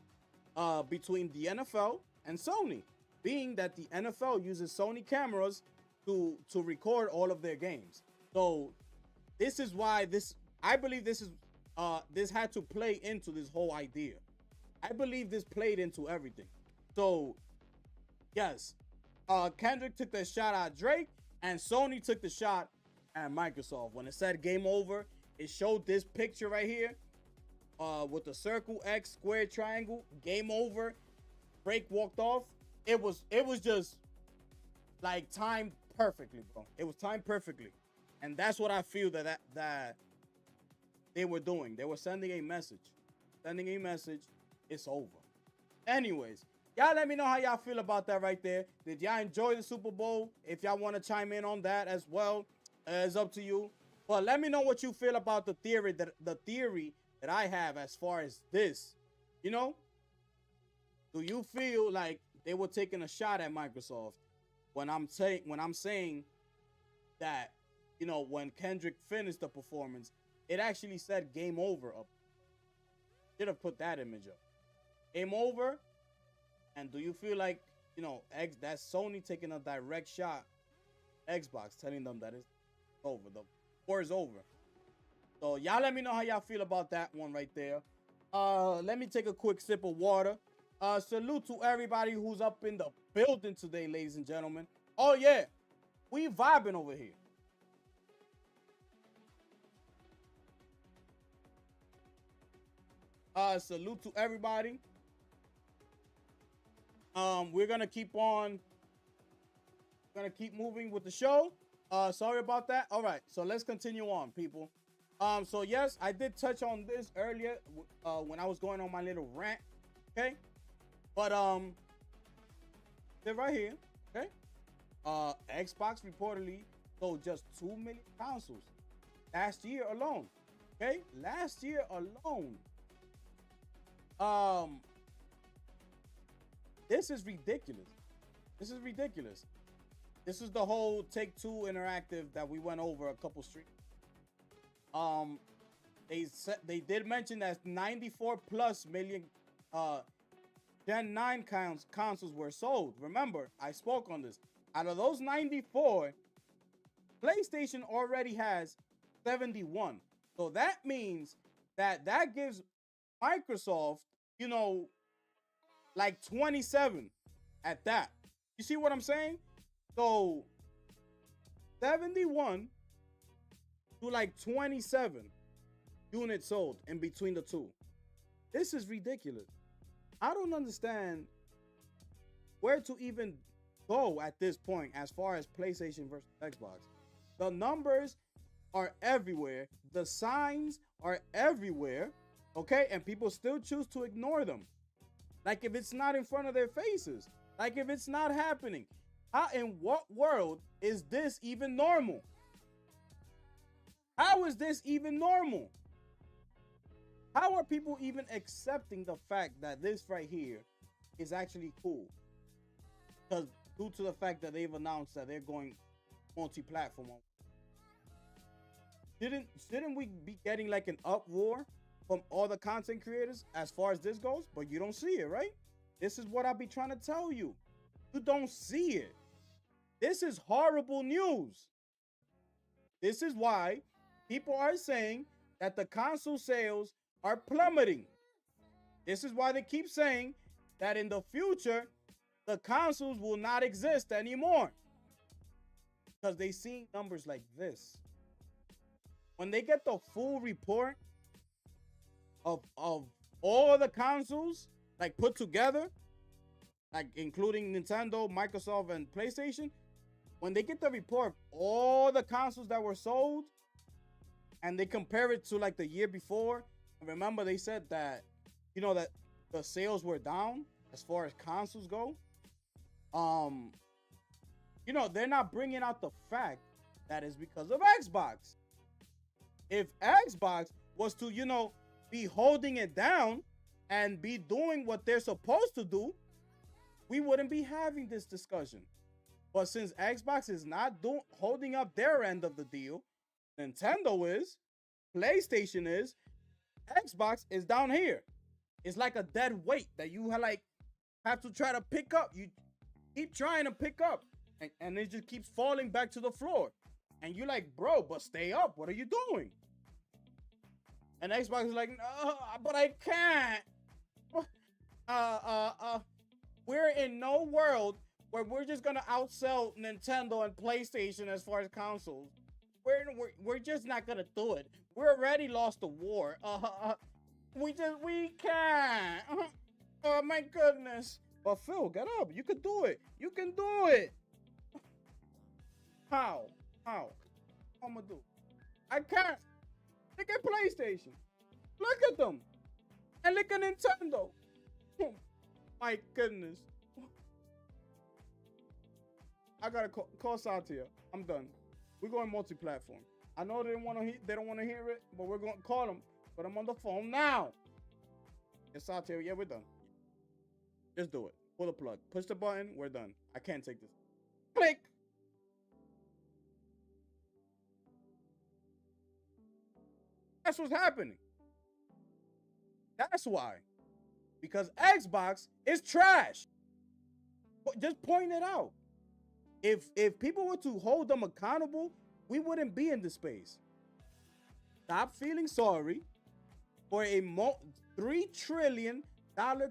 between the NFL and Sony, being that the NFL uses Sony cameras to record all of their games. So this is why I believe this had to play into this whole idea. I believe this played into everything. So yes, Kendrick took the shot at Drake, and Sony took the shot at Microsoft. When it said game over, it showed this picture right here with the circle, X, square, triangle, game over. Drake walked off. It was just like timed perfectly, bro. It was timed perfectly. And that's what I feel that they were doing. They were sending a message. It's over. Anyways, y'all let me know how y'all feel about that right there. Did y'all enjoy the Super Bowl? If y'all want to chime in on that as well, it's up to you. But let me know what you feel about the theory that I have as far as this. You know? Do you feel like they were taking a shot at Microsoft when I'm saying that, you know, when Kendrick finished the performance, it actually said game over up. Should have put that image up. Game over. And do you feel like, you know, that's Sony taking a direct shot, Xbox, telling them that it's over, the war is over? So y'all let me know how y'all feel about that one right there. Let me take a quick sip of water. Salute to everybody who's up in the building today, ladies and gentlemen. Oh yeah, we vibing over here. Salute to everybody. We're gonna keep moving with the show. Sorry about that. All right, so let's continue on, people. So yes, I did touch on this earlier when I was going on my little rant. Okay, but they're right here. Okay, Xbox reportedly sold just 2 million consoles last year alone. Okay, last year alone. This is ridiculous. This is ridiculous. This is the whole Take-Two Interactive that we went over a couple streams. They did mention that 94 plus million Gen 9 consoles were sold. Remember, I spoke on this. Out of those 94, PlayStation already has 71. So that means that gives Microsoft, you know, like 27 at that. You see what I'm saying? So 71 to like 27 units sold in between the two. This is ridiculous. I don't understand where to even go at this point as far as PlayStation versus Xbox. The numbers are everywhere. The signs are everywhere. Okay, and people still choose to ignore them. Like if it's not in front of their faces. Like if it's not happening. How in what world is this even normal? How is this even normal? How are people even accepting the fact that this right here is actually cool? Because due to the fact that they've announced that they're going multi-platform. Shouldn't we be getting like an uproar from all the content creators as far as this goes? But you don't see it, right? This is what I be trying to tell you. You don't see it. This is horrible news. This is why people are saying that the console sales are plummeting. This is why they keep saying that in the future, the consoles will not exist anymore. Because they see numbers like this. When they get the full report of all the consoles, like put together, like including Nintendo, Microsoft, and PlayStation, when they get the report of all the consoles that were sold, and they compare it to like the year before, remember they said that, you know, that the sales were down as far as consoles go. You know, they're not bringing out the fact that is because of Xbox. If Xbox was to, you know, be holding it down and be doing what they're supposed to do, we wouldn't be having this discussion. But since Xbox is not holding up their end of the deal, Nintendo is, PlayStation is, Xbox is down here. It's like a dead weight that you have to try to pick up. You keep trying to pick up, and it just keeps falling back to the floor. And you're like, bro, but stay up. What are you doing? And Xbox is like, no, but I can't. We're in no world where we're just gonna outsell Nintendo and PlayStation as far as consoles. We're just not gonna do it. We already lost the war. We can't. Oh my goodness. But Phil, get up. You can do it. You can do it. How? What I'm gonna do? I can't. Look at PlayStation. Look at them. And look at Nintendo. My goodness. I gotta call Satya. I'm done. We're going multi-platform. I know they don't want to hear it, but we're going to call them. But I'm on the phone now. It's Satya. Yeah, we're done. Just do it. Pull the plug. Push the button. We're done. I can't take this. Click. That's what's happening. That's why. Because Xbox is trash. Just point it out. If people were to hold them accountable, we wouldn't be in this space. Stop feeling sorry for a $3 trillion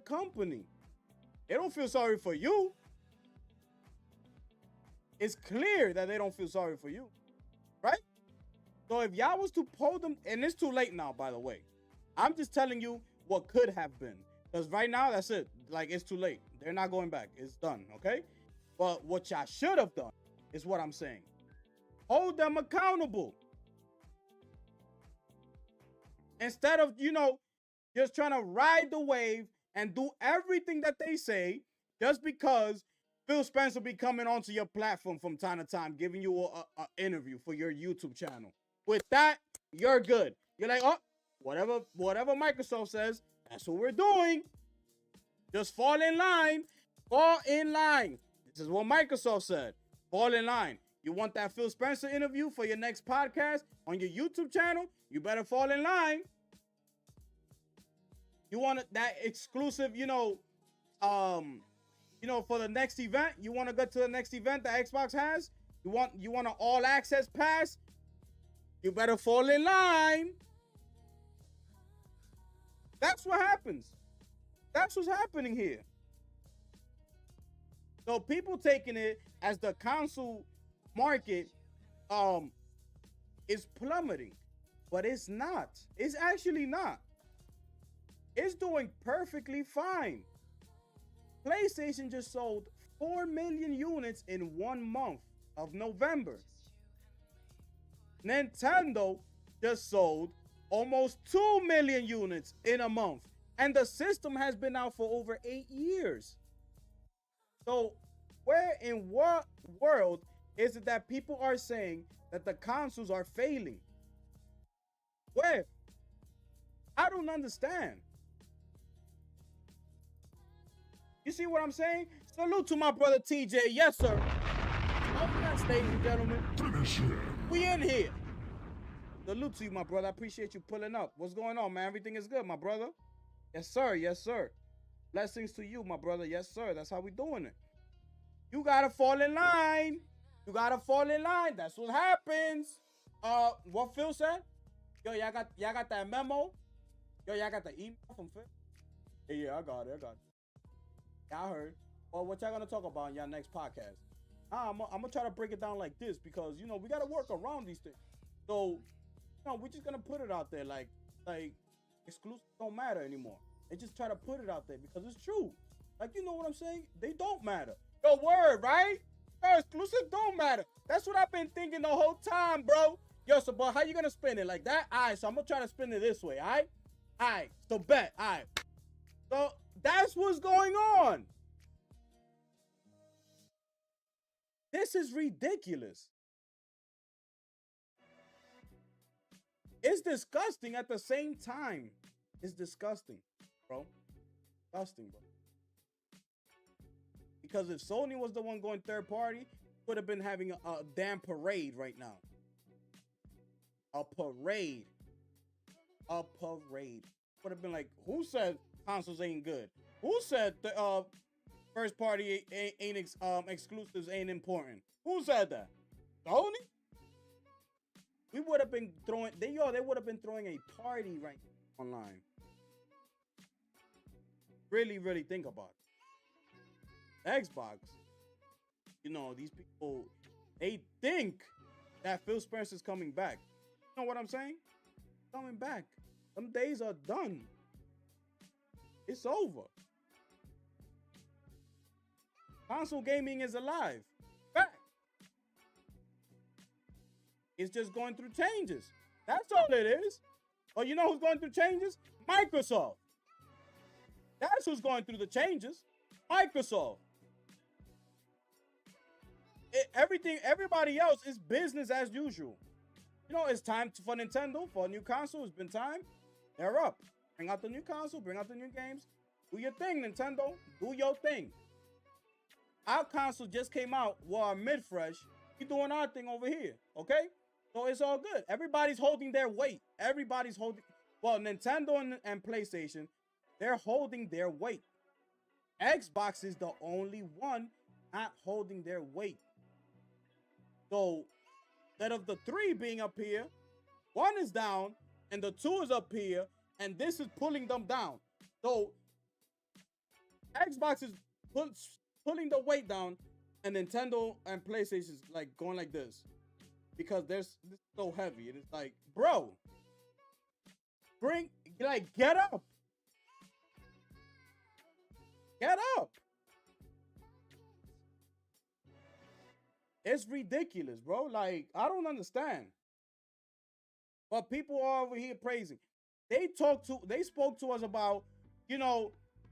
company. They don't feel sorry for you. It's clear that they don't feel sorry for you, right? So if y'all was to hold them, and it's too late now, by the way. I'm just telling you what could have been. Because right now, that's it. Like, it's too late. They're not going back. It's done, okay? But what y'all should have done is what I'm saying. Hold them accountable. Instead of, you know, just trying to ride the wave and do everything that they say just because Phil Spencer be coming onto your platform from time to time, giving you an interview for your YouTube channel. With that, you're good. You're like, oh, whatever Microsoft says, that's what we're doing. Just fall in line. Fall in line. This is what Microsoft said. Fall in line. You want that Phil Spencer interview for your next podcast on your YouTube channel? You better fall in line. You want that exclusive, for the next event? You want to go to the next event that Xbox has? You want an all access pass? You better fall in line. That's what happens. That's what's happening here. So people taking it as the console market is plummeting, but it's not. It's actually not. It's doing perfectly fine. PlayStation just sold 4 million units in 1 month of November. Nintendo just sold almost 2 million units in a month. And the system has been out for over 8 years. So, where in what world is it that people are saying that the consoles are failing? Where? I don't understand. You see what I'm saying? Salute to my brother TJ. Yes, sir. Yes, ladies and gentlemen. Finish him. We in here. Salute to you, my brother. I appreciate you pulling up. What's going on, man? Everything is good, my brother. Yes, sir. Yes, sir. Blessings to you, my brother. Yes, sir. That's how we doing it. You gotta fall in line. You gotta fall in line. That's what happens. What Phil said? Yo, y'all got that memo? Yo, y'all got the email from Phil? Yeah, I got it. Y'all heard. Well, what y'all gonna talk about in y'all next podcast? I'm gonna try to break it down like this because we gotta work around these things. So, we're just gonna put it out there like exclusives don't matter anymore. They just try to put it out there because it's true. Like, you know what I'm saying? They don't matter. Yo, word, right? Yo, exclusives don't matter. That's what I've been thinking the whole time, bro. Yo, so but how you gonna spin it like that? All right, so I'm gonna try to spin it this way. All right, so bet. All right, so that's what's going on. This is ridiculous. It's disgusting at the same time. It's disgusting, bro. Disgusting, bro. Because if Sony was the one going third party, would have been having a damn parade right now. A parade. Would have been like, who said consoles ain't good? Who said the first party ain't exclusives ain't important? Who said that? Sony? We would have been throwing they would have been throwing a party right online. Really, really think about it. Xbox, these people, they think that Phil Spencer's coming back. You know what I'm saying? Coming back. Them days are done. It's over. Console gaming is alive. Back. It's just going through changes. That's all it is. But you know who's going through changes? Microsoft. That's who's going through the changes. Microsoft. Everybody else is business as usual. It's time for Nintendo for a new console. It's been time. They're up. Bring out the new console. Bring out the new games. Do your thing, Nintendo. Do your thing. Our console just came out. We're mid-fresh. We doing our thing over here. Okay? So it's all good. Everybody's holding their weight. Well, Nintendo and PlayStation, they're holding their weight. Xbox is the only one not holding their weight. So, instead of the 3 being up here, 1 is down, and the 2 is up here, and this is pulling them down. So, Xbox is pulling the weight down, and Nintendo and PlayStation is like going like this. Because this is so heavy. And it's like, bro, get up. Get up. It's ridiculous, bro. Like, I don't understand. But people are over here praising. They spoke to us about,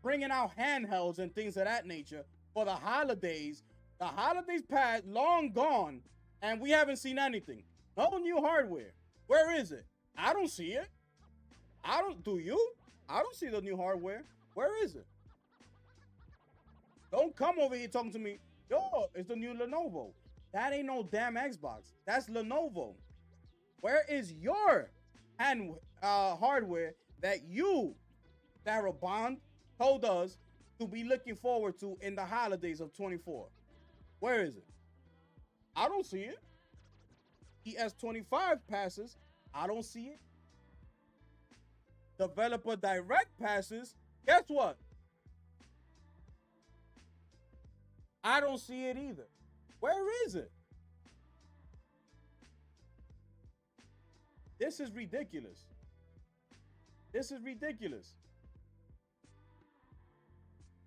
bringing out handhelds and things of that nature for the holidays. The holidays passed, long gone, and we haven't seen anything. No new hardware. Where is it? I don't see it. Do you? I don't see the new hardware. Where is it? Don't come over here talking to me. Yo, it's the new Lenovo. That ain't no damn Xbox. That's Lenovo. Where is your hardware that you, Sarah Bond, told us to be looking forward to in the holidays of 24? Where is it? I don't see it. ES25 passes. I don't see it. Developer Direct passes. Guess what? I don't see it either. Where is it? This is ridiculous. This is ridiculous.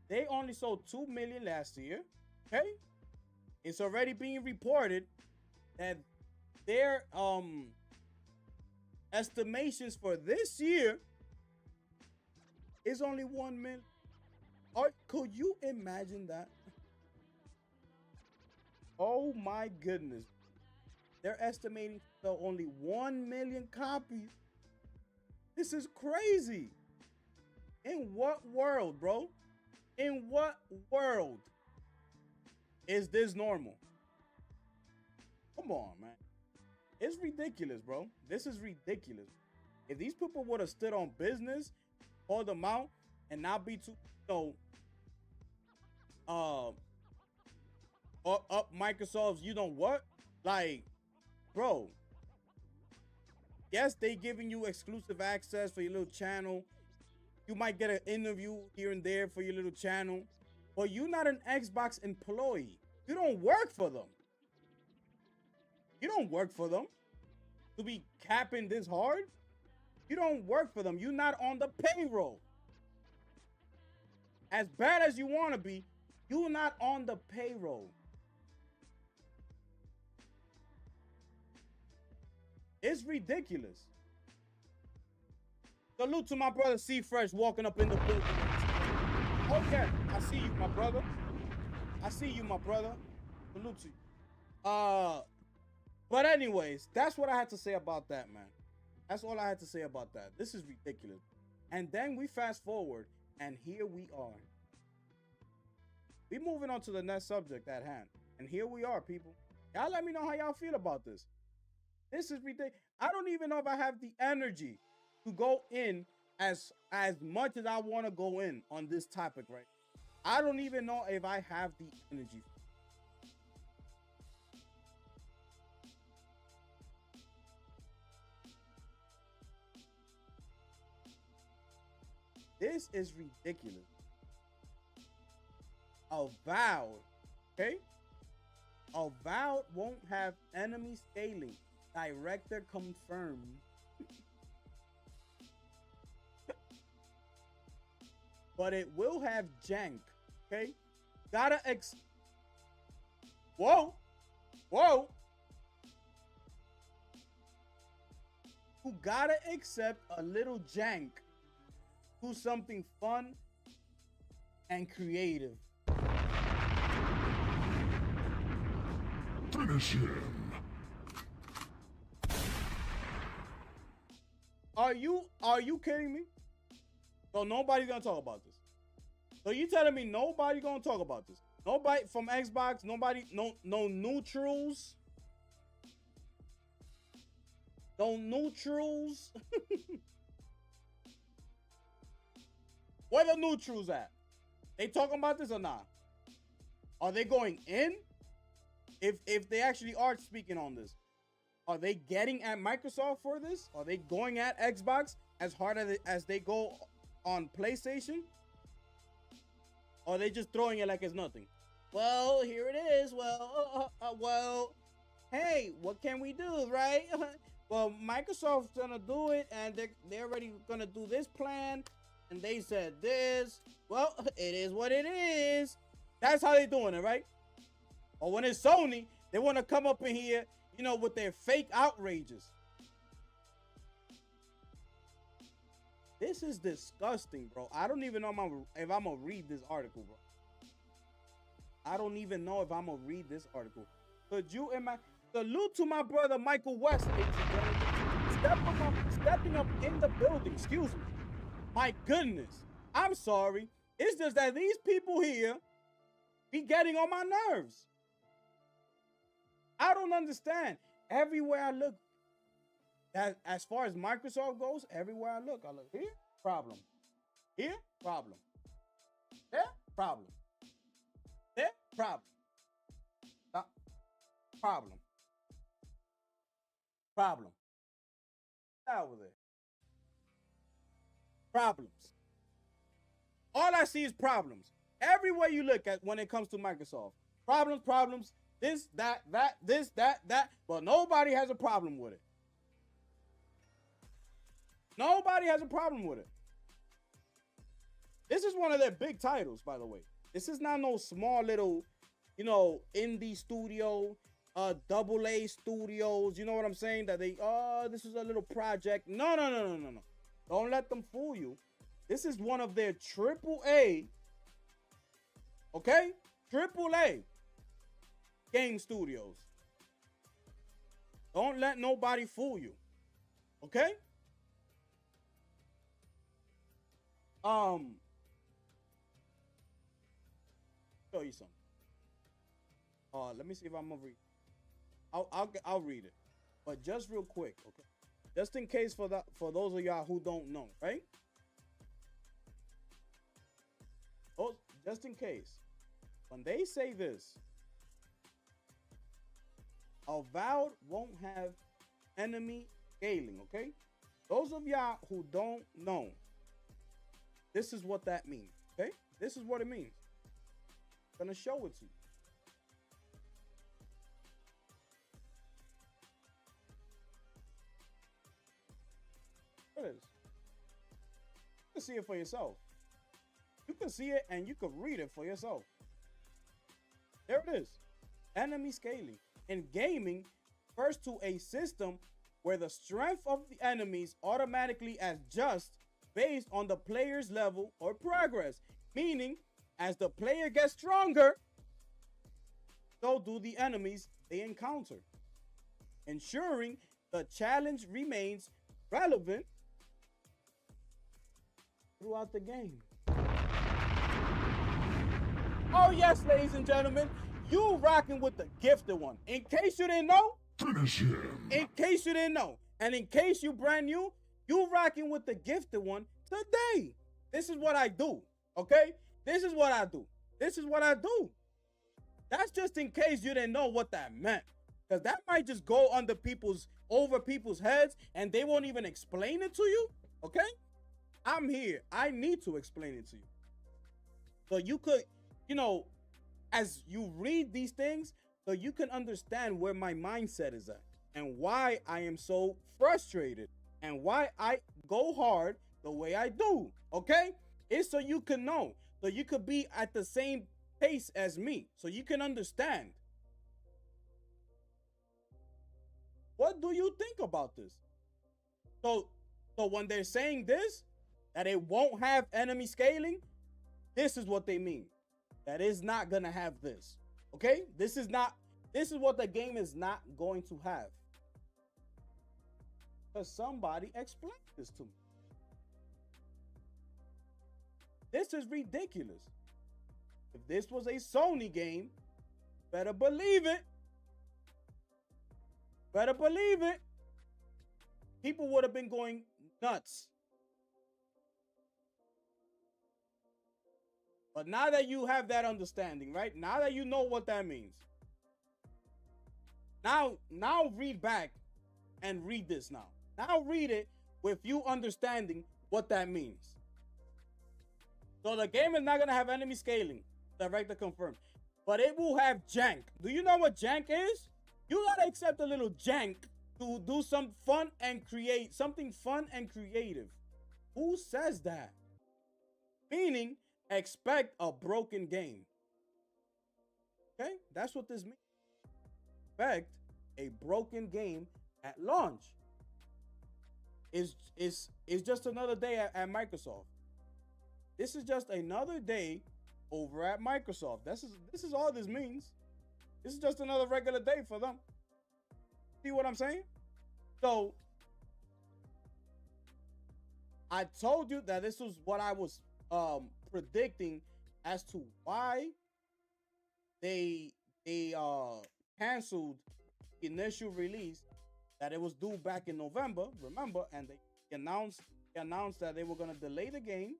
They only sold 2 million last year. Okay? It's already being reported that their estimations for this year is only 1 million. Or could you imagine that? Oh my goodness. They're estimating the only 1 million copies. This is crazy. In what world, bro? In what world is this normal? Come on, man. It's ridiculous, bro. This is ridiculous. If these people would have stood on business, called them out, and not be too, up Microsoft's, you know what? Like, bro. Yes, they giving you exclusive access for your little channel. You might get an interview here and there for your little channel, but you're not an Xbox employee. You don't work for them. You don't work for them to be capping this hard. You don't work for them. You're not on the payroll. As bad as you want to be, you're not on the payroll. It's ridiculous. Salute to my brother C Fresh walking up in the building. Okay, I see you, my brother. I see you, my brother. Salute to you. But anyways, that's what I had to say about that, man. That's all I had to say about that. This is ridiculous. And then we fast forward, and here we are. We moving on to the next subject at hand. And here we are, people. Y'all let me know how y'all feel about this. This is ridiculous. I don't even know if I have the energy to go in as much as I want to go in on this topic, right? I don't even know if I have the energy. This is ridiculous. Avowed, okay? Avowed won't have enemy scaling. Director confirmed. But it will have jank, okay? Whoa. Who gotta accept a little jank. Do something fun and creative. Finish him. Are you kidding me? So nobody's gonna talk about this. So you telling me nobody gonna talk about this? Nobody from Xbox, nobody, no neutrals. No neutrals. Where the neutrals at? They talking about this or not? Are they going in? If they actually are speaking on this, are they getting at Microsoft for this? Are they going at Xbox as hard as they go on PlayStation? Or are they just throwing it like it's nothing? Well, here it is. Well, hey, what can we do, right? Well, Microsoft's gonna do it, and they're already gonna do this plan, and they said this. Well, it is what it is. That's how they doing it, right? Or when it's Sony, they want to come up in here, with their fake outrages. This is disgusting, bro. I don't even know if I'm going to read this article, bro. I don't even know if I'm going to read this article. Could you imagine? Salute to my brother, Michael West, stepping up in the building. Excuse me. My goodness. I'm sorry. It's just that these people here be getting on my nerves. I don't understand. Everywhere I look, as far as Microsoft goes, everywhere I look here, problem. Here, problem. There, problem. There, problem. Problem. Problem. Over there. Problems. All I see is problems. Everywhere you look at when it comes to Microsoft. Problems. This, that, this, that. But nobody has a problem with it. Nobody has a problem with it. This is one of their big titles, by the way. This is not no small little indie studio, double A studios. You know what I'm saying? That this is a little project. No. Don't let them fool you. This is one of their triple A, okay? Triple A game studios. Don't let nobody fool you, okay? Show you something. Let me see if I'm gonna read. I'll read it, but just real quick, okay? Just in case for those of y'all who don't know, right? Oh, just in case, when they say this, Avowed won't have enemy scaling, okay? Those of y'all who don't know, this is what that means, okay? This is what it means. I'm gonna show it to you. It is. You can see it for yourself. You can see it and you can read it for yourself. There it is. Enemy scaling. In gaming, refers to a system where the strength of the enemies automatically adjusts based on the player's level or progress. Meaning, as the player gets stronger, so do the enemies they encounter, ensuring the challenge remains relevant throughout the game. Oh yes, ladies and gentlemen, you rocking with the gifted one. In case you didn't know, finish him. In case you didn't know, and in case you brand new, you rocking with the gifted one today. This is what I do, okay? This is what I do. This is what I do. That's just in case you didn't know what that meant, because that might just go over people's heads, and they won't even explain it to you, okay? I'm here. I need to explain it to you. So you could, as you read these things, so you can understand where my mindset is at and why I am so frustrated and why I go hard the way I do, okay? It's so you can know, so you could be at the same pace as me, so you can understand. What do you think about this? So when they're saying this, that it won't have enemy scaling, this is what they mean. That is not gonna have this. Okay? This is what the game is not going to have. Because somebody explained this to me. This is ridiculous. If this was a Sony game, better believe it. Better believe it. People would have been going nuts. But now that you have that understanding, right? Now that you know what that means. Now read back and read this now. Now read it with you understanding what that means. So the game is not going to have enemy scaling. Director confirmed. But it will have jank. Do you know what jank is? You got to accept a little jank to do some fun and create something fun and creative. Who says that? Meaning, expect a broken game. Okay? That's what this means. Expect a broken game at launch. It's just another day at Microsoft. This is just another day over at Microsoft. This is all this means. This is just another regular day for them. See what I'm saying? So I told you that this was what I was predicting as to why they canceled the initial release that it was due back in November, remember, and they announced that they were going to delay the game.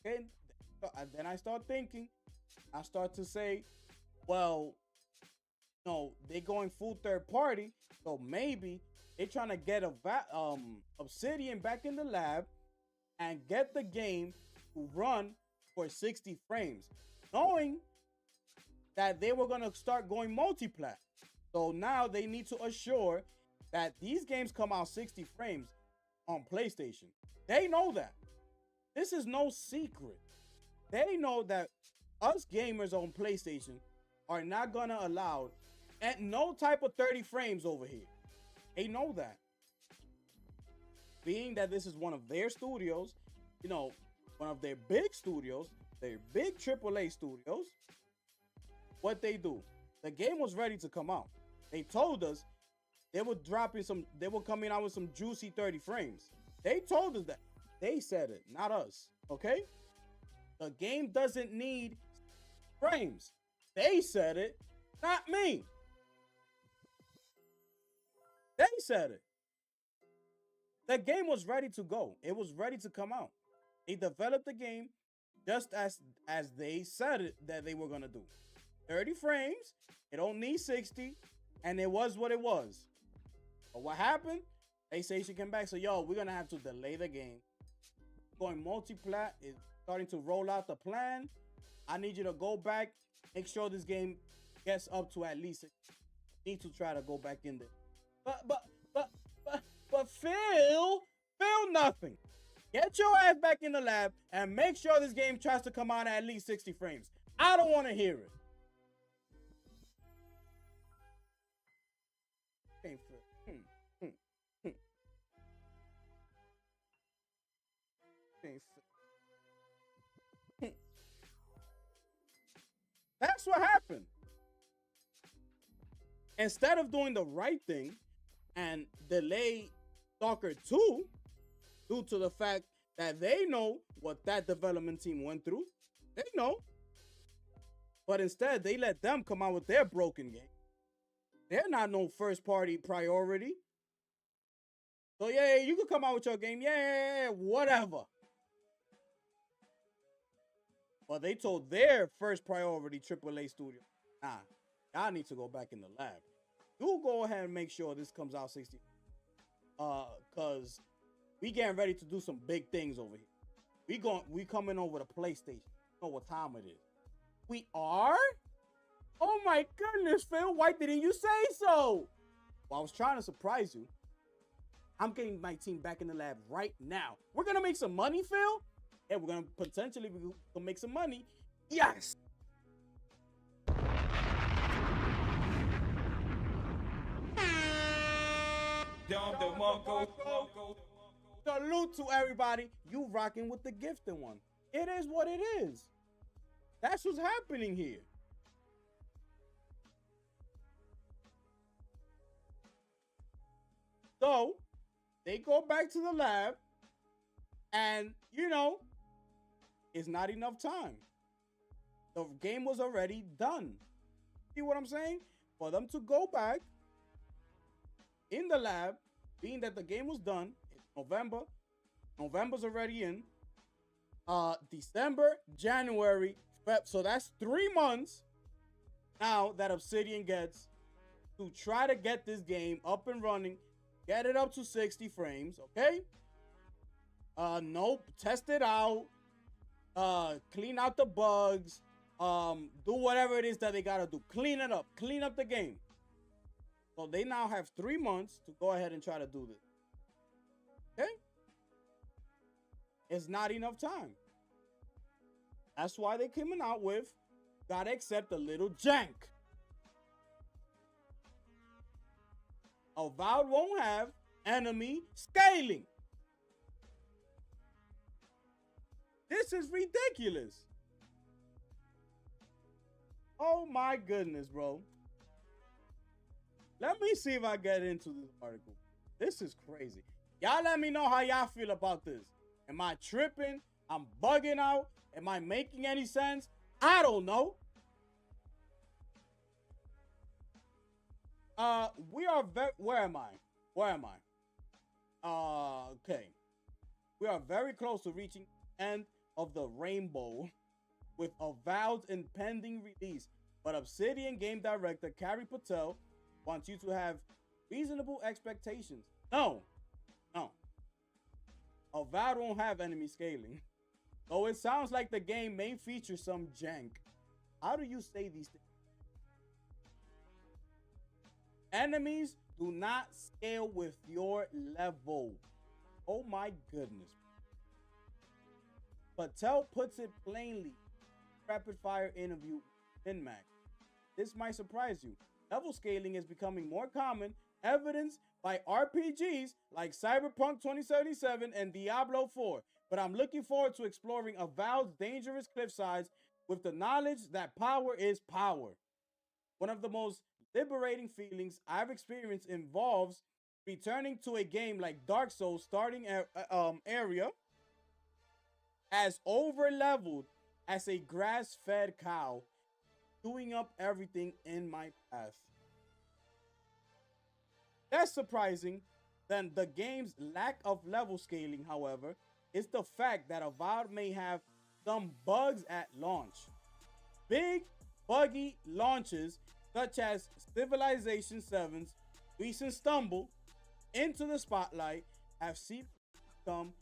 Okay, then I start thinking, I start to say, well, they're going full third party, so maybe they're trying to get Obsidian back in the lab and get the game to run for 60 frames, knowing that they were going to start going multi-plat. So now they need to assure that these games come out 60 frames on PlayStation. They know that. This is no secret. They know that us gamers on PlayStation are not gonna allow at no type of 30 frames over here. They know that. Being that this is one of their studios, you know, one of their big studios, their big AAA studios, what they do, the game was ready to come out. They told us they were coming out with some juicy 30 frames. They told us that. They said it, not us. Okay? The game doesn't need frames. They said it, not me. They said it. The game was ready to go. It was ready to come out. They developed the game just as they said it that they were gonna do. 30 frames. It don't need 60, and it was what it was. But what happened? PlayStation came back. So yo, we're gonna have to delay the game. Going multi-plat is starting to roll out the plan. I need you to go back, make sure this game gets up to at least. Need to try to go back in there. But Phil nothing. Get your ass back in the lab and make sure this game tries to come out at least 60 frames. I don't want to hear it. Ain't Phil. Ain't Phil. That's what happened. Instead of doing the right thing and delay Stalker 2 due to the fact that they know what that development team went through. They know. But instead, they let them come out with their broken game. They're not no first party priority. So yeah, you can come out with your game. Yeah, whatever. But they told their first priority AAA studio, nah, y'all need to go back in the lab. You go ahead and make sure this comes out 60. Cause we getting ready to do some big things over here. We coming over to PlayStation. You know what time it is. We are? Oh my goodness, Phil, why didn't you say so? Well, I was trying to surprise you. I'm getting my team back in the lab right now. We're gonna make some money, Phil? Yeah, we're gonna potentially make some money. Yes! Salute to everybody. You rocking with the gifted one. It is what it is. That's what's happening here. So, they go back to the lab, and, you know, it's not enough time. The game was already done. See what I'm saying? For them to go back in the lab, being that the game was done, it's November's already in. December, January, Feb. So that's 3 months now that Obsidian gets to try to get this game up and running, get it up to 60 frames, okay? Nope, test it out, clean out the bugs, do whatever it is that they gotta do. Clean it up, clean up the game. So they now have 3 months to go ahead and try to do this. Okay? It's not enough time. That's why they coming out with gotta accept a little jank. Avowed won't have enemy scaling. This is ridiculous. Oh my goodness, bro. Let me see if I get into this article. This is crazy. Y'all let me know how y'all feel about this. Am I tripping? I'm bugging out? Am I making any sense? I don't know. Where am I? Okay. We are very close to reaching the end of the rainbow with Avowed's impending release. But Obsidian game director Kari Patel wants you to have reasonable expectations. No. Avowed won't have enemy scaling. Though it sounds like the game may feature some jank. How do you say these things? Enemies do not scale with your level. Oh my goodness. Patel puts it plainly. Rapid fire interview in Mac. this might surprise you. Level scaling is becoming more common, evidenced by RPGs like Cyberpunk 2077 and Diablo 4. But I'm looking forward to exploring Avowed's dangerous cliffsides with the knowledge that power is power. One of the most liberating feelings I've experienced involves returning to a game like Dark Souls starting area as over leveled as a grass fed cow, doing up everything in my path. Less surprising than the game's lack of level scaling, however, is the fact that Avowed may have some bugs at launch. Big, buggy launches such as Civilization 7's recent stumble into the spotlight have seen become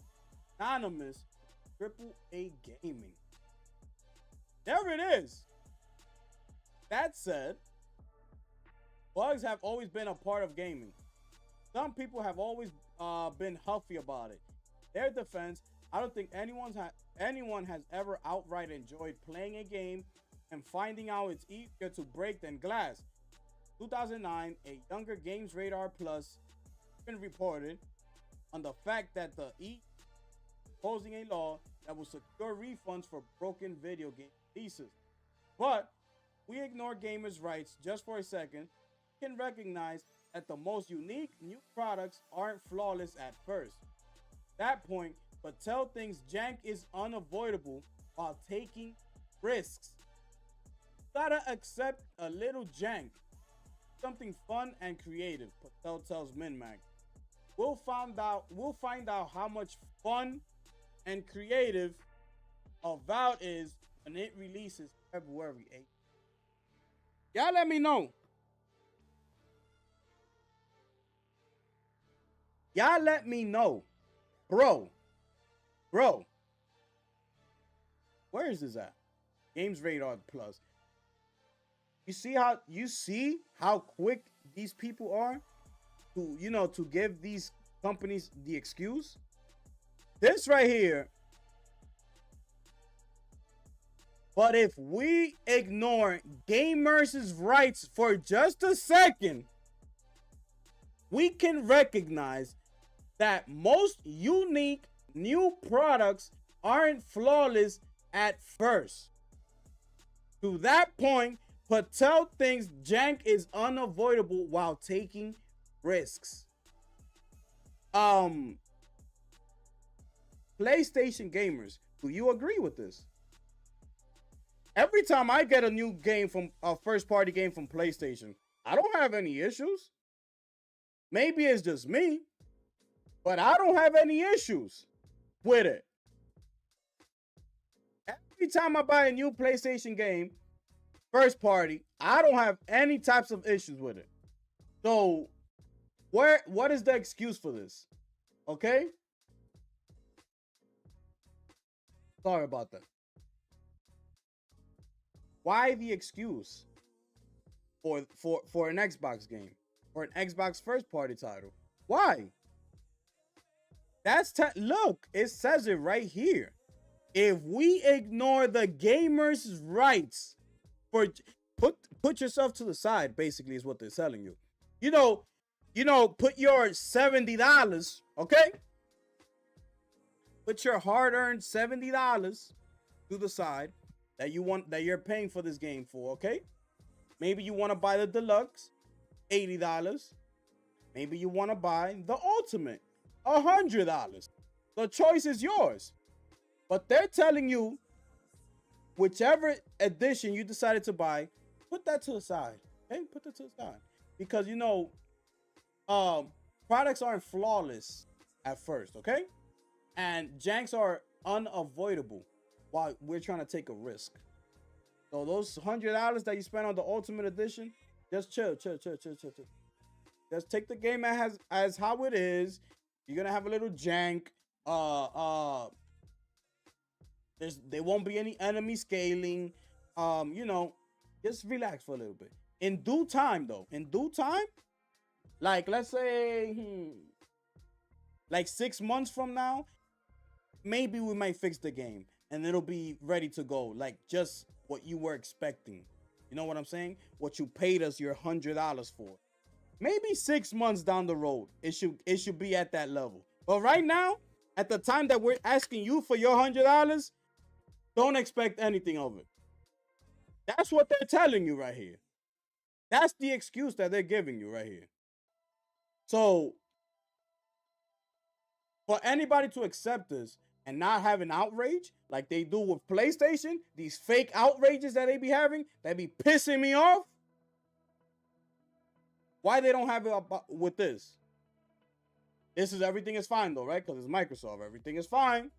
anonymous AAA gaming. There it is. That said, bugs have always been a part of gaming. Some people have always been huffy about it. Their defense, I don't think anyone has ever outright enjoyed playing a game and finding out it's easier to break than glass. 2009, a Younger Games Radar Plus been reported on the fact that the proposing a law that will secure refunds for broken video game releases. But we ignore gamers' rights just for a second. We can recognize that the most unique new products aren't flawless at first. That point, Patel thinks jank is unavoidable while taking risks. Gotta accept a little jank, something fun and creative, Patel tells MinMag. We'll find out how much fun and creative Avowed is when it releases February 8th. Y'all let me know. Y'all let me know. Bro. Where is this at? Games Radar Plus. You see how quick these people are to give these companies the excuse? This right here. But if we ignore gamers' rights for just a second, we can recognize that most unique new products aren't flawless at first. To that point, Patel thinks jank is unavoidable while taking risks. PlayStation gamers, do you agree with this? Every time I get a new game from a first party game from PlayStation, I don't have any issues. Maybe it's just me, but I don't have any issues with it. Every time I buy a new PlayStation game, first party, I don't have any types of issues with it. So, what is the excuse for this? Okay? Sorry about that. Why the excuse for an Xbox game or an Xbox first party title? Why? Look, it says it right here. If we ignore the gamers' rights for put yourself to the side, basically is what they're telling you. Put your $70, okay? Put your hard-earned $70 to the side that you're paying for this game for, okay? Maybe you want to buy the deluxe, $80. Maybe you want to buy the ultimate, $100. The choice is yours. But they're telling you, whichever edition you decided to buy, put that to the side. Okay? Put that to the side. Because, products aren't flawless at first, okay? And janks are unavoidable while we're trying to take a risk. So those $100 that you spent on the Ultimate Edition, just chill. Just take the game as how it is. You're gonna have a little jank. There won't be any enemy scaling. Just relax for a little bit. In due time, like let's say, like 6 months from now, maybe we might fix the game and it'll be ready to go, like just what you were expecting. You know what I'm saying? What you paid us your $100 for. Maybe 6 months down the road, it should be at that level. But right now, at the time that we're asking you for your $100, don't expect anything of it. That's what they're telling you right here. That's the excuse that they're giving you right here. So, for anybody to accept this and not have an outrage like they do with PlayStation, these fake outrages that they be having, that be pissing me off, why they don't have it with this? This is everything is fine though, right? Because it's Microsoft. Everything is fine.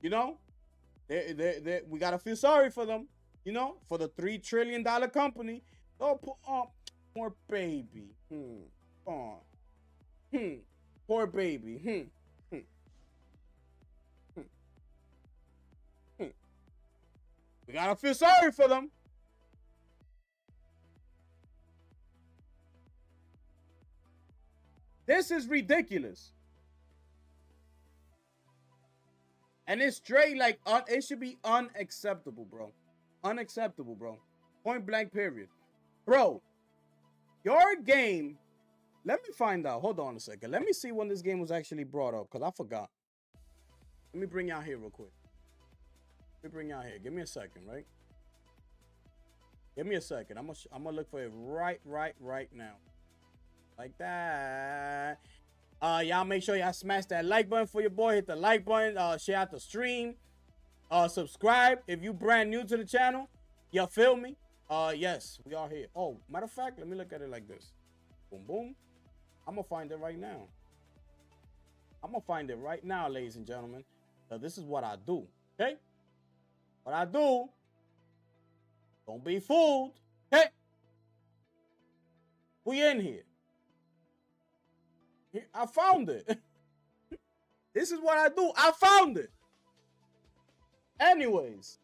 You know? We got to feel sorry for them. You know? For the $3 trillion company. Oh, poor baby. Oh. Poor baby. We got to feel sorry for them. This is ridiculous. And it's straight like, it should be unacceptable, bro. Unacceptable, bro. Point blank, period. Bro, your game, let me find out. Hold on a second. Let me see when this game was actually brought up, because I forgot. Let me bring y'all here real quick. Let me bring y'all here. Give me a second, right? Give me a second. I'm gonna look for it right now. Like that. Y'all make sure y'all smash that like button for your boy. Hit the like button. Share out the stream. Subscribe if you brand new to the channel. You feel me? Yes, we are here. Oh, matter of fact, let me look at it like this. Boom, boom. I'm gonna find it right now. I'm gonna find it right now, ladies and gentlemen. So this is what I do. Okay? What I do. Don't be fooled. Okay? We in here. I found it. This is what I do. I found it. Anyways,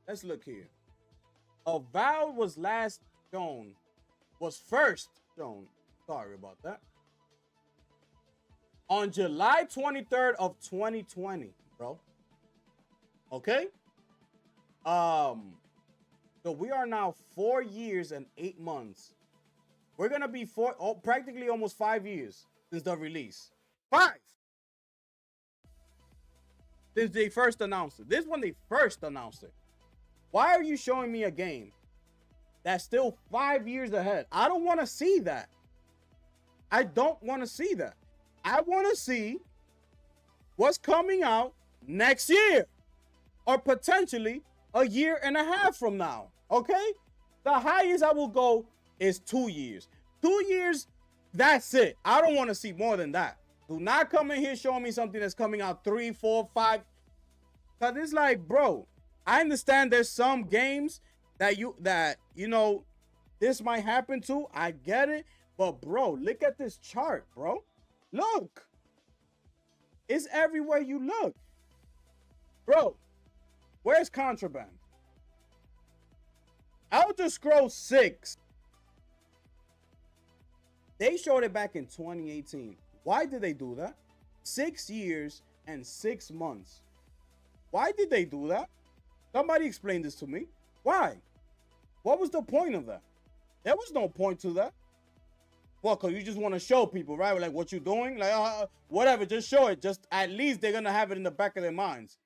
let's look here. Avowed was first shown. Sorry about that. On July 23rd of 2020, bro. Okay? So we are now 4 years and 8 months. We're going to be practically almost 5 years since the release. 5! Since they first announced it. This is when they first announced it. Why are you showing me a game that's still 5 years ahead? I don't want to see that. I don't want to see that. I want to see what's coming out next year. Or potentially a year and a half from now. Okay? The highest I will go is 2 years. 2 years, that's it. I don't want to see more than that. Do not come in here showing me something that's coming out 3, 4, 5. Because it's like, bro, I understand there's some games that you know this might happen to. I get it. But bro, look at this chart, bro. Look. It's everywhere you look. Bro, where's Contraband? Elder Scrolls 6. They showed it back in 2018. Why did they do that? 6 years and 6 months. Why did they do that? Somebody explain this to me. Why? What was the point of that? There was no point to that. Well, because you just want to show people, right? Like what you're doing. Like, whatever, just show it. Just at least they're going to have it in the back of their minds.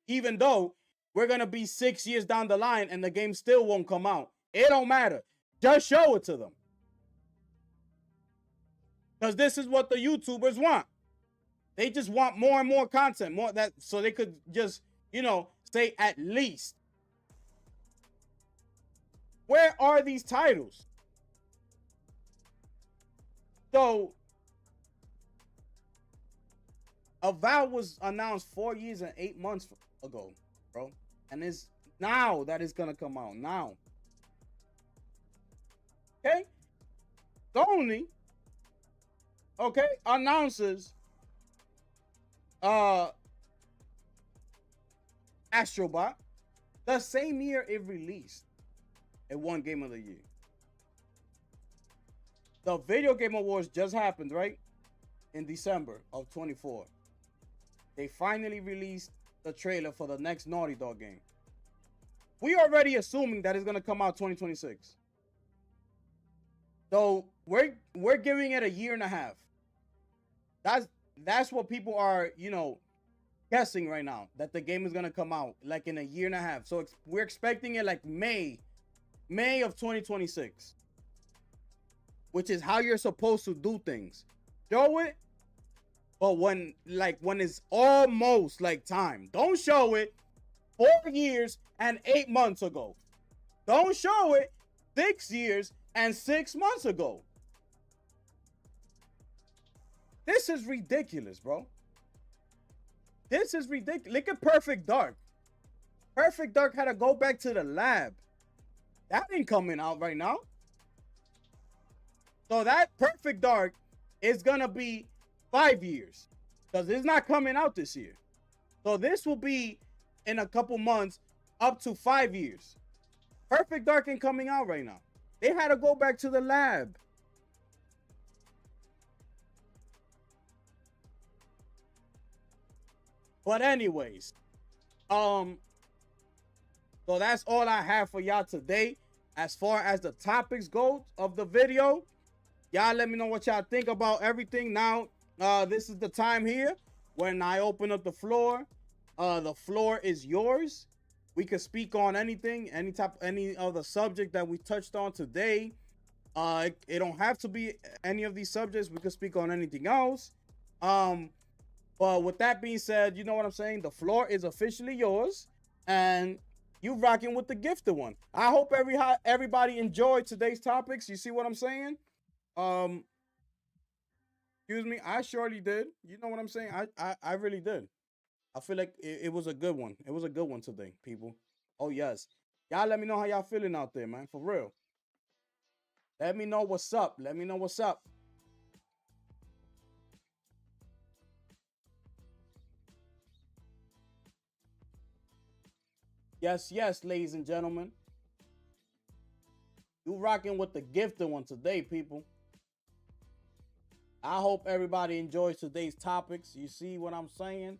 Even though we're going to be 6 years down the line and the game still won't come out. It don't matter. Just show it to them. Because this is what the YouTubers want. They just want more and more content. More that so they could just, you know, say at least. Where are these titles? So, Avowed was announced 4 years and 8 months ago, bro. And it's now that it's gonna come out. Now. Okay? Sony, okay, announces Astrobot the same year it released. It won Game of the Year. The Video Game Awards just happened, right? In December of 24. They finally released the trailer for the next Naughty Dog game. we already assuming that it's gonna come out 2026. So we're giving it a year and a half. That's what people are, guessing right now, that the game is gonna come out like in a year and a half. So we're expecting it like May of 2026, which is how you're supposed to do things. Show it, but when it's almost like time. Don't show it 4 years and 8 months ago. Don't show it 6 years and 6 months ago. This is ridiculous, bro. This is ridiculous. Look at Perfect Dark. Perfect Dark had to go back to the lab. That ain't coming out right now. So that Perfect Dark is gonna be 5 years, because it's not coming out this year. So this will be in a couple months up to 5 years. Perfect Dark ain't coming out right now. They had to go back to the lab. But anyways, so that's all I have for y'all today. As far as the topics go of the video, y'all let me know what y'all think about everything. Now, this is the time here when I open up the floor. The floor is yours. We can speak on anything, any of the subject that we touched on today. It don't have to be any of these subjects. We can speak on anything else. But with that being said, you know what I'm saying? The floor is officially yours, and you rocking with the gifted one. I hope everybody enjoyed today's topics. You see what I'm saying? Excuse me, I surely did. You know what I'm saying? I really did. I feel like it was a good one. It was a good one today, people. Oh yes, y'all let me know how y'all feeling out there, man. For real. Let me know what's up. Let me know what's up. Yes, yes, ladies and gentlemen. You rocking with the gifted one today, people. I hope everybody enjoys today's topics. You see what I'm saying?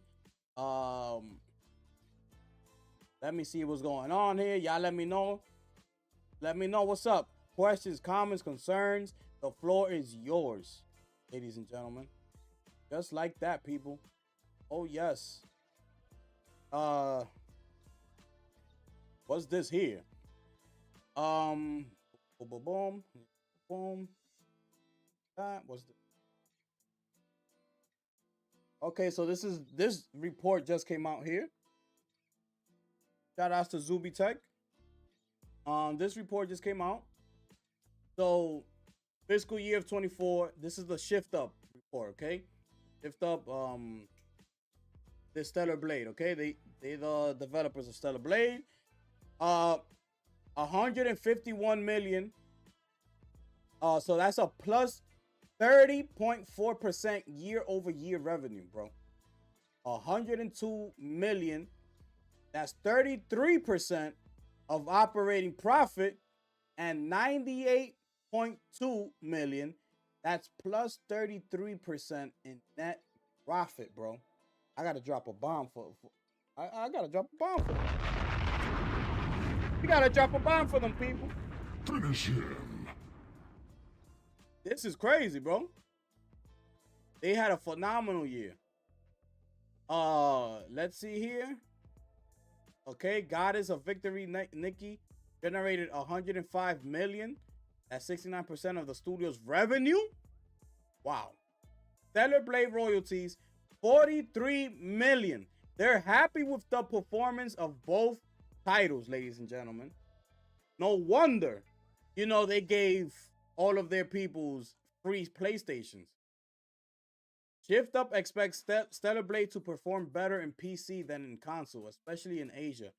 Let me see what's going on here. Y'all let me know. Let me know what's up. Questions, comments, concerns. The floor is yours, ladies and gentlemen. Just like that, people. Oh, yes. What's this here? Boom, boom, boom, boom. That was the. Okay, so this report just came out here. Shout out to Zuby Tech. This report just came out. So fiscal year of 24. This is the Shift Up report. Okay, Shift Up. The Stellar Blade. Okay, they the developers of Stellar Blade. 151 million. So that's a plus 30.4% year-over-year revenue, bro. 102 million. That's 33% of operating profit, and 98.2 million. That's plus 33% in net profit, bro. I gotta drop a bomb I gotta drop a bomb for them. We gotta drop a bomb for them, people. Finish him. This is crazy, bro. They had a phenomenal year. Let's see here. Okay, Goddess of Victory Nikki generated 105 million. That's 69% of the studio's revenue. Wow. Stellar Blade royalties, 43 million. They're happy with the performance of both titles, ladies and gentlemen. No wonder, they gave all of their peoples free PlayStations. Shift Up expects Stellar Blade to perform better in PC than in console, especially in Asia.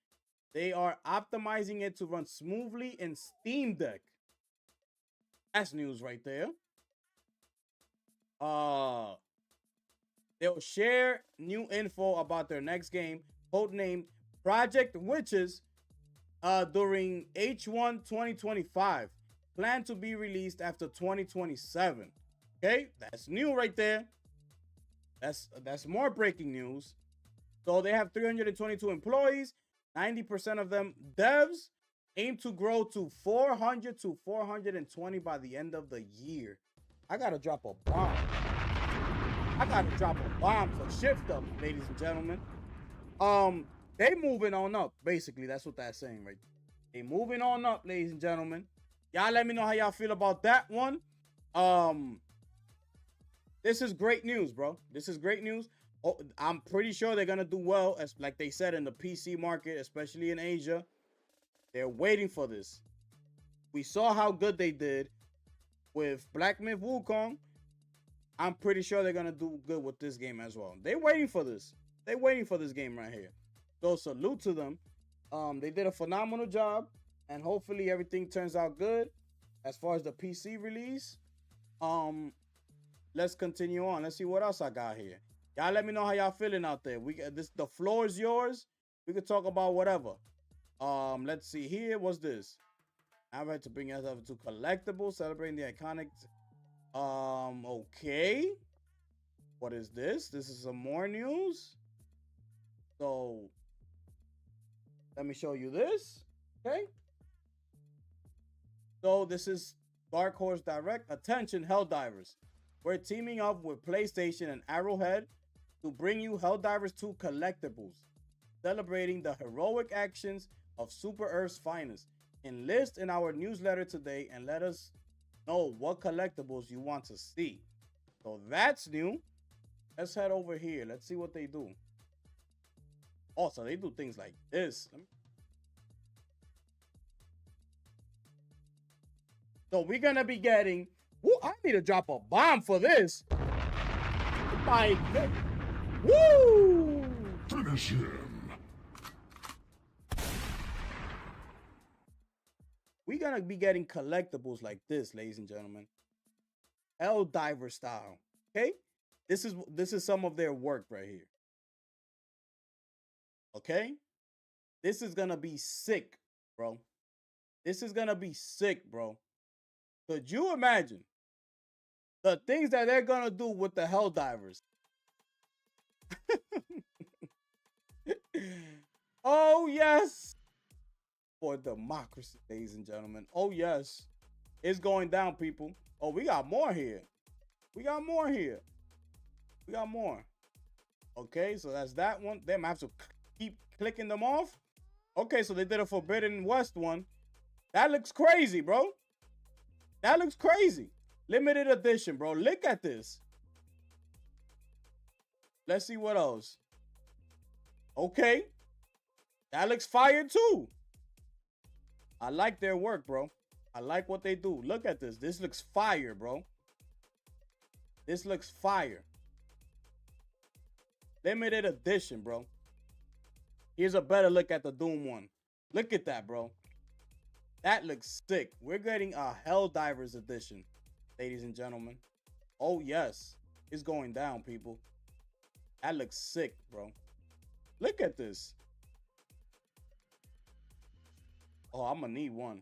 They are optimizing it to run smoothly in Steam Deck. That's news right there. They'll share new info about their next game, codenamed Project Witches, during H1 2025. Planned to be released after 2027. Okay, that's new right there. That's more breaking news. So they have 322 employees. 90% of them devs aim to grow to 400 to 420 by the end of the year. I gotta drop a bomb. I gotta drop a bomb for shift up, ladies and gentlemen. They moving on up. Basically, that's what that's saying, right? They moving on up, ladies and gentlemen. Y'all let me know how y'all feel about that one. This is great news, bro. This is great news. Oh, I'm pretty sure they're gonna do well, as like they said, in the PC market, especially in Asia. They're waiting for this. We saw how good they did with Black Myth Wukong. I'm pretty sure they're gonna do good with this game as well. They're waiting for this. They're waiting for this game right here. So salute to them. They did a phenomenal job, and hopefully everything turns out good as far as the PC release. Let's continue on. Let's see what else I got here. Y'all let me know how y'all feeling out there. The floor is yours. We could talk about whatever. Let's see here. What's this? I've had to bring us up to collectibles, celebrating the iconic. Okay. What is this? This is some more news. So let me show you this. Okay. So this is Dark Horse Direct. Attention, Helldivers. We're teaming up with PlayStation and Arrowhead to bring you Helldivers 2 collectibles, celebrating the heroic actions of Super Earth's finest. Enlist in our newsletter today and let us know what collectibles you want to see. So that's new. Let's head over here. Let's see what they do. Also, they do things like this. So we're gonna be getting. Woo, I need to drop a bomb for this. My God. Woo! Finish him. We're gonna be getting collectibles like this, ladies and gentlemen. Helldiver style. Okay? This is some of their work right here. Okay? This is gonna be sick, bro. This is gonna be sick, bro. Could you imagine the things that they're gonna do with the Helldivers? Oh yes, for democracy, ladies and gentlemen. Oh yes, it's going down, people. Oh, we got more here. We got more here. We got more. Okay, so that's that one. They might have to keep clicking them off. Okay, so they did a Forbidden West one. That looks crazy, bro. That looks crazy. Limited edition, bro. Look at this. Let's see what else. Okay. That looks fire too. I like their work, bro. I like what they do. Look at this. This looks fire, bro. This looks fire. Limited edition, bro. Here's a better look at the Doom one. Look at that, bro. That looks sick. We're getting a Helldivers edition, ladies and gentlemen. Oh, yes. It's going down, people. That looks sick, bro. Look at this. Oh, I'm going to need one.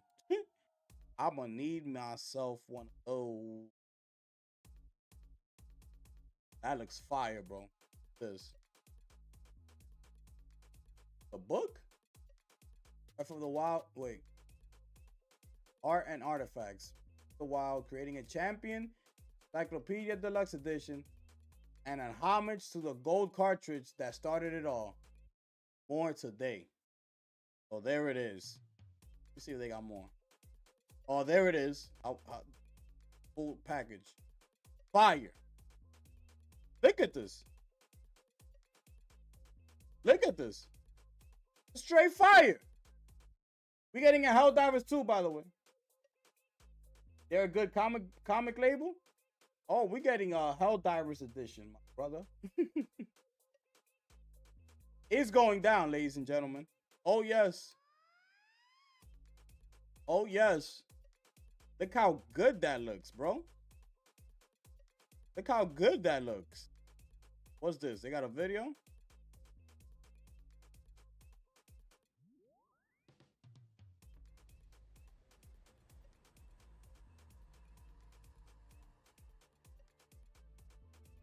I'm going to need myself one. Oh. That looks fire, bro. This. The book? Breath of the Wild. Wait. Art and Artifacts. The Wild, creating a champion. Encyclopedia Deluxe Edition. And an homage to the gold cartridge that started it all. More today. Oh, there it is. Let's see if they got more. Oh, there it is. Full package. Fire. Look at this. Look at this. Straight fire. We're getting a Helldivers 2, by the way. They're a good comic label. Oh, we're getting a Helldivers edition, my brother. It's going down, ladies and gentlemen. Oh, yes. Oh, yes. Look how good that looks, bro. Look how good that looks. What's this? They got a video?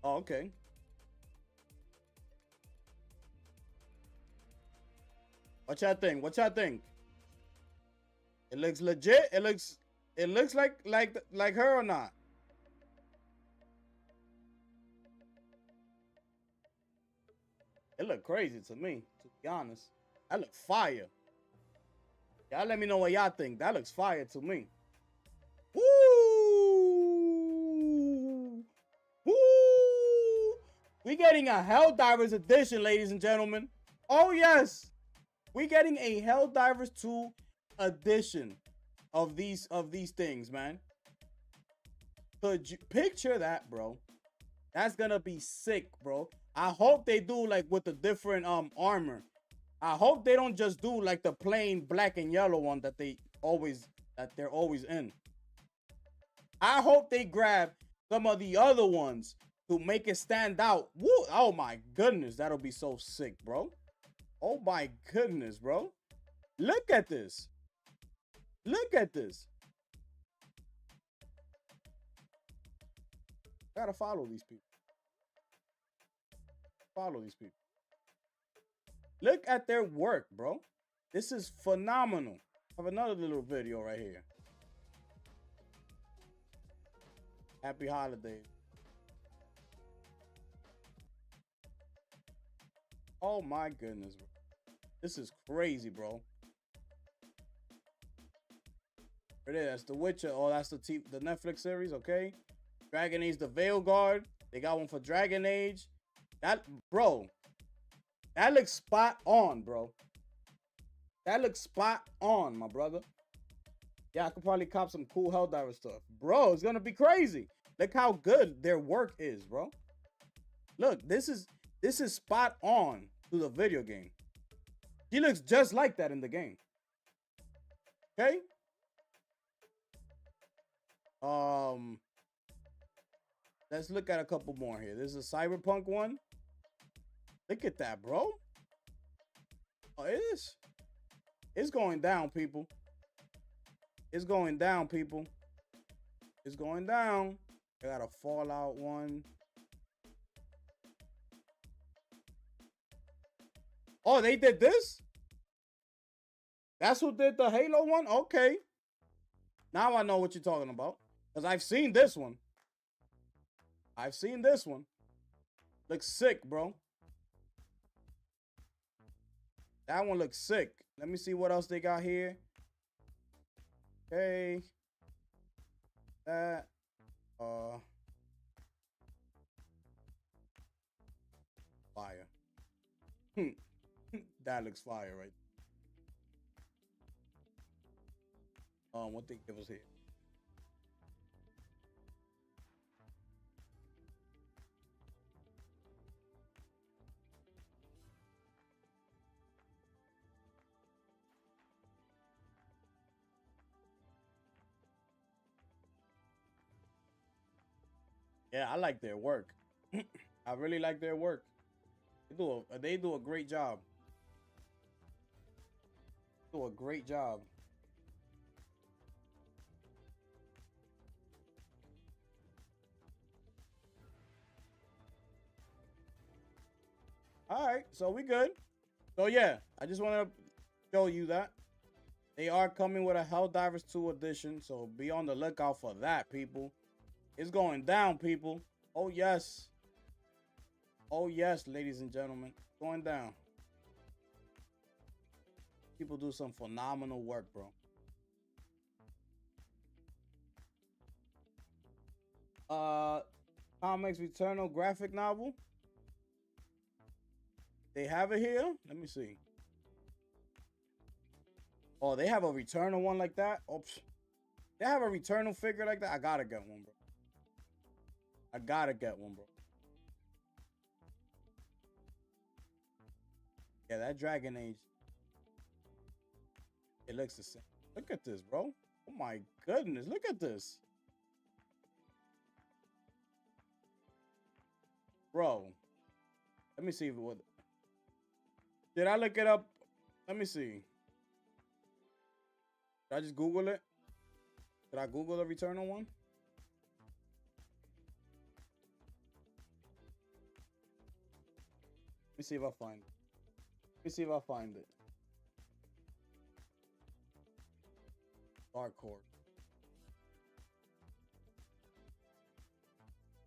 Oh, okay. What y'all think? What y'all think? It looks legit. It looks like her or not? It look crazy to me, to be honest. That look fire. Y'all let me know what y'all think. That looks fire to me. Woo! Woo! We getting a Helldivers edition, ladies and gentlemen. Oh yes, we getting a Helldivers 2 edition of these things, man. Could you picture that, bro? That's gonna be sick, bro. I hope they do like with the different armor. I hope they don't just do like the plain black and yellow one that they're always in. I hope they grab some of the other ones to make it stand out. Woo! Oh my goodness, that'll be so sick, bro. Oh my goodness, bro. Look at this. Look at this. I gotta follow these people. Follow these people. Look at their work, bro. This is phenomenal. I have another little video right here. Happy holidays. Oh my goodness, bro. This is crazy, bro. It is. That's The Witcher. Oh, that's the Netflix series, okay? Dragon Age, the Veilguard. They got one for Dragon Age. That, bro, that looks spot on, bro. That looks spot on, my brother. Yeah, I could probably cop some cool Helldiver stuff. Bro, it's gonna be crazy. Look how good their work is, bro. Look, this is spot on to the video game. He looks just like that in the game. Okay? Let's look at a couple more here. This is a Cyberpunk one. Look at that, bro. Oh, it is. It's going down, people. It's going down, people. It's going down. I got a Fallout one. Oh, they did this? That's who did the Halo one? Okay. Now I know what you're talking about. Because I've seen this one. I've seen this one. Looks sick, bro. That one looks sick. Let me see what else they got here. Okay. That. Fire. That looks fire, right? What they give us here? Yeah, I like their work. I really like their work. They do a great job. Do a great job. All right, so we good. So yeah, I just want to show you that they are coming with a Helldivers 2 edition. So be on the lookout for that, people. It's going down, people. Oh yes. Oh yes, ladies and gentlemen, going down. People do some phenomenal work, bro. Comics Returnal graphic novel. They have it here. Let me see. Oh, they have a Returnal one like that. Oh, they have a Returnal figure like that. I gotta get one, bro. I gotta get one, bro. Yeah, that Dragon Age. It looks the same. Look at this, bro. Oh my goodness. Look at this. Bro. Let me see what. Did I look it up? Let me see. Did I just Google it? Did I Google the Returnal one? Let me see if I find it. Let me see if I find it. Dark Horse.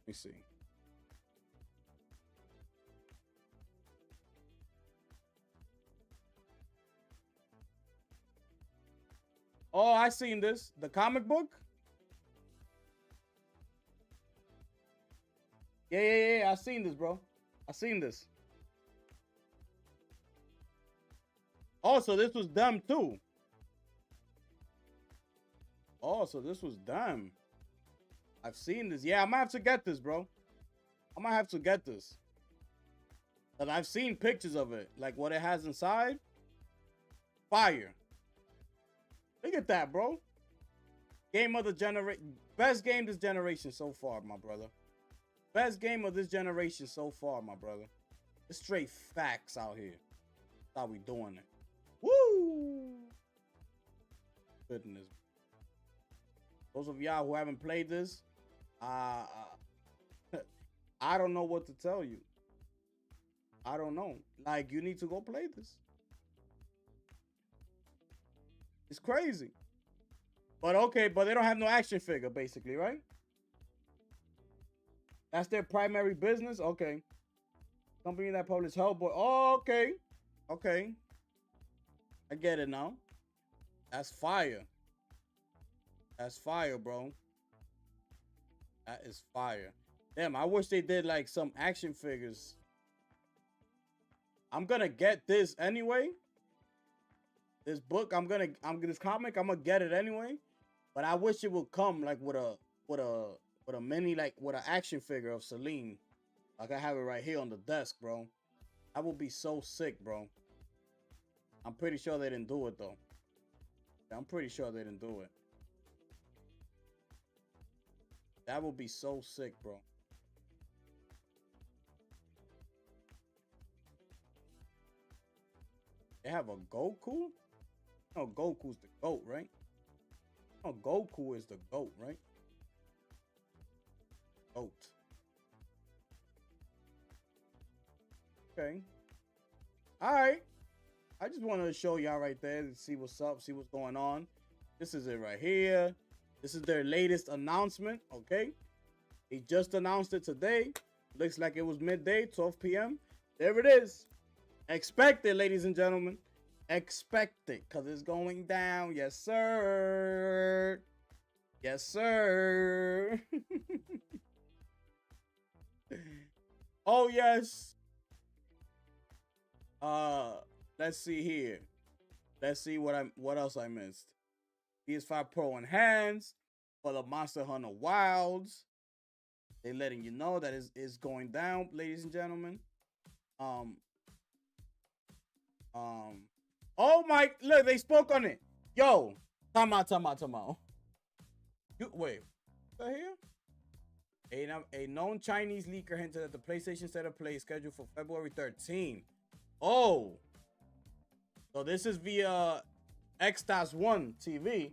Let me see. Oh, I seen this. The comic book? Yeah. I seen this, bro. I seen this. Oh, so this was them too. Oh, so this was them. I've seen this. Yeah, I might have to get this, bro. I might have to get this. But I've seen pictures of it. Like what it has inside. Fire. Look at that, bro. Game of the generation. Best game this generation so far, my brother. Best game of this generation so far, my brother. It's straight facts out here. That's how we doing it. Woo! Goodness. Those of y'all who haven't played this, I don't know what to tell you. I don't know. Like, you need to go play this. It's crazy. But okay, but they don't have no action figure, basically, right? That's their primary business? Okay. Company that publishes Hellboy. Oh, okay. Okay. I get it now. That's fire. That's fire, bro. That is fire. Damn, I wish they did like some action figures. I'm gonna get this anyway. This book, this comic, I'm gonna get it anyway. But I wish it would come like with a mini, like with an action figure of Celine. Like I have it right here on the desk, bro. That would be so sick, bro. I'm pretty sure they didn't do it though. I'm pretty sure they didn't do it. That would be so sick, bro. They have a Goku? No, Goku's the GOAT, right? No, Goku is the GOAT, right? GOAT. Okay. All right. I just wanted to show y'all right there to see what's up, see what's going on. This is it right here. This is their latest announcement, okay? They just announced it today. Looks like it was midday, 12 p.m. There it is. Expect it, ladies and gentlemen. Expect it, because it's going down. Yes, sir. Yes, sir. Oh, yes. Let's see here. Let's see what else I missed. PS5 Pro Enhanced for the Monster Hunter Wilds. They're letting you know that it's going down, ladies and gentlemen. Oh my, look, they spoke on it. Yo, time out. Wait, what here? A known Chinese leaker hinted that the PlayStation State of Play is scheduled for February 13. Oh, so this is via X-1 TV.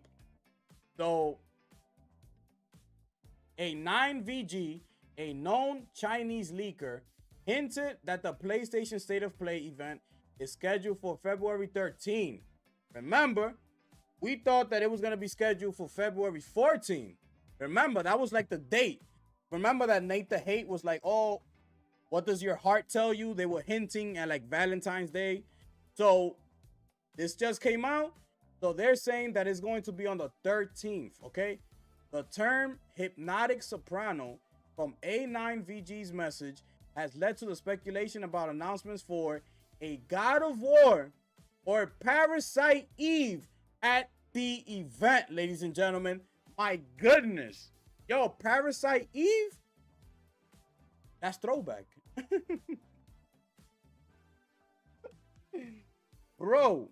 So a 9VG, a known Chinese leaker, hinted that the PlayStation State of Play event is scheduled for February 13. Remember, we thought that it was going to be scheduled for February 14. Remember, that was like the date. Remember that Nate the Hate was like, oh, what does your heart tell you? They were hinting at like Valentine's Day. So this just came out. So they're saying that it's going to be on the 13th, okay? The term hypnotic soprano from A9VG's message has led to the speculation about announcements for a God of War or Parasite Eve at the event, ladies and gentlemen. My goodness. Yo, Parasite Eve? That's throwback. Bro.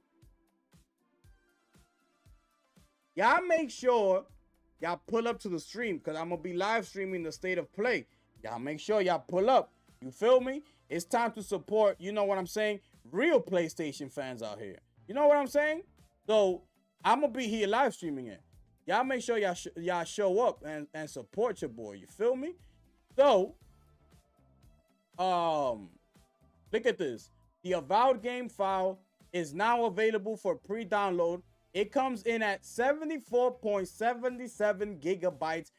Y'all make sure y'all pull up to the stream because I'm going to be live streaming the State of Play. Y'all make sure y'all pull up. You feel me? It's time to support, you know what I'm saying, real PlayStation fans out here. You know what I'm saying? So I'm going to be here live streaming it. Y'all make sure y'all show up and support your boy. You feel me? So, look at this. The Avowed game file is now available for pre-download It comes in at 74.77 gigabytes.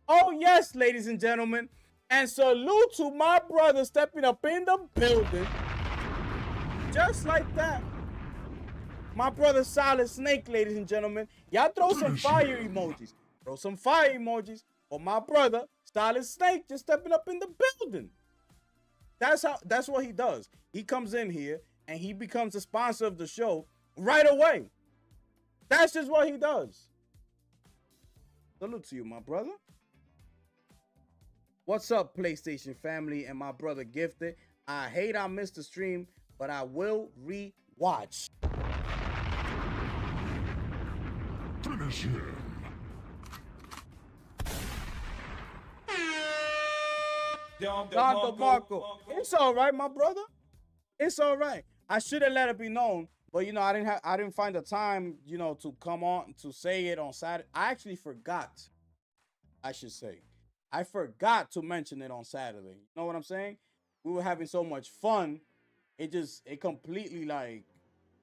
Oh, yes, ladies and gentlemen. And salute to my brother stepping up in the building. Just like that. My brother Solid Snake, ladies and gentlemen. Y'all throw some fire emojis. Throw some fire emojis for my brother Solid Snake just stepping up in the building. That's what he does. He comes in here and he becomes the sponsor of the show right away. That's just what he does. Salute to you, my brother. What's up, PlayStation family and my brother Gifted? I hate I missed the stream, but I will re-watch. Finish him. Don DeMarco. It's all right, my brother. It's all right. I should have let it be known, but you know, I didn't find the time, you know, to come on to say it on Saturday. I actually forgot. I should say, I forgot to mention it on Saturday. You know what I'm saying? We were having so much fun. It completely like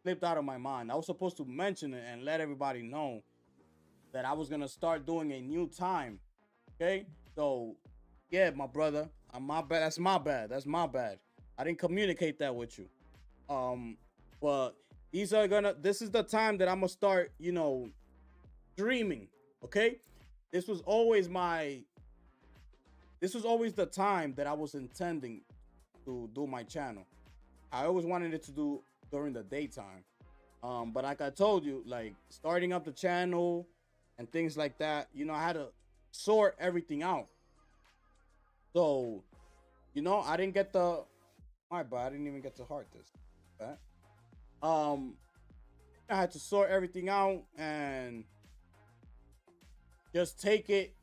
slipped out of my mind. I was supposed to mention it and let everybody know that I was gonna start doing a new time. Okay, so yeah, my brother, my bad. That's my bad. That's my bad. I didn't communicate that with you. But this is the time that I'm gonna start, you know, streaming. Okay, this was always the time that I was intending to do my channel. I always wanted it to do during the daytime. But like I told you, like starting up the channel and things like that, you know, I had to sort everything out. So, you know, I didn't get I didn't even get to heart this. Right? I had to sort everything out and just take it,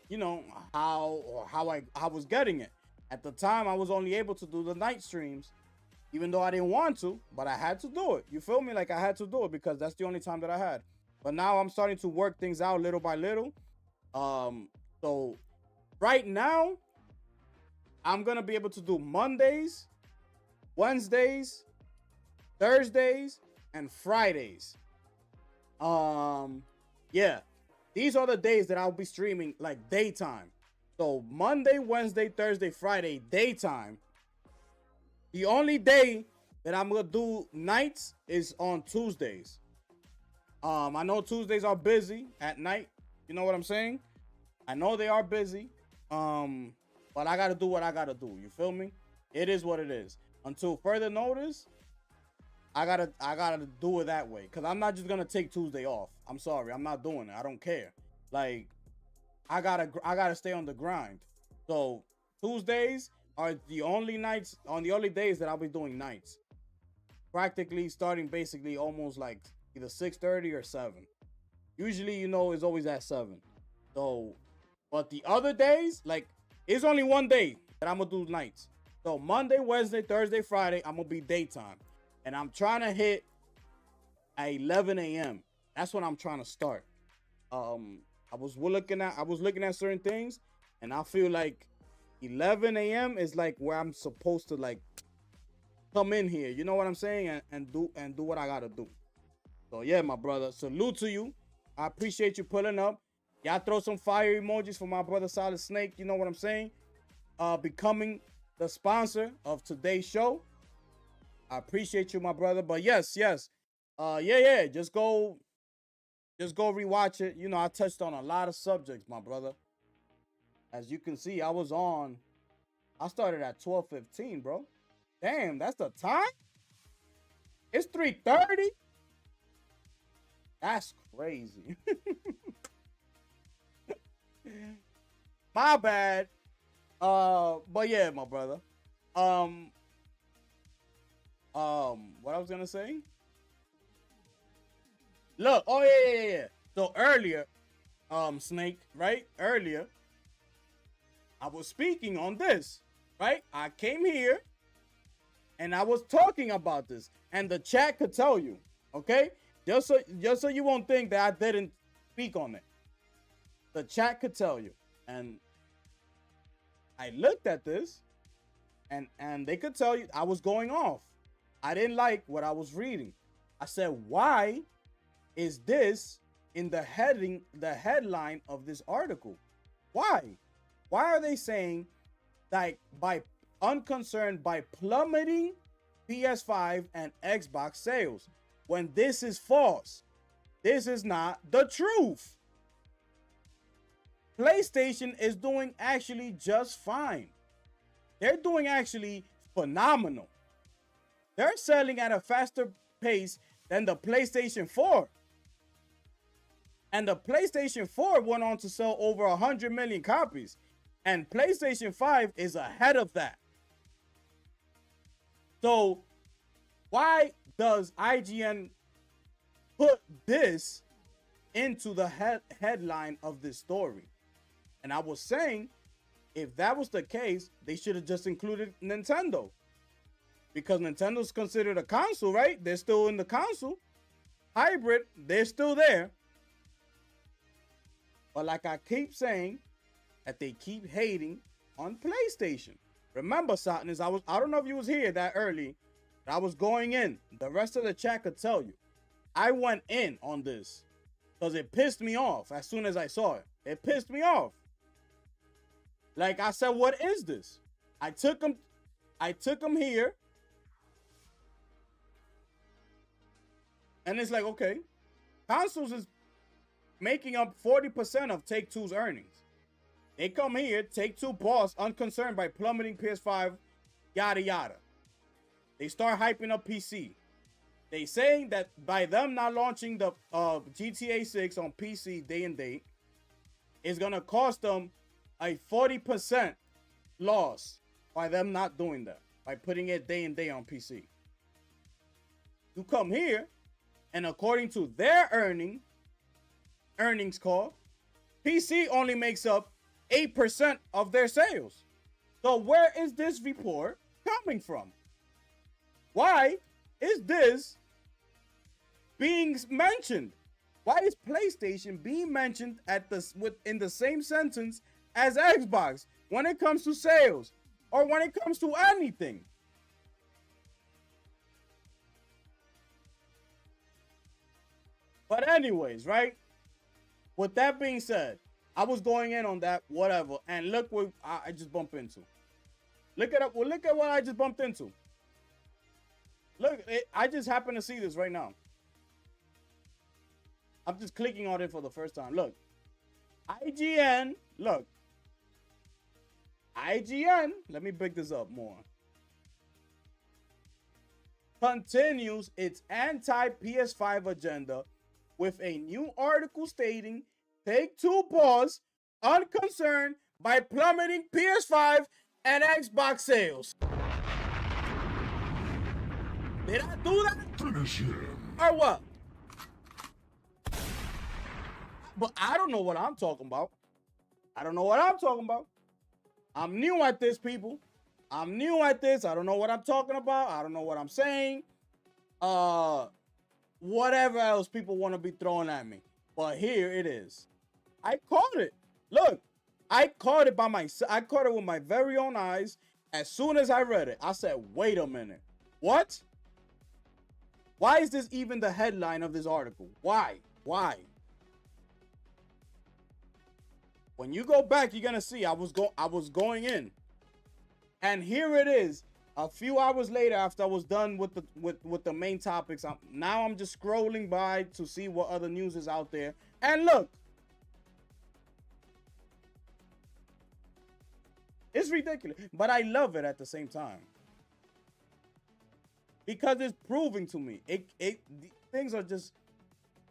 you know, how I was getting it. At the time, I was only able to do the night streams, even though I didn't want to, but I had to do it. You feel me? Like I had to do it because that's the only time that I had. But now I'm starting to work things out little by little. So right now, I'm gonna be able to do Mondays, Wednesdays, Thursdays, and Fridays. Yeah, these are the days that I'll be streaming like daytime. So Monday, Wednesday, Thursday, Friday, daytime. The only day that I'm gonna do nights is on Tuesdays. I know Tuesdays are busy at night. You know what I'm saying? I know they are busy. But I gotta do what I gotta do. You feel me? It is what it is. Until further notice, I gotta do it that way. Cause I'm not just gonna take Tuesday off. I'm sorry, I'm not doing it. I don't care. Like, I gotta stay on the grind. So Tuesdays are the only days that I'll be doing nights. Practically starting basically almost like either 6:30 or 7. Usually, you know, it's always at 7. So, but the other days, like, it's only one day that I'm gonna do nights. So Monday, Wednesday, Thursday, Friday, I'm gonna be daytime. And I'm trying to hit at 11 a.m. That's when I'm trying to start. I was looking at certain things, and I feel like 11 a.m. is like where I'm supposed to like come in here. You know what I'm saying? And do what I gotta do. So yeah, my brother, salute to you. I appreciate you pulling up. Y'all throw some fire emojis for my brother Solid Snake. You know what I'm saying? Becoming the sponsor of today's show. I appreciate you, my brother. But yes. Yeah. Just go rewatch it. You know, I touched on a lot of subjects, my brother. As you can see, I started at 12:15, bro. Damn, that's the time? It's 3:30? That's crazy. My bad. But yeah, my brother. What I was gonna say? Look, oh yeah. So earlier, Snake, right? Earlier, I was speaking on this, right? I came here and I was talking about this, and the chat could tell you, okay? Just so you won't think that I didn't speak on it. The chat could tell you. And I looked at this, and they could tell you I was going off. I didn't like what I was reading. I said, why is this in the headline of this article? Why? Why are they saying that by unconcerned by plummeting PS5 and Xbox sales when this is false? This is not the truth. PlayStation is doing actually just fine. They're doing actually phenomenal. They're selling at a faster pace than the PlayStation 4. And the PlayStation 4 went on to sell over 100 million copies. And PlayStation 5 is ahead of that. So why does IGN put this into the headline of this story? And I was saying, if that was the case, they should have just included Nintendo. Because Nintendo's considered a console, right? They're still in the console. Hybrid, they're still there. But like I keep saying, that they keep hating on PlayStation. Remember, Satnus, I don't know if you was here that early. I was going in. The rest of the chat could tell you. I went in on this because it pissed me off as soon as I saw it. It pissed me off. Like I said, what is this? I took them here. And it's like, okay, consoles is making up 40% of Take-Two's earnings. They come here, Take-Two pause, unconcerned by plummeting PS5, yada yada. They start hyping up PC. They saying that by them not launching the GTA 6 on PC day and date, is gonna cost them a 40% loss by them not doing that, by putting it day and day on PC. You come here, and according to their earnings call, PC only makes up 8% of their sales. So where is this report coming from? Why is this being mentioned? Why is PlayStation being mentioned in the same sentence as Xbox when it comes to sales or when it comes to anything? But anyways, right? With that being said, I was going in on that, whatever, and look what I just bumped into. Look at what I just bumped into. Look, I just happen to see this right now. I'm just clicking on it for the first time. Look, IGN. Look, IGN. Let me pick this up more. Continues its anti-PS5 agenda with a new article stating Take-Two pause, unconcerned by plummeting PS5 and Xbox sales. Did I do that? Finish him. Or what? But I don't know what I'm talking about. I don't know what I'm talking about. I'm new at this, people. I'm new at this. I don't know what I'm talking about. I don't know what I'm saying. Whatever else people want to be throwing at me. But here it is. I caught it. Look, I caught it by myself. I caught it with my very own eyes. As soon as I read it, I said, wait a minute. What? Why is this even the headline of this article? Why? Why? When you go back, you're gonna see I was going in. And here it is. A few hours later, after I was done with the main topics, I'm just scrolling by to see what other news is out there. And look, it's ridiculous, but I love it at the same time because it's proving to me. Things are just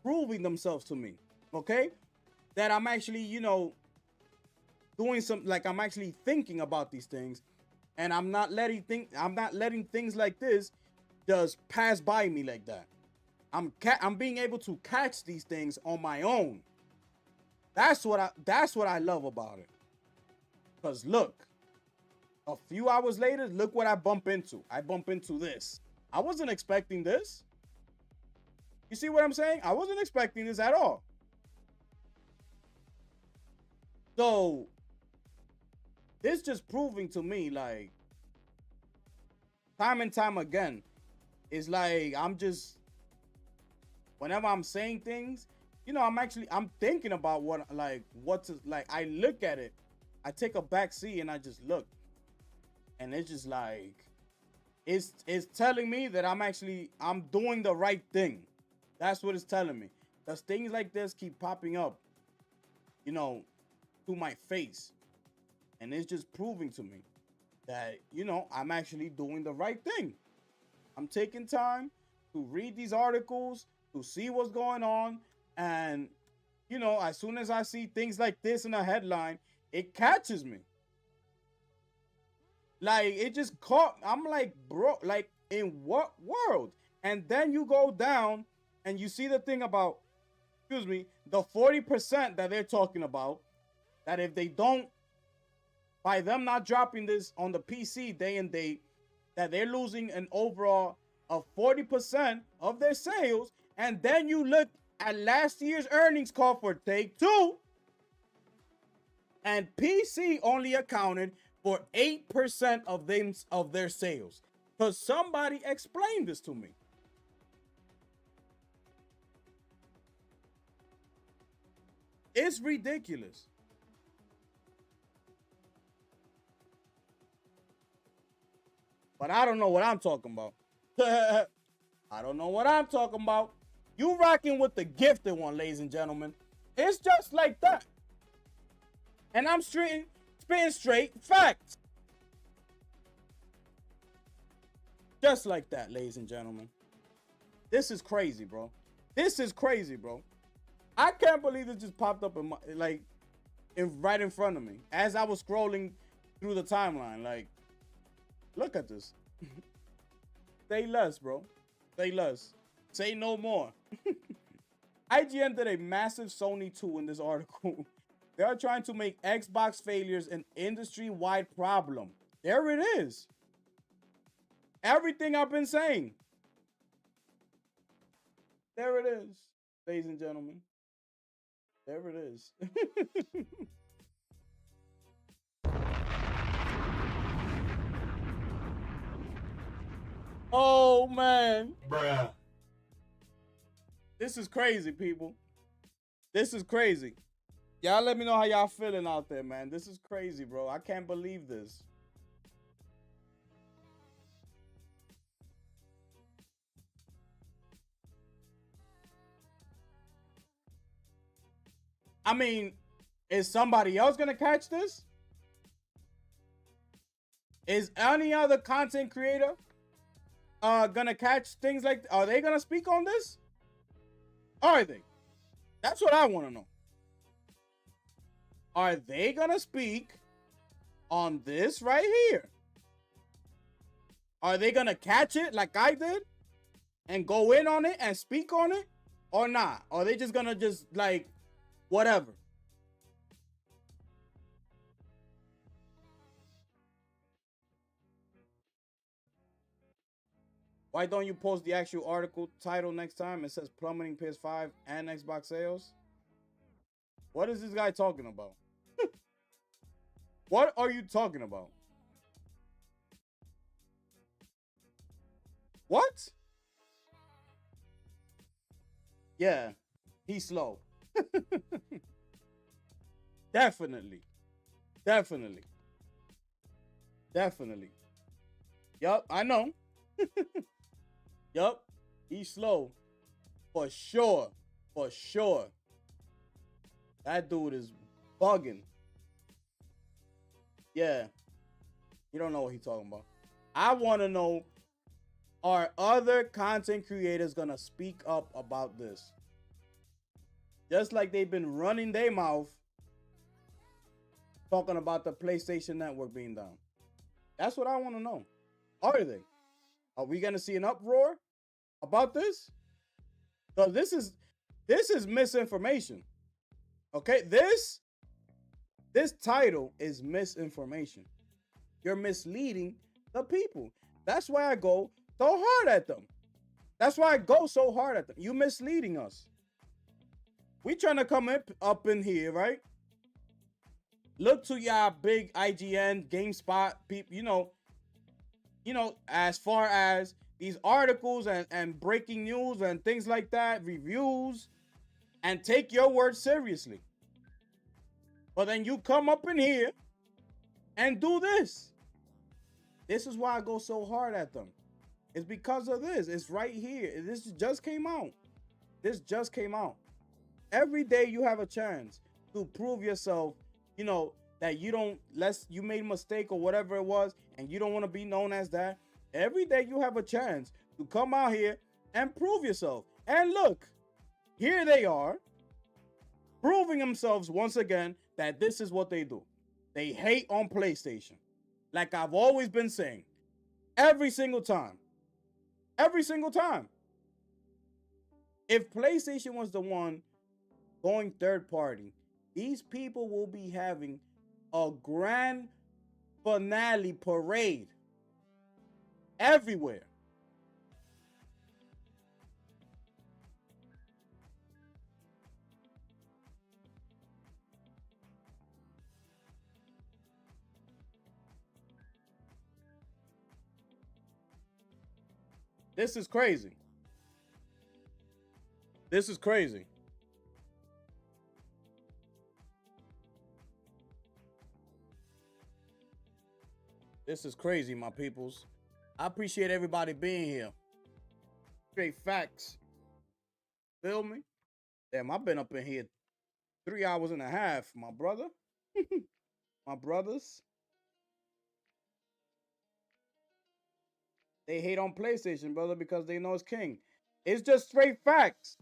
proving themselves to me. Okay, that I'm actually, doing some, like I'm actually thinking about these things. And I'm not letting things like this just pass by me like that. I'm being able to catch these things on my own. That's what I love about it. Cause look, a few hours later, look what I bump into. I bump into this. I wasn't expecting this. You see what I'm saying? I wasn't expecting this at all. So this just proving to me, like, time and time again, is like I'm just whenever I'm saying things, you know, I'm thinking about what to like. I look at it, I take a back seat and I just look, and it's just like it's telling me that I'm doing the right thing. That's what it's telling me. Because things like this keep popping up, you know, to my face, and it's just proving to me that, you know, I'm actually doing the right thing. I'm taking time to read these articles, to see what's going on, and, you know, as soon as I see things like this in a headline, it catches me. Like, it just caught. I'm like, bro, like, in what world? And then you go down and you see the thing about, excuse me, the 40% that they're talking about, that if they don't, by them not dropping this on the PC day and date, that they're losing an overall of 40% of their sales. And then you look at last year's earnings call for Take-Two, and PC only accounted for 8% of their sales. Because somebody explained this to me. It's ridiculous. But I don't know what I'm talking about. I don't know what I'm talking about. You rocking with the gifted one, ladies and gentlemen. It's just like that. And I'm spitting straight facts. Just like that, ladies and gentlemen. This is crazy, bro. This is crazy, bro. I can't believe it just popped up in my, right in front of me as I was scrolling through the timeline. Like, look at this. Say less, bro. Say less. Say no more. IGN did a massive Sony 2 in this article. They are trying to make Xbox failures an industry-wide problem. There it is. Everything I've been saying. There it is, ladies and gentlemen. There it is. Oh, man. Bruh. This is crazy, people. This is crazy. Y'all let me know how y'all feeling out there, man. This is crazy, bro. I can't believe this. I mean, is somebody else gonna catch this? Is any other content creator gonna catch things like? Are they gonna speak on this? Are they? That's what I want to know. Are they gonna speak on this right here? Are they gonna catch it like I did and go in on it and speak on it, or not? Are they just gonna like whatever? Why don't you post the actual article title next time? It says plummeting PS5 and Xbox sales. What is this guy talking about? What are you talking about? What? Yeah, he's slow. Definitely. Definitely. Definitely. Yup, I know. Yup, he's slow. For sure. For sure. That dude is bugging. Yeah. You don't know what he's talking about. I want to know, are other content creators going to speak up about this? Just like they've been running their mouth talking about the PlayStation Network being down. That's what I want to know. Are they? Are we going to see an uproar about this? So this is misinformation. Okay? This title is misinformation. You're misleading the people. That's why I go so hard at them. That's why I go so hard at them. You misleading us. We trying to come up in here, right? Look to y'all big IGN, GameSpot people, you know, as far as these articles and breaking news and things like that, reviews, and take your word seriously. But then you come up in here and do this. This is why I go so hard at them. It's because of this. It's right here. This just came out. This just came out. Every day you have a chance to prove yourself, you know, that you don't, you made a mistake or whatever it was, and you don't want to be known as that. Every day you have a chance to come out here and prove yourself. And look, here they are, proving themselves once again that this is what they do. They hate on PlayStation. Like I've always been saying, every single time. Every single time. If PlayStation was the one going third party, these people will be having a grand finale parade everywhere. This is crazy. This is crazy. This is crazy, my peoples. I appreciate everybody being here. Straight facts. Feel me? Damn, I've been up in here 3 hours and a half, my brother. My brothers. They hate on PlayStation, brother, because they know it's king. It's just straight facts.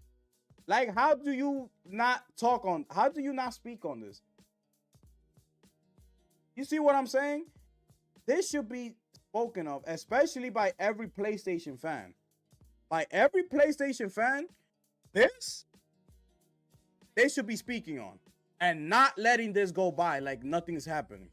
Like, how do you not speak on this? You see what I'm saying? This should be spoken of, especially by every PlayStation fan. By every PlayStation fan, this, they should be speaking on. And not letting this go by like nothing's happening.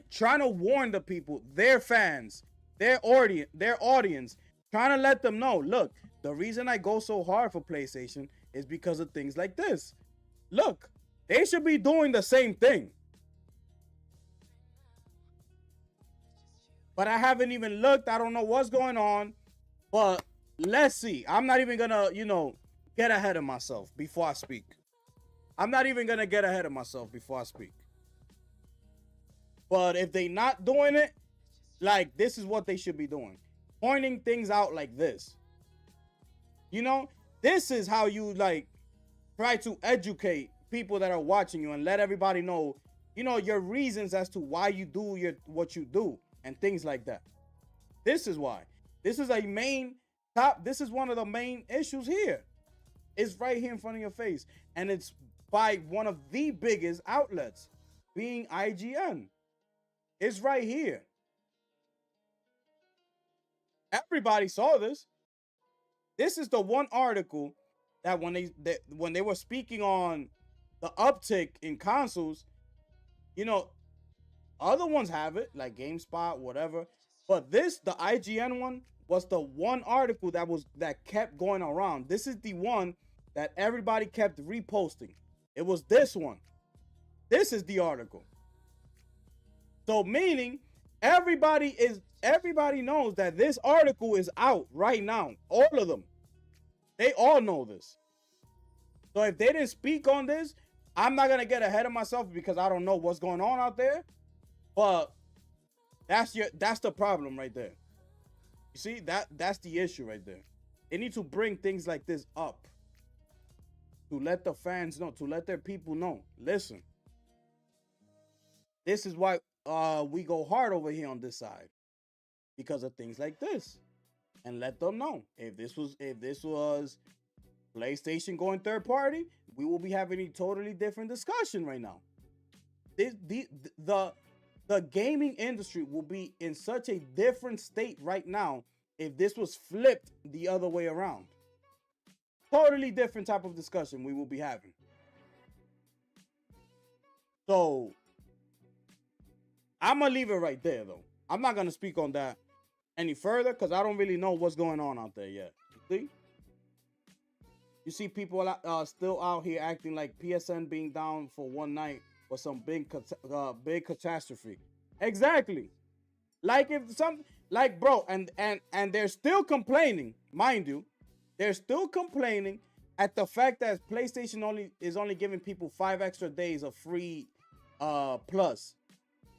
Trying to warn the people, their fans, their audience, trying to let them know, look, the reason I go so hard for PlayStation is because of things like this. Look, they should be doing the same thing. But I haven't even looked. I don't know what's going on. But let's see. I'm not even gonna, get ahead of myself before I speak. I'm not even gonna get ahead of myself before I speak. But if they not doing it, like, this is what they should be doing. Pointing things out like this. This is how you, try to educate people that are watching you and let everybody know, your reasons as to why you do what you do and things like that. This is why. This is this is one of the main issues here. It's right here in front of your face. And it's by one of the biggest outlets, being IGN. It's right here. Everybody saw this. This is the one article that when they were speaking on the uptick in consoles, other ones have it, like GameSpot, whatever. But the IGN one, was the one article that kept going around. This is the one that everybody kept reposting. It was this one. This is the article. So meaning everybody knows that this article is out right now. All of them. They all know this. So if they didn't speak on this, I'm not gonna get ahead of myself because I don't know what's going on out there. But that's the problem right there. You see, that's the issue right there. They need to bring things like this up to let the fans know, to let their people know. Listen, this is why we go hard over here on this side, because of things like this, and let them know if this was PlayStation going third party, we will be having a totally different discussion right now. The gaming industry will be in such a different state right now if this was flipped the other way around. Totally different type of discussion we will be having. So I'm gonna leave it right there, though. I'm not gonna speak on that any further because I don't really know what's going on out there yet. You see people still out here acting like PSN being down for one night was some big catastrophe. Exactly. Like Like, bro, and they're still complaining, mind you. They're still complaining at the fact that PlayStation is only giving people 5 extra days of free plus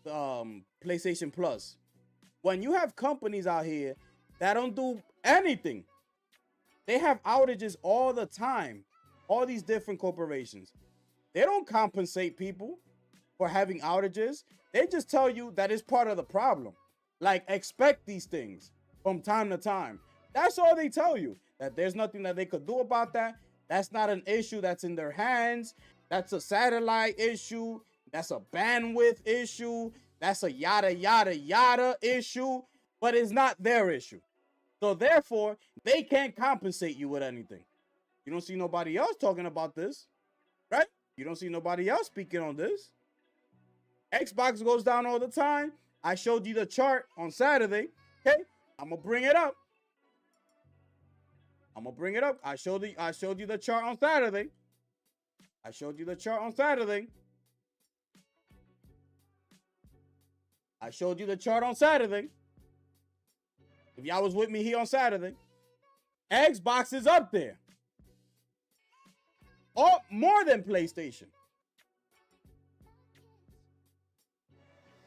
PlayStation Plus. When you have companies out here that don't do anything, they have outages all the time. All these different corporations, they don't compensate people for having outages. They just tell you that it's part of the problem. Like, expect these things from time to time. That's all they tell you. That there's nothing that they could do about that. That's not an issue that's in their hands. That's a satellite issue. That's a bandwidth issue. That's a yada, yada, yada issue. But it's not their issue. So therefore, they can't compensate you with anything. You don't see nobody else talking about this, right? You don't see nobody else speaking on this. Xbox goes down all the time. I showed you the chart on Saturday. Okay, I'm gonna bring it up. I showed you the chart on Saturday. I showed you the chart on Saturday. If y'all was with me here on Saturday, Xbox is up there. Oh, more than PlayStation.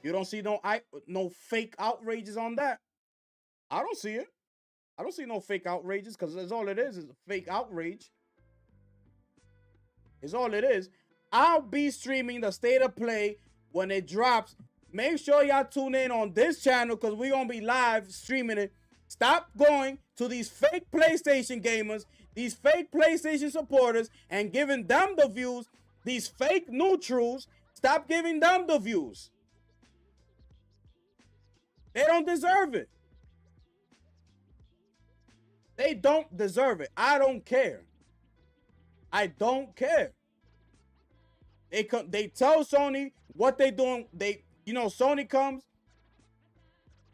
You don't see no fake outrages on that. I don't see it. I don't see no fake outrages because that's all it is a fake outrage. It's all it is. I'll be streaming the State of Play when it drops. Make sure y'all tune in on this channel because we're going to be live streaming it. Stop going to these fake PlayStation gamers, these fake PlayStation supporters, and giving them the views. These fake neutrals, stop giving them the views. They don't deserve it. They don't deserve it. I don't care. I don't care. They tell Sony what they doing. Sony comes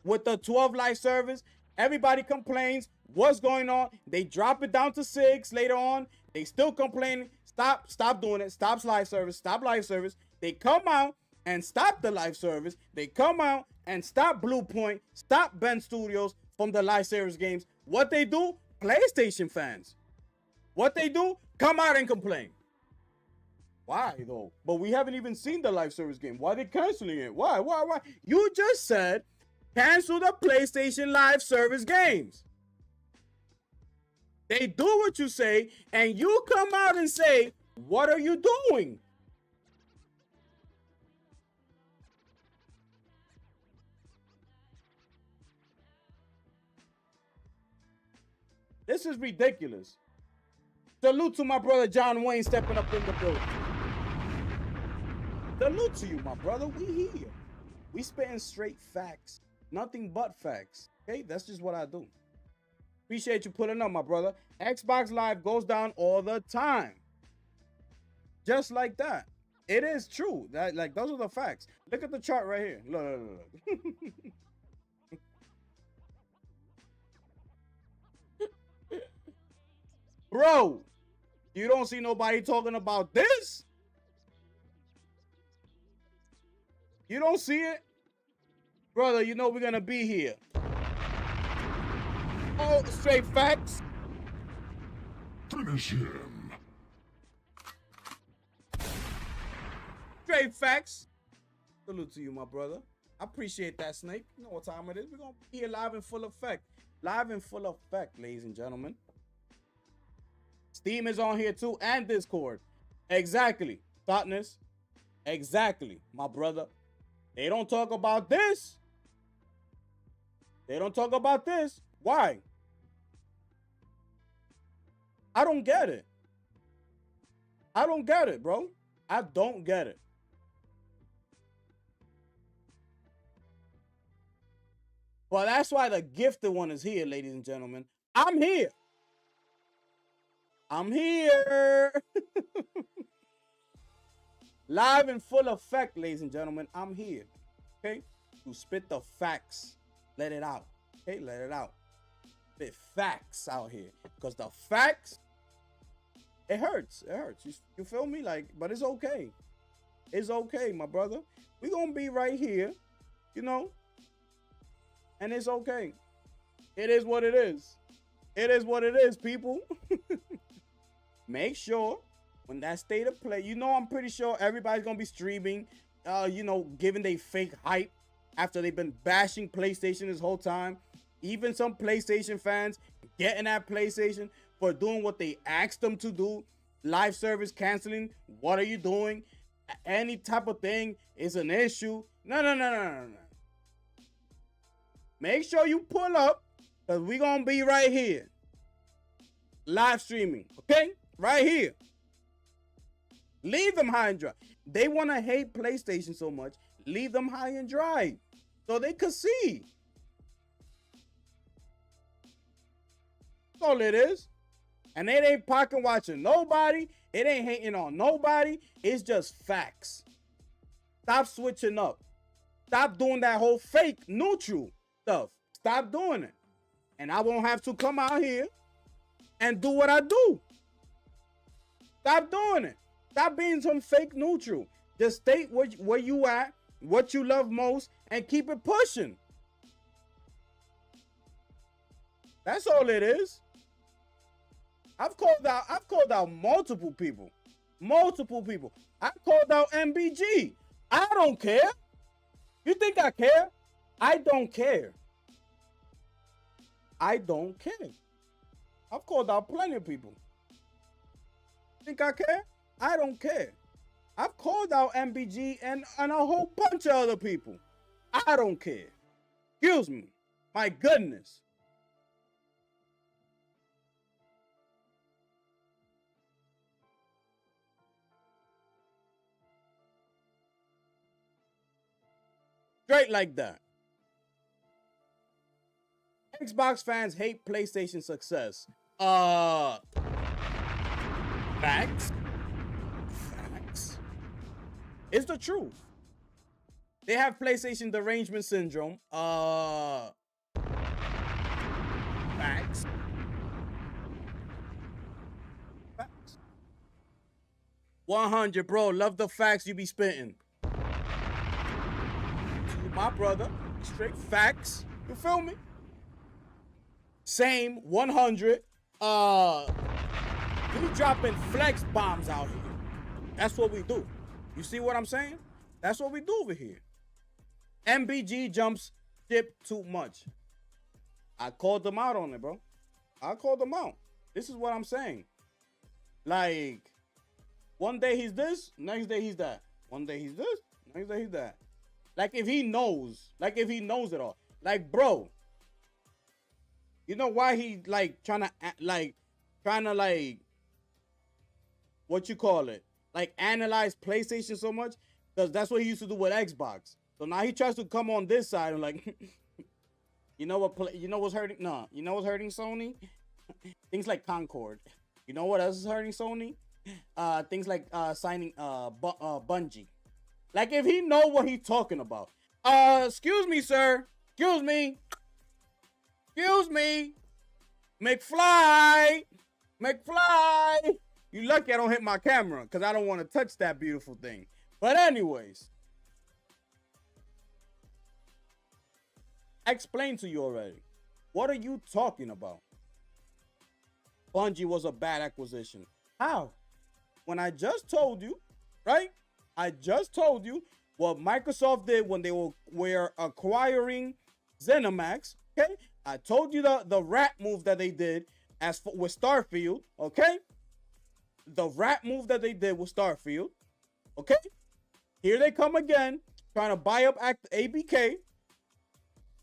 with the 12 live service. Everybody complains. What's going on? They drop it down to 6 later on. They still complaining. Stop doing it. Stop live service. Stop live service. They come out and stop the live service. They come out and stop Bluepoint, stop Bend Studios from the live service games. What they do? PlayStation fans. What they do? Come out and complain. Why though? But we haven't even seen the live service game. Why are they canceling it? Why? You just said cancel the PlayStation live service games. They do what you say, and you come out and say, what are you doing? This is ridiculous. Salute to my brother John Wayne stepping up in the building. Salute to you, my brother. We here. We spitting straight facts. Nothing but facts. Okay? That's just what I do. Appreciate you pulling up, my brother. Xbox Live goes down all the time. Just like that. It is true. Those are the facts. Look at the chart right here. Look. Bro, you don't see nobody talking about this? You don't see it? Brother, you know we're going to be here. Oh, straight facts. Finish him. Straight facts. Salute to you, my brother. I appreciate that, Snake. You know what time it is. We're going to be here live in full effect. Live in full effect, ladies and gentlemen. Steam is on here too, and Discord. Exactly. Thoughtness. Exactly, my brother. They don't talk about this. They don't talk about this. Why? I don't get it. I don't get it, bro. I don't get it. Well, that's why the gifted one is here, ladies and gentlemen. I'm here. I'm here. Live in full effect, ladies and gentlemen. I'm here. Okay? To spit the facts. Let it out. Okay? Let it out. Spit facts out here. Because the facts, it hurts. It hurts. You feel me? But it's okay. It's okay, my brother. We're going to be right here, And it's okay. It is what it is. It is what it is, people. Make sure when that state of play, I'm pretty sure everybody's gonna be streaming, giving they fake hype after they've been bashing PlayStation this whole time. Even some PlayStation fans getting at PlayStation for doing what they asked them to do. Live service canceling. What are you doing? Any type of thing is an issue. No. Make sure you pull up, because we're going to be right here. Live streaming, okay? Right here. Leave them high and dry. They want to hate PlayStation so much. Leave them high and dry so they could see. That's all it is. And it ain't pocket watching nobody. It ain't hating on nobody. It's just facts. Stop switching up. Stop doing that whole fake neutral stuff. Stop doing it. And I won't have to come out here and do what I do. Stop doing it. Stop being some fake neutral. Just state where you at, what you love most, and keep it pushing. That's all it is. I've called out multiple people. I've called out MBG. I don't care. You think I care? I don't care. I've called out plenty of people. Think I care? I don't care. I've called out MBG and a whole bunch of other people. I don't care. Excuse me. My goodness. Straight like that. Xbox fans hate PlayStation success. Facts. It's the truth. They have PlayStation derangement syndrome. Facts. 100, bro. Love the facts you be spitting. My brother, straight facts. You feel me? Same 100. We dropping flex bombs out here. That's what we do. You see what I'm saying? That's what we do over here. MBG jumps ship too much. I called them out on it, bro. I called them out. This is what I'm saying. Like, one day he's this, next day he's that. One day he's this, next day he's that. Like, if he knows it all. Like, bro, you know why he, trying to, what you call it? Like, analyze PlayStation so much? Because that's what he used to do with Xbox. So now he tries to come on this side and, like, you know what's hurting? No, you know what's hurting Sony? Things like Concord. You know what else is hurting Sony? Things like signing Bungie. Like, if he know what he's talking about. Excuse me, sir. Excuse me. McFly. You lucky I don't hit my camera because I don't want to touch that beautiful thing. But anyways. I explained to you already. What are you talking about? Bungie was a bad acquisition. How? When I just told you, right? I just told you what Microsoft did when they were acquiring ZeniMax, okay? I told you the rat move that they did with Starfield, okay? The rat move that they did with Starfield, okay? Here they come again, trying to buy up ABK.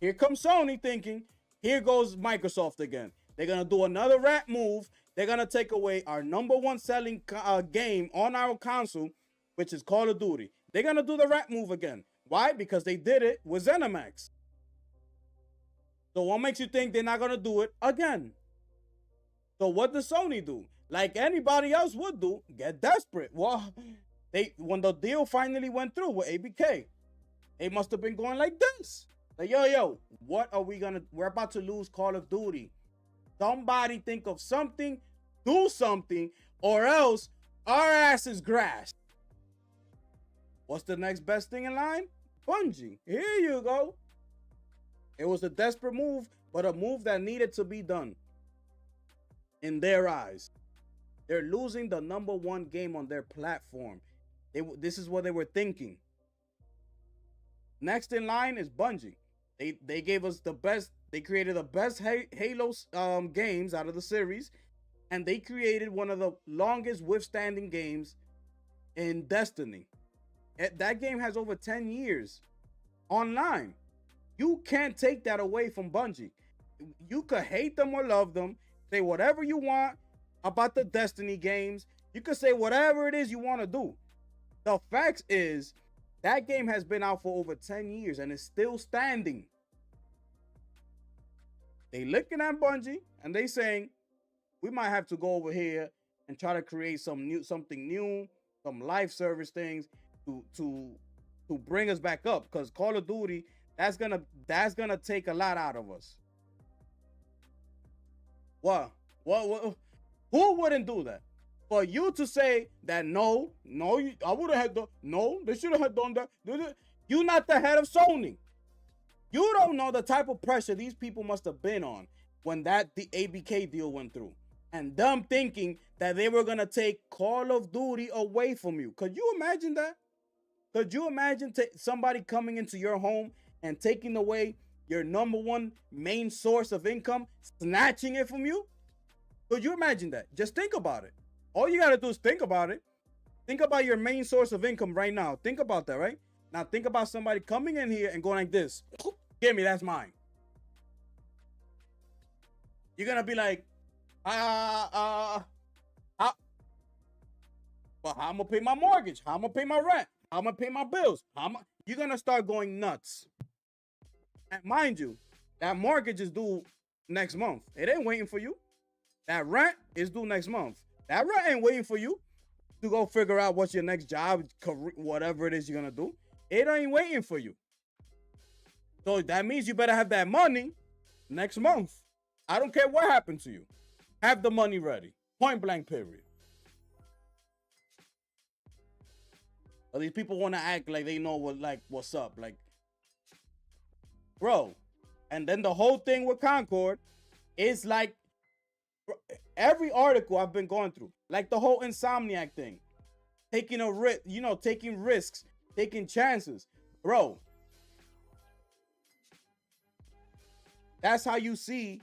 Here comes Sony thinking, here goes Microsoft again. They're going to do another rat move. They're going to take away our #1 selling game on our console, which is Call of Duty. They're going to do the rat move again. Why? Because they did it with ZeniMax. So what makes you think they're not going to do it again? So what does Sony do? Like anybody else would do, get desperate. Well, when the deal finally went through with ABK, they must have been going like this. Like, yo, what are we going to... We're about to lose Call of Duty. Somebody think of something, do something, or else our ass is grass. What's the next best thing in line? Bungie. Here you go. It was a desperate move, but a move that needed to be done in their eyes. They're losing the number one game on their platform. This is what they were thinking. Next in line is Bungie. They gave us the best. They created the best Halo games out of the series, and they created one of the longest withstanding games in Destiny. That game has over 10 years online. You can't take that away from Bungie. You could hate them or love them, say whatever you want about the Destiny games. You could say whatever it is you want to do. The fact is, that game has been out for over 10 years and is still standing. They looking at Bungie and they saying, we might have to go over here and try to create something new, some live service things to bring us back up. Because Call of Duty, that's gonna take a lot out of us. What? Who wouldn't do that? For you to say that no, I wouldn't have done. No, they shouldn't have done that. You're not the head of Sony. You don't know the type of pressure these people must have been on when the ABK deal went through, and them thinking that they were gonna take Call of Duty away from you. Could you imagine that? Could you imagine somebody coming into your home and taking away your number one main source of income, snatching it from you? Could you imagine that? Just think about it. All you gotta do is think about it. Think about your main source of income right now. Think about that, right? Now think about somebody coming in here and going like this. Give me, that's mine. You're gonna be like, but how I'm gonna pay my mortgage? How I'm gonna pay my rent? How I'm gonna pay my bills? You're gonna start going nuts. And mind you, that mortgage is due next month. It ain't waiting for you. That rent is due next month. That rent ain't waiting for you to go figure out what's your next job, career, whatever it is you're gonna do. It ain't waiting for you. So that means you better have that money next month. I don't care what happened to you. Have the money ready. Point blank, period. But these people want to act like they know what's up. Like, bro. And then the whole thing with Concord is like every article I've been going through, like the whole Insomniac thing, taking a risk, taking risks, taking chances, bro. That's how you see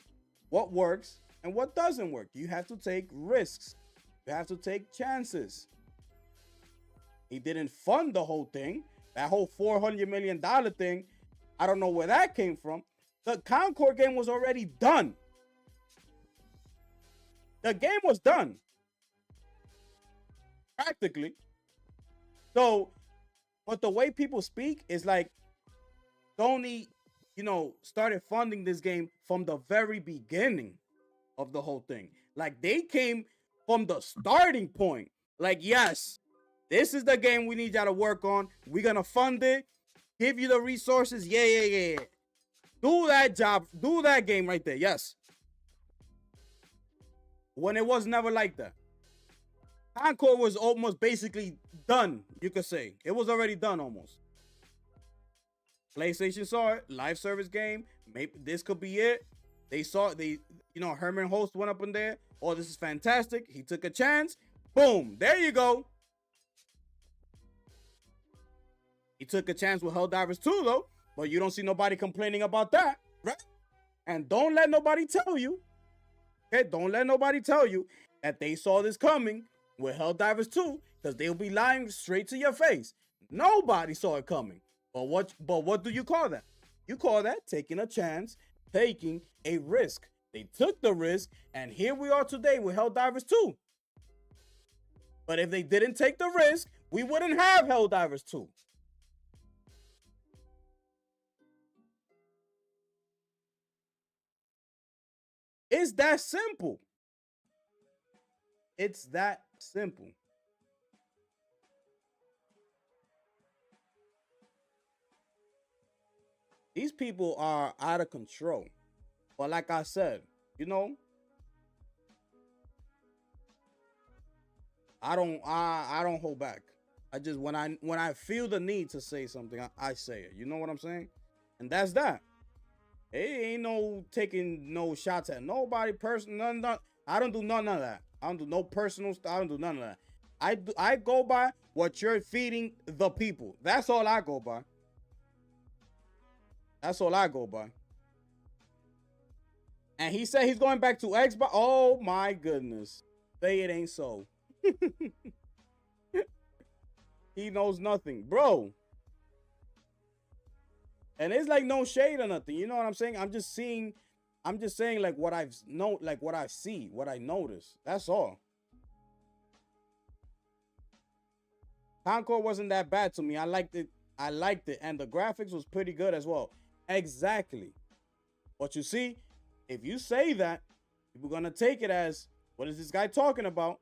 what works and what doesn't work. You have to take risks. You have to take chances. He didn't fund the whole thing. That whole $400 million thing, I don't know where that came from. The Concord game was already done. The game was done. Practically. So, but the way people speak is like Sony, started funding this game from the very beginning of the whole thing. Like they came from the starting point. Like, yes, this is the game we need y'all to work on. We're going to fund it. Give you the resources. Yeah. Do that job. Do that game right there. Yes. When it was never like that. Concord was almost basically done, you could say. It was already done almost. PlayStation saw it. Live service game. Maybe this could be it. They saw Herman Host went up in there. Oh, this is fantastic. He took a chance. Boom. There you go. He took a chance with Helldivers 2, though. But you don't see nobody complaining about that, right? And don't let nobody tell you. Okay, don't let nobody tell you that they saw this coming with Helldivers 2, because they'll be lying straight to your face. Nobody saw it coming. But what do you call that? You call that taking a chance, taking a risk. They took the risk, and here we are today with Helldivers 2. But if they didn't take the risk, we wouldn't have Helldivers 2. It's that simple. It's that simple. These people are out of control. But like I said, I don't hold back. I just when I feel the need to say something, I say it. You know what I'm saying? And that's that. It ain't no taking no shots at nobody. Person, none. I don't do none of that. I don't do no personal stuff. I don't do none of that. I go by what you're feeding the people. That's all I go by. That's all I go by. And he said he's going back to Xbox. Oh my goodness. Say it ain't so. He knows nothing, bro. And it's like no shade or nothing. You know what I'm saying? I'm just saying like what I've like what I see, what I notice. That's all. Concord wasn't that bad to me. I liked it. And the graphics was pretty good as well. Exactly. But you see, if you say that, people are gonna take it as, what is this guy talking about?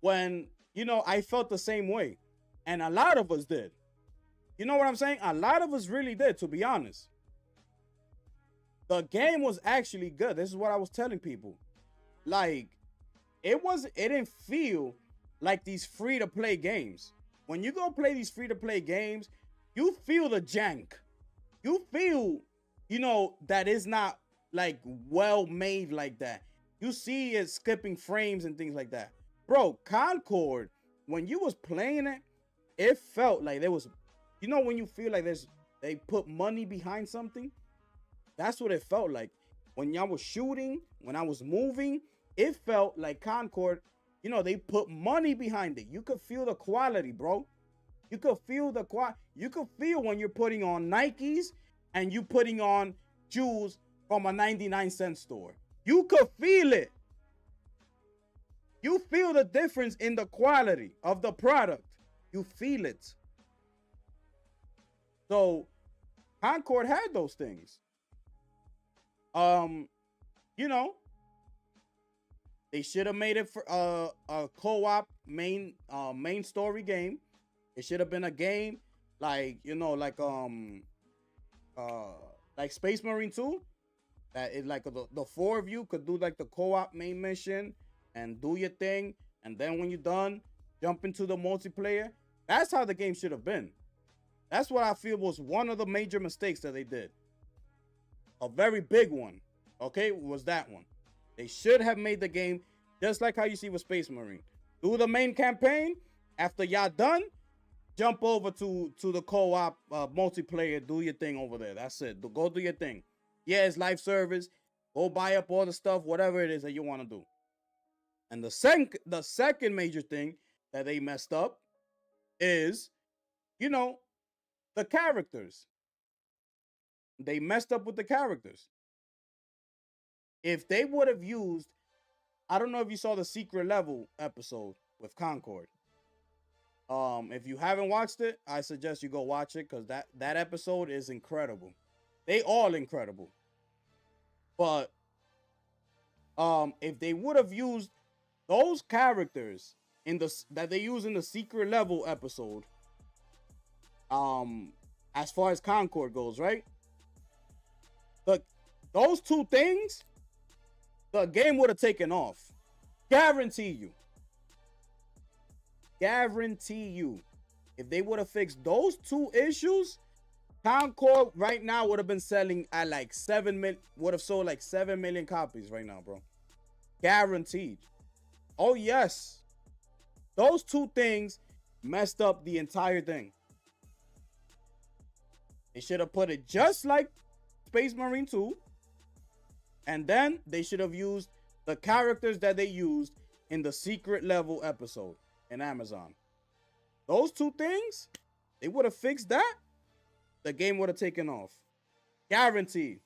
When, you know, I felt the same way. And a lot of us did. You know what I'm saying? A lot of us really did, to be honest. The game was actually good. This is what I was telling people. Like, it didn't feel like these free-to-play games. When you go play these free-to-play games, you feel the jank. You feel, you know, that it's not like well made like that. You see it skipping frames and things like that. Bro, Concord, when you was playing it, it felt like there was, you know, when you feel like they put money behind something. That's what it felt like. When y'all was shooting, when I was moving, it felt like Concord, you know, they put money behind it. You could feel the quality, bro. You could feel the quality. You could feel when you're putting on Nikes and you putting on shoes from a 99-cent store. You could feel it. You feel the difference in the quality of the product. You feel it. So Concord had those things. You know, they should have made it for a co-op main story game. It should have been a game like, you know, like Space Marine 2. That is like the four of you could do like the co-op main mission and do your thing, and then when you're done, jump into the multiplayer. That's how the game should have been. That's what I feel was one of the major mistakes that they did. A very big one, okay, was that one. They should have made the game just like how you see with Space Marine. Do the main campaign. After y'all done, jump over to the co-op multiplayer. Do your thing over there. That's it. Go do your thing. Yeah, it's live service. Go buy up all the stuff, whatever it is that you want to do. And the second major thing that they messed up is, you know, the characters. They messed up with the characters. If they would have used, I don't know if you saw the secret level episode with Concord. If you haven't watched it, I suggest you go watch it, because that episode is incredible. They all incredible. But if they would have used those characters that they use in the secret level episode, as far as Concord goes, right? But those two things, the game would have taken off. Guarantee you. Guarantee you. If they would have fixed those two issues, Concord right now would have been selling at like 7 million, would have sold like 7 million copies right now, bro. Guaranteed. Oh, yes. Those two things messed up the entire thing. They should have put it just like Space Marine 2. And then they should have used the characters that they used in the secret level episode in Amazon. Those two things, they would have fixed that, the game would have taken off. Guaranteed.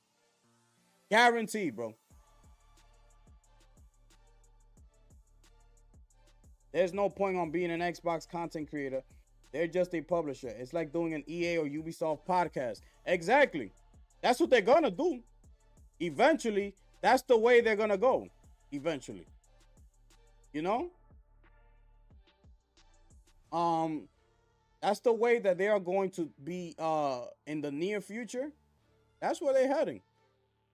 Guaranteed, bro. There's no point on being an Xbox content creator. They're just a publisher. It's like doing an EA or Ubisoft podcast. Exactly. That's what they're gonna do. Eventually, that's the way they're gonna go. Eventually. You know? That's the way that they are going to be in the near future. That's where they're heading.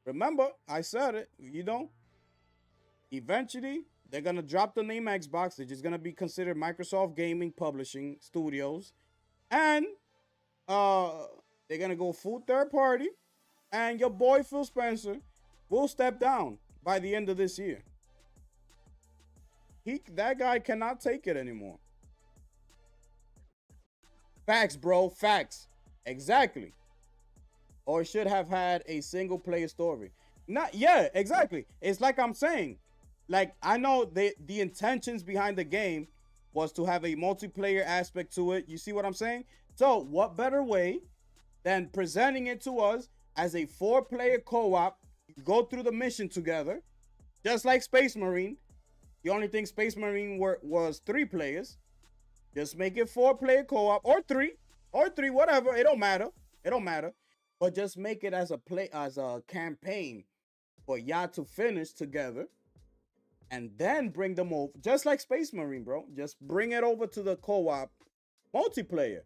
Remember, I said it, you know? Eventually, they're gonna drop the name Xbox. They're just gonna be considered Microsoft Gaming Publishing Studios. And they're gonna go full third party. And your boy Phil Spencer will step down by the end of this year. That guy cannot take it anymore. Facts, bro. Facts. Exactly. Or should have had a single player story. Not, yeah, exactly. It's like I'm saying. Like, I know the intentions behind the game was to have a multiplayer aspect to it. You see what I'm saying? So, what better way than presenting it to us as a 4-player co-op? You go through the mission together, just like Space Marine. The only thing Space Marine was 3 players. Just make it 4-player co-op or 3, whatever. It don't matter. It don't matter. But just make it as a campaign for y'all to finish together. And then bring them over, just like Space Marine, bro. Just bring it over to the co-op multiplayer.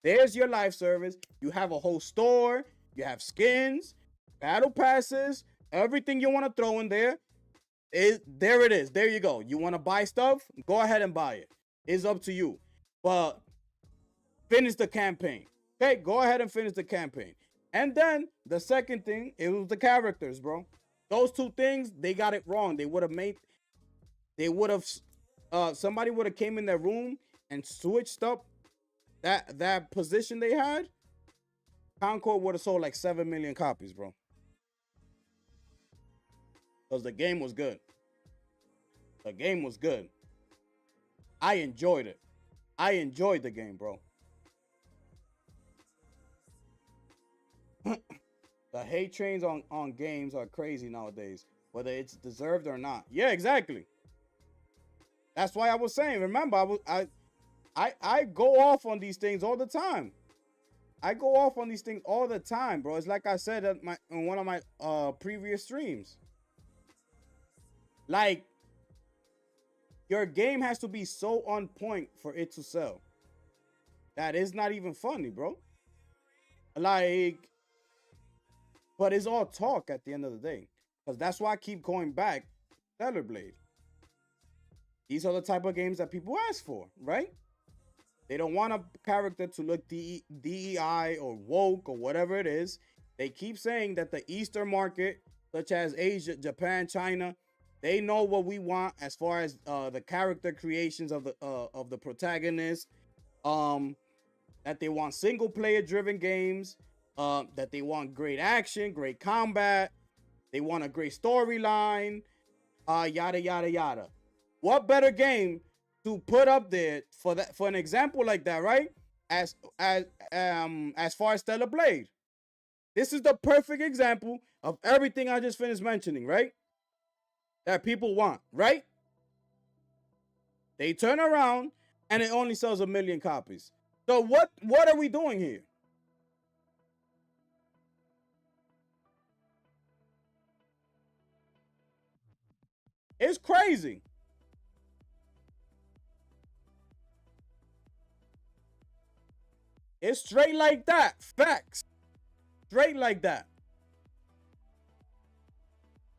There's your live service. You have a whole store. You have skins, battle passes, everything you want to throw in there. There it is. There you go. You want to buy stuff? Go ahead and buy it. It's up to you. But finish the campaign. Okay, go ahead and finish the campaign. And then the second thing, it was the characters, bro. Those 2 things, they got it wrong. Somebody would have came in their room and switched up that position they had. Concord would have sold like 7 million copies, bro. Because the game was good. The game was good. I enjoyed it. I enjoyed the game, bro. The hate trains on games are crazy nowadays, whether it's deserved or not. Yeah, exactly. That's why I was saying, remember, I go off on these things all the time. I go off on these things all the time, bro. It's like I said in one of my previous streams. Like, your game has to be so on point for it to sell. That is not even funny, bro. Like, but it's all talk at the end of the day. Because that's why I keep going back. Stellar Blade. These are the type of games that people ask for, right? They don't want a character to look DEI or woke or whatever it is. They keep saying that the Eastern market, such as Asia, Japan, China, they know what we want as far as the character creations of the protagonist. That they want single player driven games. That they want great action, great combat. They want a great storyline. Yada yada yada. What better game to put up there for an example like that, right? As far as Stellar Blade. This is the perfect example of everything I just finished mentioning, right? That people want, right? They turn around and it only sells 1 million copies. So what are we doing here? It's crazy. It's straight like that. Facts. Straight like that.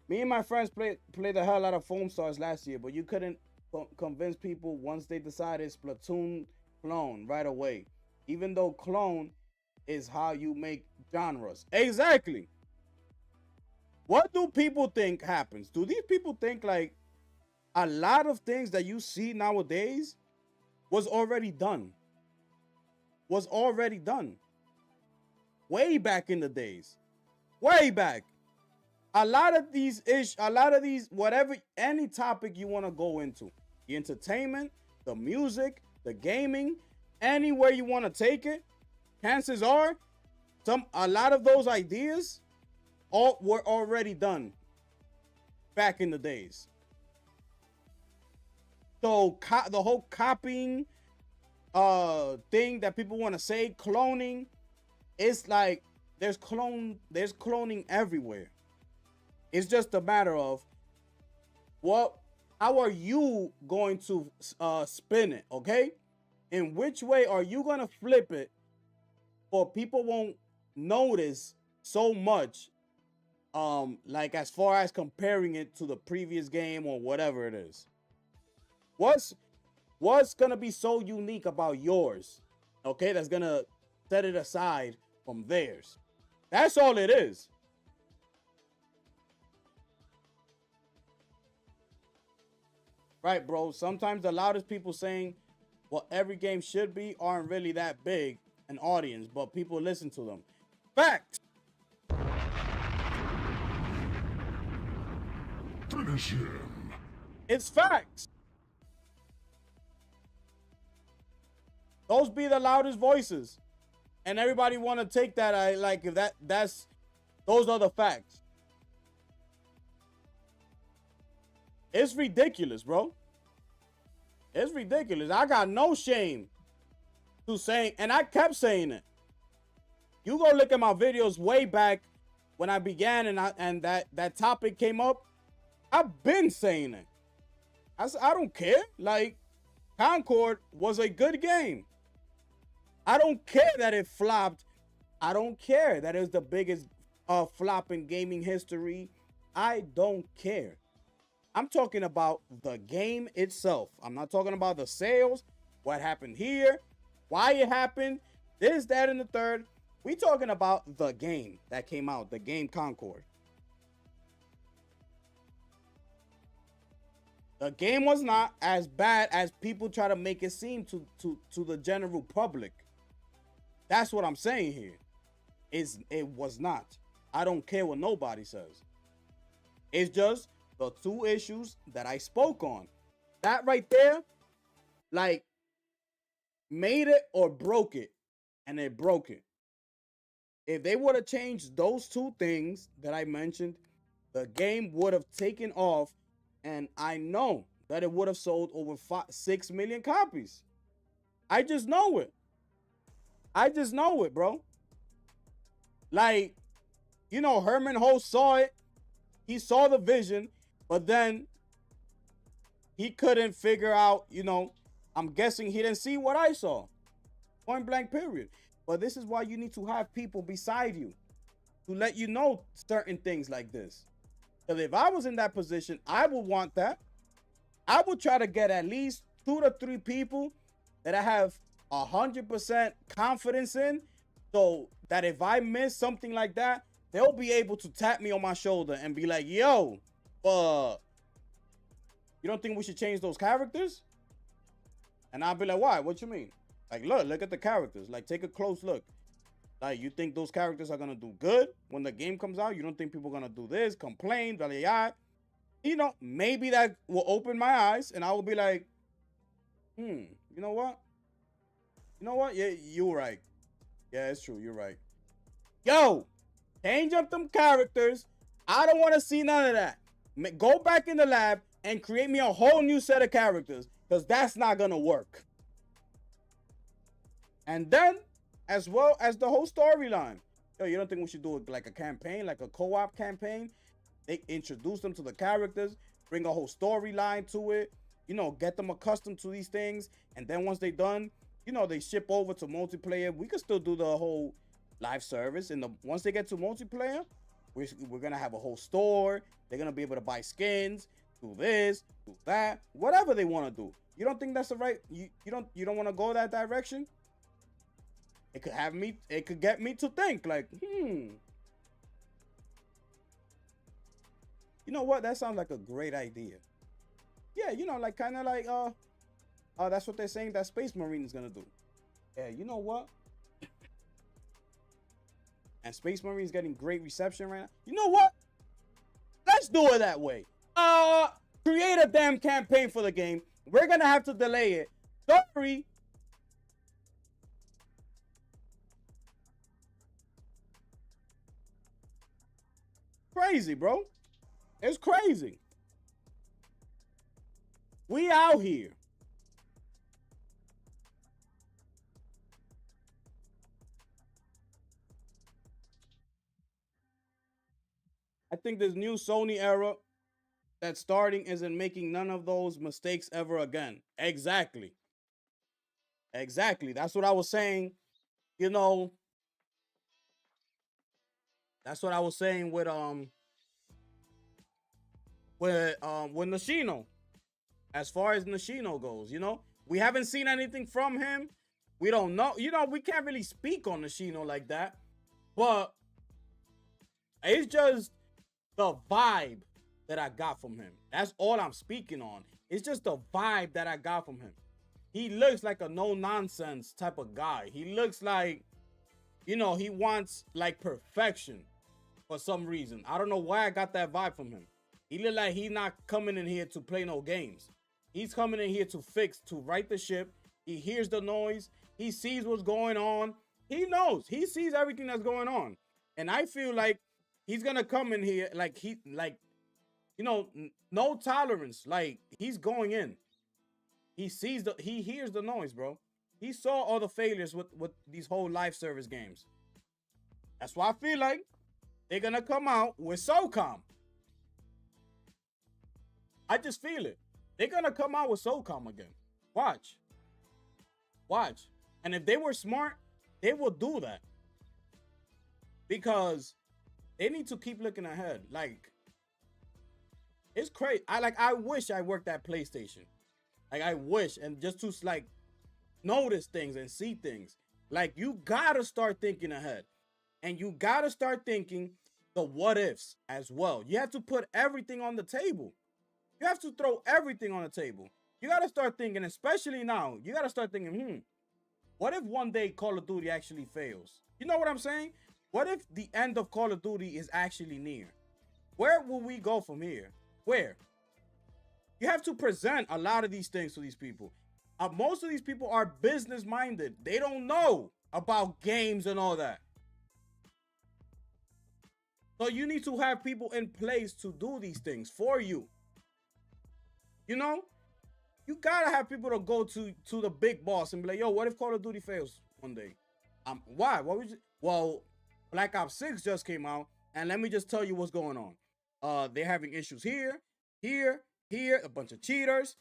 Me and my friends played the hell out of Foam Stars last year, but you couldn't convince people once they decided Splatoon clone right away. Even though clone is how you make genres. Exactly. What do people think happens? Do these people think like a lot of things that you see nowadays was already done? Was already done. Way back in the days. Way back. A lot of these, whatever, any topic you want to go into. The entertainment, the music, the gaming, anywhere you want to take it. Chances are, a lot of those ideas were already done back in the days. So the whole copying thing that people want to say, cloning, it's like there's cloning everywhere. It's just a matter of how are you going to spin it, okay? In which way are you gonna flip it for people won't notice so much, like as far as comparing it to the previous game or whatever it is? What's gonna be so unique about yours, okay, that's gonna set it aside from theirs? That's all it is. Right, bro. Sometimes the loudest people saying what every game should be aren't really that big an audience, but people listen to them. Fact. Finish him. It's facts. Those be the loudest voices. And everybody want to take that. I like if that's those are the facts. It's ridiculous, bro. It's ridiculous. I got no shame to saying, and I kept saying it. You go look at my videos way back when I began and that topic came up. I've been saying it. I don't care. Like, Concord was a good game. I don't care that it flopped. I don't care that it was the biggest flop in gaming history. I don't care. I'm talking about the game itself. I'm not talking about the sales, what happened here, why it happened, this, that, and the third. We talking about the game that came out, the game Concord. The game was not as bad as people try to make it seem to the general public. That's what I'm saying here. It was not. I don't care what nobody says. It's just the two issues that I spoke on. That right there, like, made it or broke it. And it broke it. If they would have changed those two things that I mentioned, the game would have taken off. And I know that it would have sold over 6 million copies. I just know it. I just know it, bro. Like, you know, Herman Holtz saw it. He saw the vision, but then he couldn't figure out, you know, I'm guessing he didn't see what I saw. Point blank, period. But this is why you need to have people beside you to let you know certain things like this. Because if I was in that position, I would want that. I would try to get at least 2 to 3 people that I have 100% confidence in, so that if I miss something like that, they'll be able to tap me on my shoulder and be like, yo, you don't think we should change those characters? And I'll be like, why? What you mean? Like, look at the characters. Like, take a close look. Like, you think those characters are going to do good when the game comes out? You don't think people are going to do this, complain, blah, blah, blah. You know, maybe that will open my eyes and I will be like, you know what? You know what? Yeah, you're right. Yeah, it's true. You're right. Yo, change up them characters. I don't want to see none of that. Go back in the lab and create me a whole new set of characters, because that's not going to work. And then, as well as the whole storyline. Yo, you don't think we should do like a campaign, like a co-op campaign? They introduce them to the characters, bring a whole storyline to it, you know, get them accustomed to these things. And then once they're done, you know, they ship over to multiplayer. We could still do the whole live service. And once they get to multiplayer, we're going to have a whole store. They're going to be able to buy skins, do this, do that, whatever they want to do. You don't think that's the right, you don't want to go that direction? It could get me to think like, you know what? That sounds like a great idea. Yeah, you know, like kind of like, that's what they're saying that Space Marine is going to do. Yeah, you know what? And Space Marine is getting great reception right now. You know what? Let's do it that way. Create a damn campaign for the game. We're going to have to delay it. Sorry. Crazy, bro. It's crazy. We out here. I think this new Sony era that's starting isn't making none of those mistakes ever again. Exactly. Exactly. That's what I was saying. You know, that's what I was saying with Nishino. As far as Nishino goes, you know, we haven't seen anything from him. We don't know. You know, we can't really speak on Nishino like that. But it's just the vibe that I got from him. That's all I'm speaking on. It's just the vibe that I got from him. He looks like a no nonsense type of guy. He looks like, you know, he wants like perfection for some reason. I don't know why I got that vibe from him. He look like he's not coming in here to play no games. He's coming in here to fix, to right the ship. He hears the noise. He sees what's going on. He knows. He sees everything that's going on. And I feel like he's gonna come in here like you know, no tolerance. Like he's going in. He hears the noise, bro. He saw all the failures with these whole live service games. That's why I feel like they're gonna come out with SOCOM. I just feel it. They're gonna come out with SOCOM again. Watch. Watch. And if they were smart, they will do that. Because they need to keep looking ahead. Like, it's crazy. I wish I worked at PlayStation. Like, I wish. And just to like notice things and see things. Like, you gotta start thinking ahead. And you gotta start thinking the what ifs as well. You have to put everything on the table. You have to throw everything on the table. You gotta start thinking, especially now, you gotta start thinking, what if one day Call of Duty actually fails? You know what I'm saying? What if the end of Call of Duty is actually near? Where will we go from here? Where? You have to present a lot of these things to these people. Most of these people are business minded. They don't know about games and all that. So you need to have people in place to do these things for you. You know? You gotta have people to go to the big boss and be like, yo, what if Call of Duty fails one day? Why? What was it? Well, Black Ops 6 just came out, and let me just tell you what's going on. They're having issues here, a bunch of cheaters.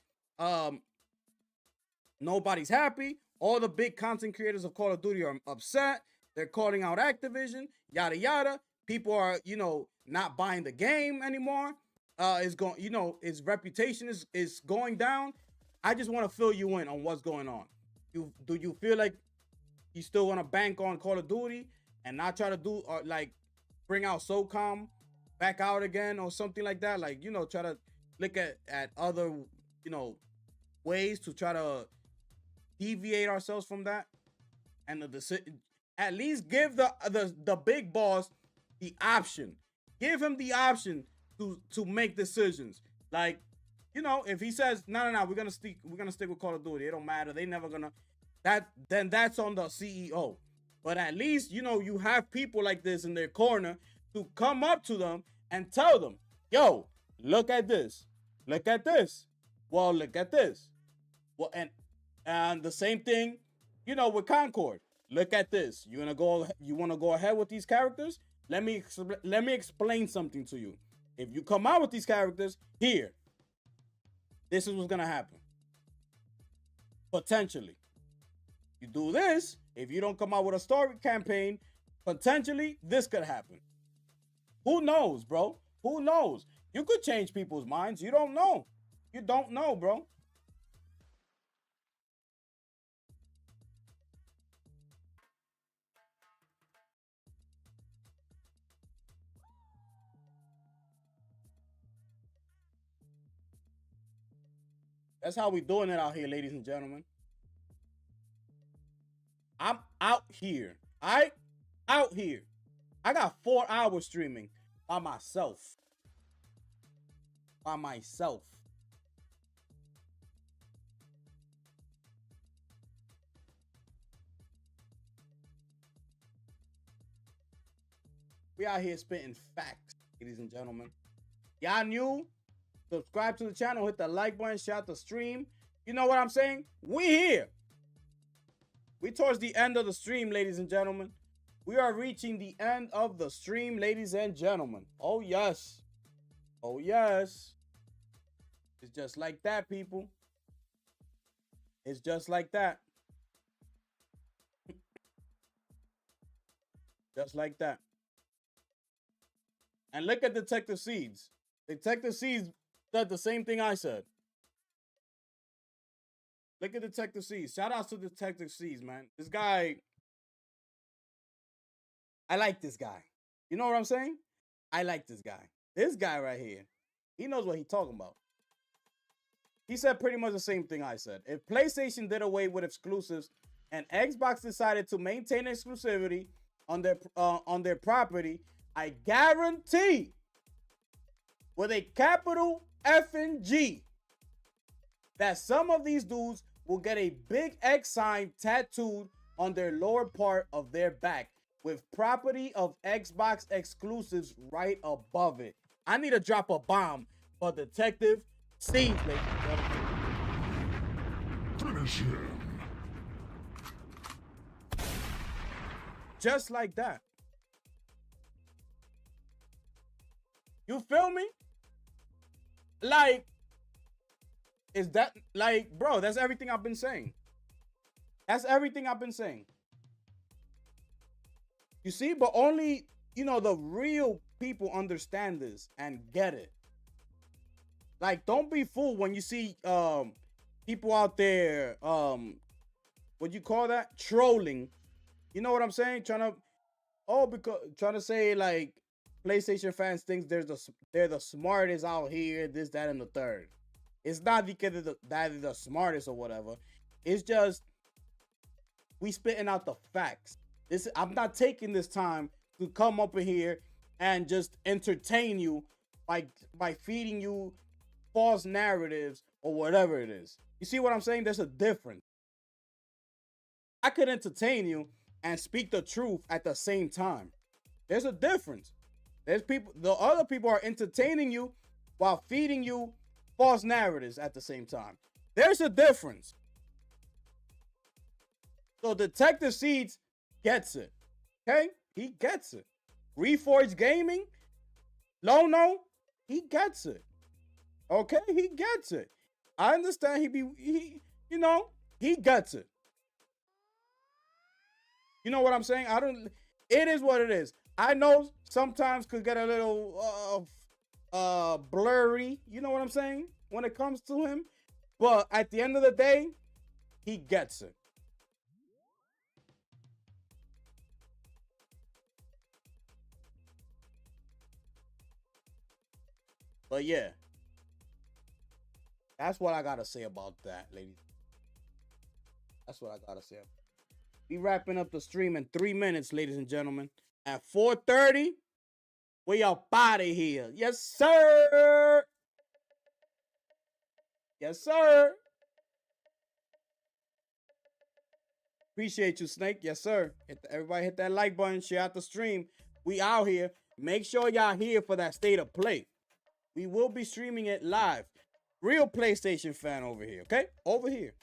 Nobody's happy. All the big content creators of Call of Duty are upset. They're calling out Activision, yada yada. People are, you know, not buying the game anymore. Is going, you know, its reputation is going down. I just want to fill you in on what's going on. Do you feel like you still want to bank on Call of Duty and not try to do like bring out SOCOM back out again or something like that? Like, you know, try to look at other, you know, ways to try to deviate ourselves from that. And at least give the big boss the option. Give him the option to make decisions. Like, you know, if he says no, we're gonna stick with Call of Duty, it don't matter, they never gonna, then that's on the CEO. But at least, you know, you have people like this in their corner to come up to them and tell them, yo, look at this, well, look at this. Well, and the same thing, you know, with Concord. Look at this. You want to go ahead with these characters? Let me explain something to you. If you come out with these characters, here, this is what's going to happen. Potentially. You do this, if you don't come out with a story campaign, potentially this could happen. Who knows, bro? Who knows? You could change people's minds. You don't know. You don't know, bro. That's how we doing it out here, ladies and gentlemen. I'm out here. Out here. I got 4 hours streaming by myself. By myself. We out here spitting facts, ladies and gentlemen. Y'all new? Subscribe to the channel, hit the like button, shout the stream. You know what I'm saying? We here. We towards the end of the stream, ladies and gentlemen. We are reaching the end of the stream, ladies and gentlemen. Oh, yes. Oh, yes. It's just like that, people. It's just like that. Just like that. And look at Detective Seeds. Detective Seeds said the same thing I said. Look at Detective Seeds. Shout out to Detective Seeds, man. This guy, I like this guy. You know what I'm saying? I like this guy. This guy right here, he knows what he's talking about. He said pretty much the same thing I said. If PlayStation did away with exclusives and Xbox decided to maintain exclusivity on their property, I guarantee, with a capital F and G, that some of these dudes will get a big X sign tattooed on their lower part of their back with property of Xbox exclusives right above it. I need to drop a bomb for Detective Siege, ladies and gentlemen. Finish him. Just like that. You feel me? Like, is that, like, bro, that's everything I've been saying. That's everything I've been saying. You see, but only, you know, the real people understand this and get it. Like, don't be fooled when you see people out there, what you call that? Trolling. You know what I'm saying? Trying to say like PlayStation fans think they're the smartest out here, this, that, and the third. It's not because they're the smartest or whatever. It's just we spitting out the facts. I'm not taking this time to come up in here and just entertain you by feeding you false narratives or whatever it is. You see what I'm saying? There's a difference. I could entertain you and speak the truth at the same time. There's a difference. The other people are entertaining you while feeding you false narratives at the same time. There's a difference. So Detective Siege gets it. Okay? He gets it. Reforged Gaming, Lono, he gets it. Okay? He gets it. I understand he gets it. You know what I'm saying? It is what it is. I know sometimes could get a little blurry, you know what I'm saying, when it comes to him. But at the end of the day, he gets it. But yeah, that's what I gotta say about that, ladies. That's what I gotta say. Be wrapping up the stream in 3 minutes, ladies and gentlemen. At 4:30, we up out of here. Yes, sir. Yes, sir. Appreciate you, Snake. Yes, sir. Everybody hit that like button. Share out the stream. We out here. Make sure y'all here for that state of play. We will be streaming it live. Real PlayStation fan over here, okay? Over here.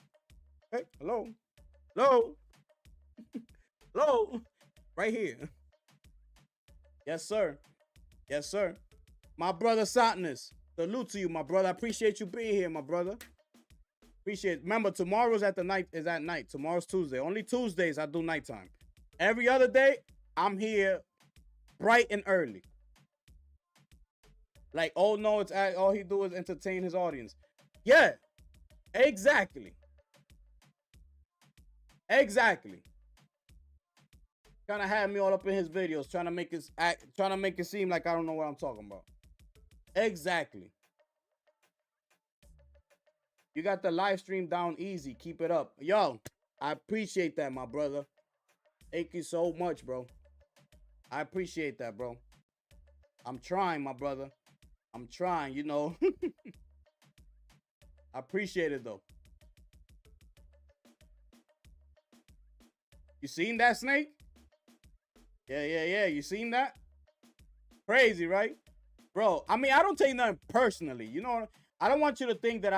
Okay, hello. Hello. Hello. Right here. Yes, sir. Yes, sir. My brother Sotness. Salute to you, my brother. I appreciate you being here, my brother. Appreciate it. Remember, tomorrow's at night. Tomorrow's Tuesday. Only Tuesdays I do nighttime. Every other day, I'm here bright and early. Like, oh no, all he do is entertain his audience. Yeah, exactly. Exactly. Trying to have me all up in his videos, trying to make it seem like I don't know what I'm talking about. Exactly. You got the live stream down easy. Keep it up. Yo, I appreciate that, my brother. Thank you so much, bro. I appreciate that, bro. I'm trying, my brother. I'm trying, you know. I appreciate it, though. You seen that, Snake? Yeah. You seen that? Crazy, right? Bro, I mean, I don't take nothing personally. You know, I don't want you to think that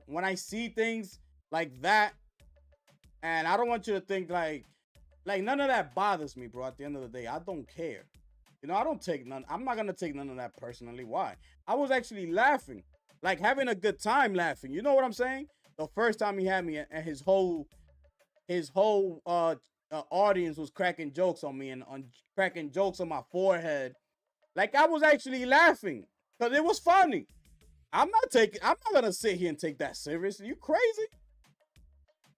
when I see things like that, and I don't want you to think like none of that bothers me, bro. At the end of the day, I don't care. You know, I'm not going to take none of that personally. Why? I was actually laughing, like having a good time laughing. You know what I'm saying? The first time he had me and his whole audience was cracking jokes on me and cracking jokes on my forehead. Like, I was actually laughing because it was funny. I'm not going to sit here and take that serious. Are you crazy?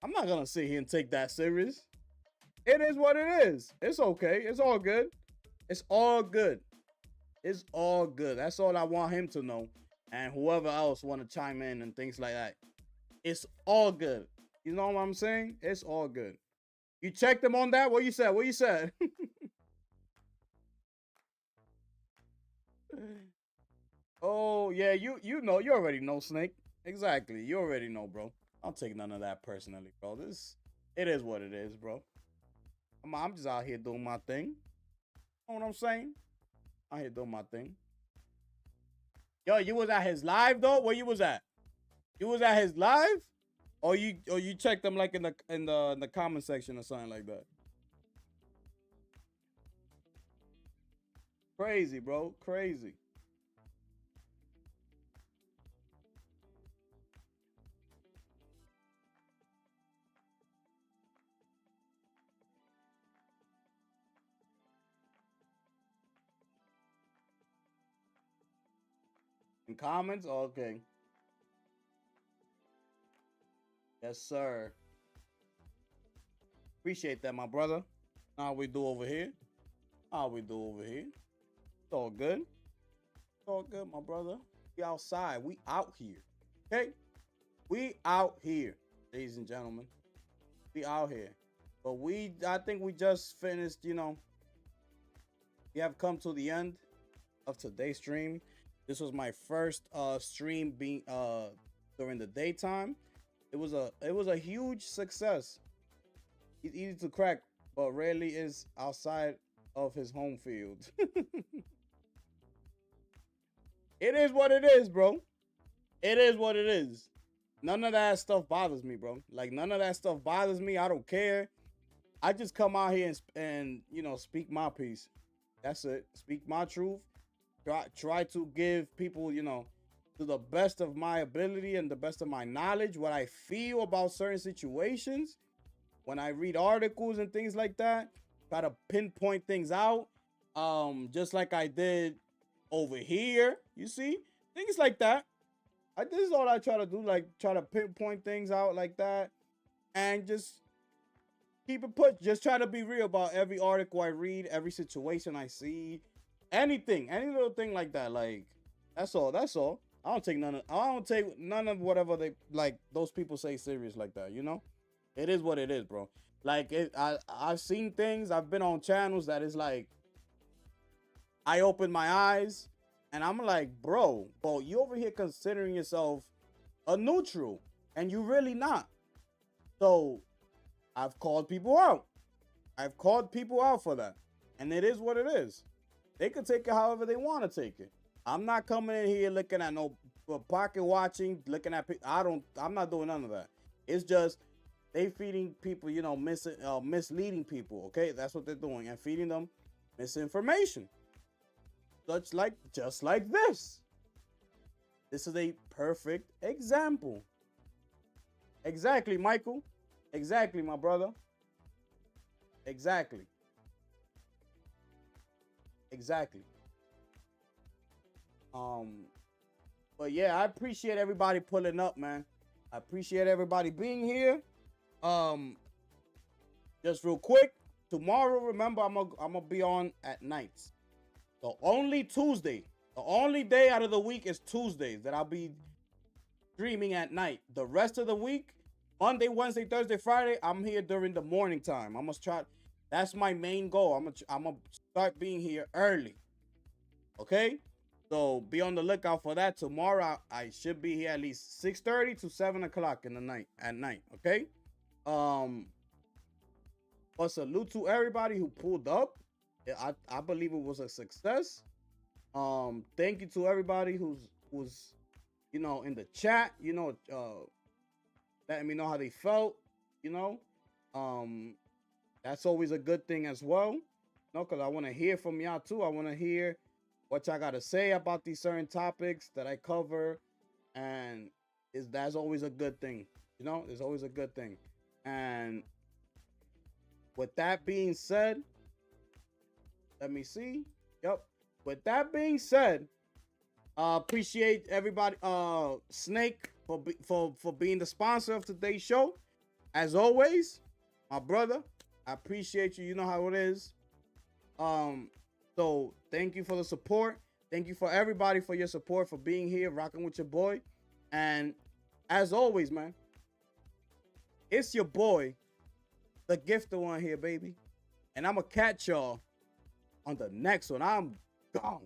I'm not going to sit here and take that serious. It is what it is. It's okay. It's all good. It's all good. It's all good. That's all I want him to know. And whoever else want to chime in and things like that. It's all good. You know what I'm saying? It's all good. You checked them on that? What you said? What you said? Oh yeah, you know, you already know, Snake. Exactly. You already know, bro. I'll take none of that personally, bro. This it is what it is, bro. I'm just out here doing my thing. You know what I'm saying? Out here doing my thing. Yo, you was at his live though? Where you was at? You was at his live? Or you checked them like in the comment section or something like that? Crazy, bro. Crazy. In comments? Okay. Yes, sir. Appreciate that, my brother. How we do over here? How we do over here? It's all good. It's all good, my brother. We outside. We out here. Okay? We out here, ladies and gentlemen. We out here. But I think we just finished, we have come to the end of today's stream. This was my first stream being during the daytime. It was a huge success. He's easy to crack, but rarely is outside of his home field. It is what it is, bro. It is what it is. None of that stuff bothers me, bro. Like none of that stuff bothers me. I don't care. I just come out here and speak my piece. That's it. Speak my truth. Try to give people, to the best of my ability and the best of my knowledge, what I feel about certain situations. When I read articles and things like that, try to pinpoint things out. Just like I did over here. You see? Things like that. This is all I try to do, like try to pinpoint things out like that. And just keep it put. Just try to be real about every article I read, every situation I see. Anything, any little thing like that. Like, that's all. That's all. I don't take none of whatever they like those people say serious like that, It is what it is, bro. Like I've seen things, I've been on channels that is like I open my eyes and I'm like, bro, you over here considering yourself a neutral and you really not. So I've called people out. I've called people out for that. And it is what it is. They can take it however they want to take it. I'm not coming in here looking at no pocket watching, looking at I'm not doing none of that. It's just they feeding people, misleading people, okay? That's what they're doing, and feeding them misinformation. Just like this. This is a perfect example. Exactly, Michael. Exactly, my brother. Exactly. But yeah, I appreciate everybody pulling up, man. I appreciate everybody being here. Just real quick, tomorrow, remember, I'm gonna be on at nights. The only day out of the week is Tuesdays that I'll be streaming at night. The rest of the week, Monday, Wednesday, Thursday, Friday, I'm here during the morning time. I'm gonna try. That's my main goal. I'm gonna start being here early. Okay, so be on the lookout for that. Tomorrow I should be here at least 6:30 to 7 o'clock in the night. At night, okay. But salute to everybody who pulled up. I believe it was a success. Thank you to everybody who's in the chat. Letting me know how they felt. That's always a good thing as well. Because I want to hear from y'all too. I want to hear what y'all got to say about these certain topics that I cover, and that's always a good thing. It's always a good thing. And with that being said, let me see. Yep. With that being said, appreciate everybody. Snake for being the sponsor of today's show. As always, my brother, I appreciate you. You know how it is. So thank you for the support. Thank you for everybody for your support, for being here, rocking with your boy. And as always, man, It's your boy, the gifted one here, baby. And I'm going to catch y'all on the next one. I'm gone.